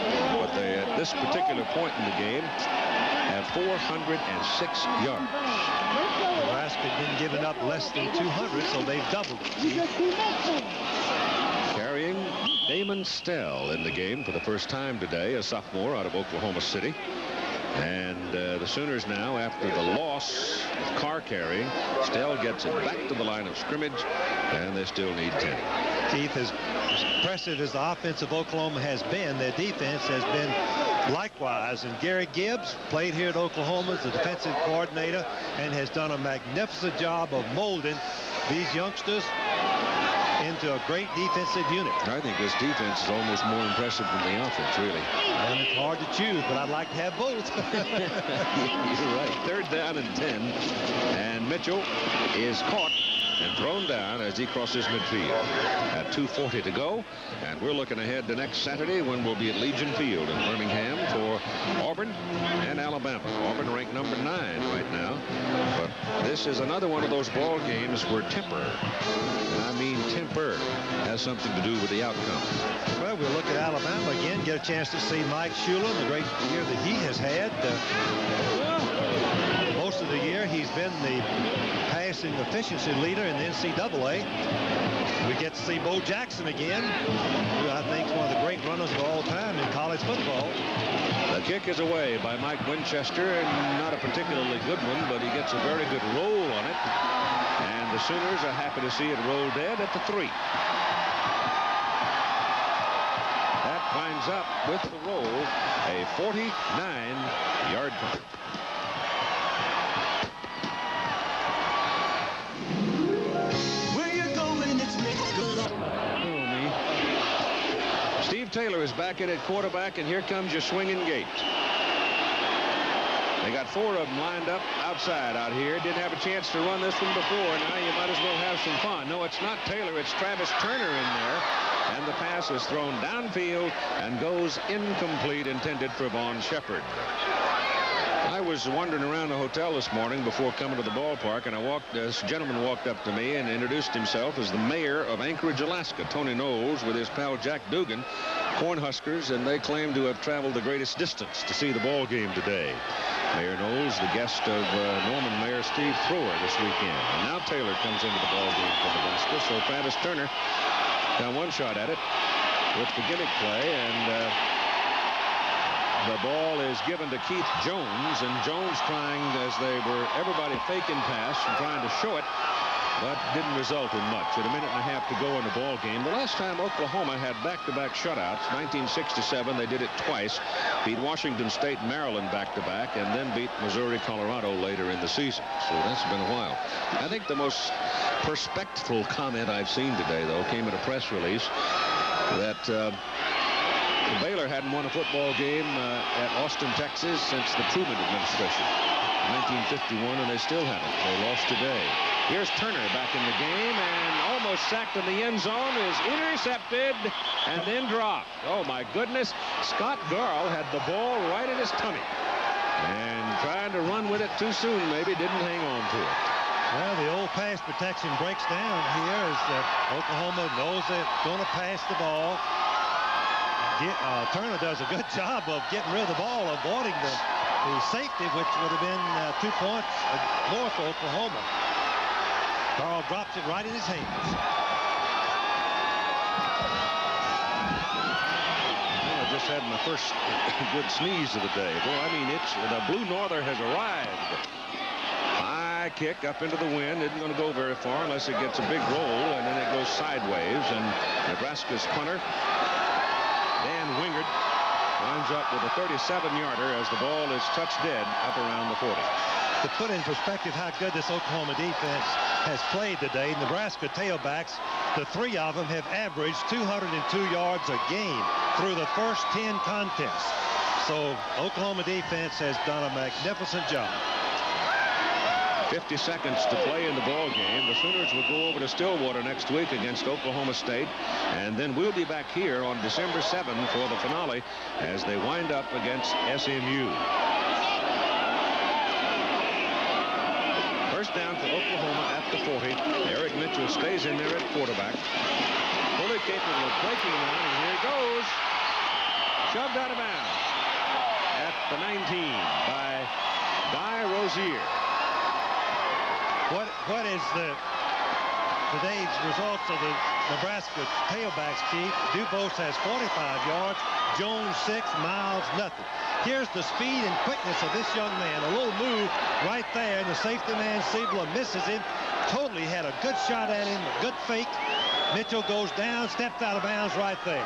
but they, at this particular point in the game, have 406 yards.
Nebraska had been giving up less than 200, so they've doubled it.
Carrying Damon Stell in the game for the first time today, a sophomore out of Oklahoma City. And the Sooners now, after the loss of Carr carrying, Stell gets it back to the line of scrimmage, and they still need 10.
Keith, as impressive as the offense of Oklahoma has been, their defense has been likewise. And Gary Gibbs played here at Oklahoma as the defensive coordinator and has done a magnificent job of molding these youngsters into a great defensive unit.
I think this defense is almost more impressive than the offense, really.
And it's hard to choose, but I'd like to have both.
You're right. Third down and 10. And Mitchell is caught and thrown down as he crosses midfield at 2:40 to go. And we're looking ahead to next Saturday when we'll be at Legion Field in Birmingham for Auburn and Alabama. Auburn ranked number 9 right now. But this is another one of those ball games where temper, and I mean temper, has something to do with the outcome.
Well, we'll look at Alabama again, get a chance to see Mike Shuler, the great year that he has had. Most most of the year, he's been the passing efficiency leader in the NCAA. We get to see Bo Jackson again, who I think is one of the great runners of all time in college football.
The kick is away by Mike Winchester, and not a particularly good one, but he gets a very good roll on it. And the Sooners are happy to see it roll dead at the 3. That winds up with the roll, a 49-yard punt. Steve Taylor is back in at quarterback, and here comes your swinging gate. They got 4 of them lined up outside out here. Didn't have a chance to run this one before. Now you might as well have some fun. No, it's not Taylor. It's Travis Turner in there. And the pass is thrown downfield and goes incomplete, intended for Vaughn Shepard. I was wandering around the hotel this morning before coming to the ballpark, and this gentleman walked up to me and introduced himself as the mayor of Anchorage, Alaska, Tony Knowles, with his pal Jack Dugan, Cornhuskers, and they claim to have traveled the greatest distance to see the ball game today. Mayor Knowles, the guest of Norman Mayor Steve Thrower this weekend. And now Taylor comes into the ball game for Nebraska, so Travis Turner got one shot at it with the gimmick play, and the ball is given to Keith Jones, and Jones trying, as everybody faking pass and trying to show it, but didn't result in much. At a minute and a half to go in the ball game. The last time Oklahoma had back-to-back shutouts, 1967, they did it twice. Beat Washington State, Maryland back-to-back, and then beat Missouri, Colorado later in the season. So that's been a while. I think the most perspectful comment I've seen today, though, came in a press release that Baylor hadn't won a football game at Austin, Texas since the Truman administration, 1951, and they still haven't. They lost today. Here's Turner back in the game, and almost sacked in the end zone, is intercepted and then dropped. Oh my goodness, Scott Garl had the ball right in his tummy, and trying to run with it too soon, maybe didn't hang on to it.
Well, the old pass protection breaks down here as Oklahoma knows they're going to pass the ball. Turner does a good job of getting rid of the ball, avoiding the safety, which would have been 2 points more for Oklahoma. Carl drops it right in his hands.
Well, I just had my first good sneeze of the day. Boy, I mean, the Blue Norther has arrived. High kick up into the wind. Isn't going to go very far unless it gets a big roll, and then it goes sideways. And Nebraska's punter, Dan Wingard, winds up with a 37-yarder as the ball is touched dead up around the 40.
To put in perspective how good this Oklahoma defense has played today, Nebraska tailbacks, the 3 of them have averaged 202 yards a game through the first 10 contests. So Oklahoma defense has done a magnificent job.
50 seconds to play in the ball game. The Sooners will go over to Stillwater next week against Oklahoma State, and then we'll be back here on December 7th for the finale as they wind up against SMU. First down for Oklahoma at the 40. Eric Mitchell stays in there at quarterback. Fully capable of breaking one, and here he goes. Shoved out of bounds at the 19 by Guy Rozier.
What is today's results of the Nebraska tailbacks, Chief? Dubose has 45 yards, Jones 6, Miles nothing. Here's the speed and quickness of this young man. A little move right there, and the safety man, Siebler, misses him. Totally had a good shot at him, a good fake. Mitchell goes down, stepped out of bounds right there.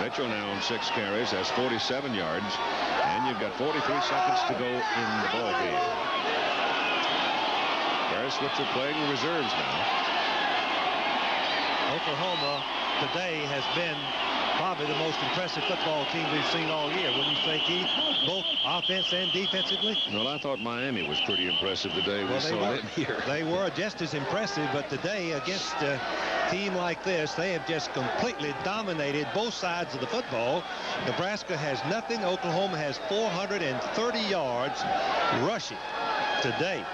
Mitchell now on 6 carries, has 47 yards, and you've got 43 seconds to go in the ball game. Switzer playing the reserves now.
Oklahoma today has been probably the most impressive football team we've seen all year, wouldn't you say, Keith? Both offense and defensively.
Well, I thought Miami was pretty impressive today. We saw them here.
They were just as impressive, but today against a team like this, they have just completely dominated both sides of the football. Nebraska has nothing. Oklahoma has 430 yards rushing today.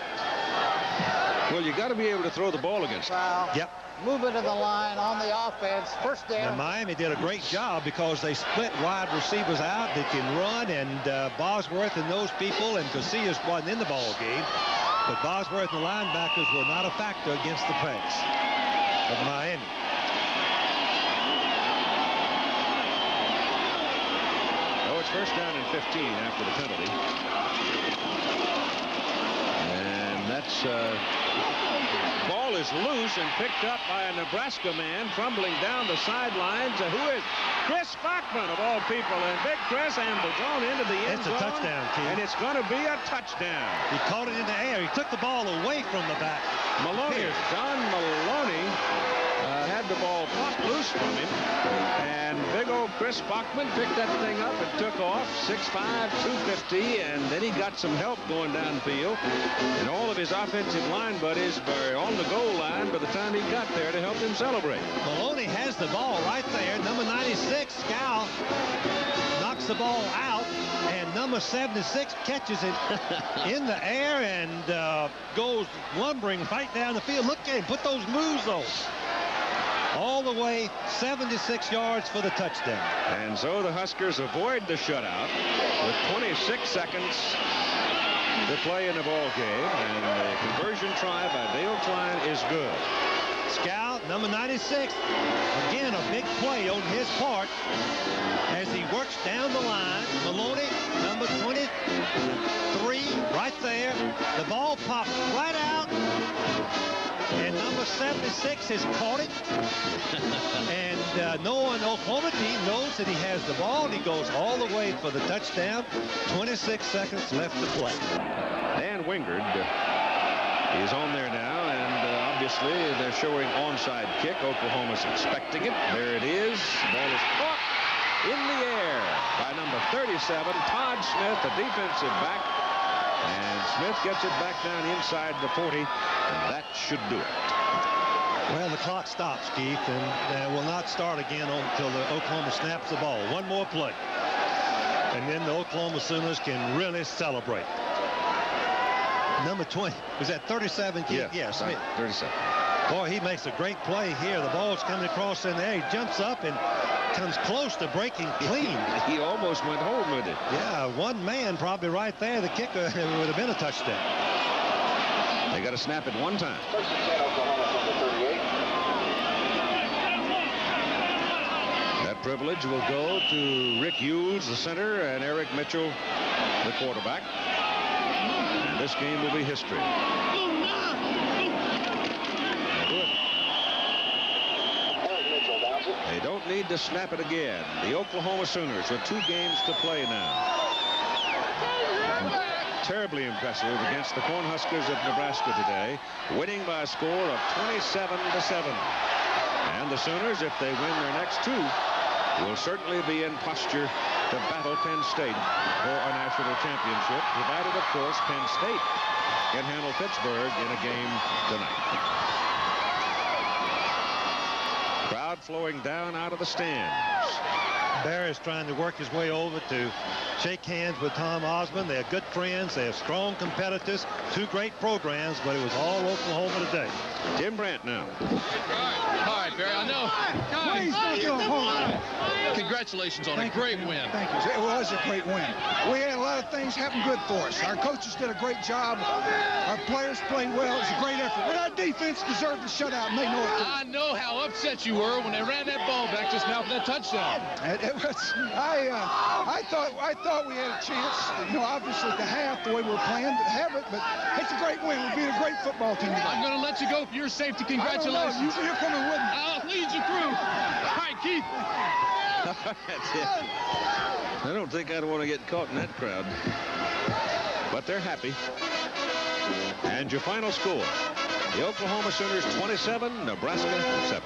Well, you got to be able to throw the ball against it.
Yep. Moving to the line on the offense. First down.
And Miami did a great job because they split wide receivers out that can run, and Bosworth and those people, and Casillas wasn't in the ball game. But Bosworth and the linebackers were not a factor against the pass of Miami.
Oh, it's first down and 15 after the penalty. And that's ball is loose and picked up by a Nebraska man fumbling down the sidelines. Who is Chris Bachman, of all people, and Big Chris ambles on into the end zone.
It's a touchdown, Keith.
And it's going to be a touchdown.
He caught it in the air. He took the ball away from the back.
Maloney, John Maloney had the ball popped loose from him, and big old Chris Bachman picked that thing up and took off. 6'5", 250, and then he got some help going downfield, and all of his offensive line buddies were on the goal line by the time he got there to help him celebrate.
Maloney has the ball right there. Number 96, Scow, knocks the ball out, and number 76 catches it in the air and goes lumbering right down the field. Look at him put those moves on. All the way 76 yards for the touchdown.
And so the Huskers avoid the shutout with 26 seconds to play in the ball game, and the conversion try by Dale Klein is good.
Scout, number 96, again a big play on his part as he works down the line. Maloney, number 23, right there. The ball pops right out, and number 76 has caught it. And no one, Oklahoma team knows that he has the ball, and he goes all the way for the touchdown. 26 seconds left to play.
Dan Wingard is on there now, and obviously they're showing onside kick. Oklahoma's expecting it. There it is. The ball is caught in the air by number 37, Todd Smith, the defensive back. And Smith gets it back down inside the 40, and that should do it.
Well, the clock stops, Keith, and will not start again until the Oklahoma snaps the ball. One more play. And then the Oklahoma Sooners can really celebrate. Number 20, was that 37, Keith?
Yeah,
Smith.
37.
Boy, he makes a great play here. The ball's coming across in the air. He jumps up and comes close to breaking clean.
He almost went home with it.
Yeah, one man probably right there. The kicker would have been a touchdown.
They got to snap it one time.
First and 10, Oklahoma from the 38.
That privilege will go to Rick Hughes, the center, and Eric Mitchell, the quarterback. And this game will be history. They don't need to snap it again. The Oklahoma Sooners with 2 games to play now. Terribly impressive against the Cornhuskers of Nebraska today, winning by a score of 27-7. And the Sooners, if they win their next 2, will certainly be in posture to battle Penn State for a national championship, provided, of course, Penn State can handle Pittsburgh in a game tonight. Crowd flowing down out of the stands.
Barry's trying to work his way over to shake hands with Tom Osborne. They're good friends. They're strong competitors. 2 great programs, but it was all Oklahoma today.
Tim Brandt now.
All right, Barry, I know. Congratulations on a great win.
Thank you. It was a great win. We had a lot of things happen good for us. Our coaches did a great job. Our players played well. It was a great effort. And our defense deserved the shutout, and they know it.
I know how upset you were when they ran that ball back just now for that touchdown.
I thought we had a chance. You know, obviously at the half, the way we were playing, to have it. But it's a great win. We're being a great football team today.
I'm going to let you go for your safety. Congratulations.
You're coming with me.
I'll lead you through. All right, Keith.
That's it. I don't think I'd want to get caught in that crowd. But they're happy. And your final score. The Oklahoma Sooners 27, Nebraska 7.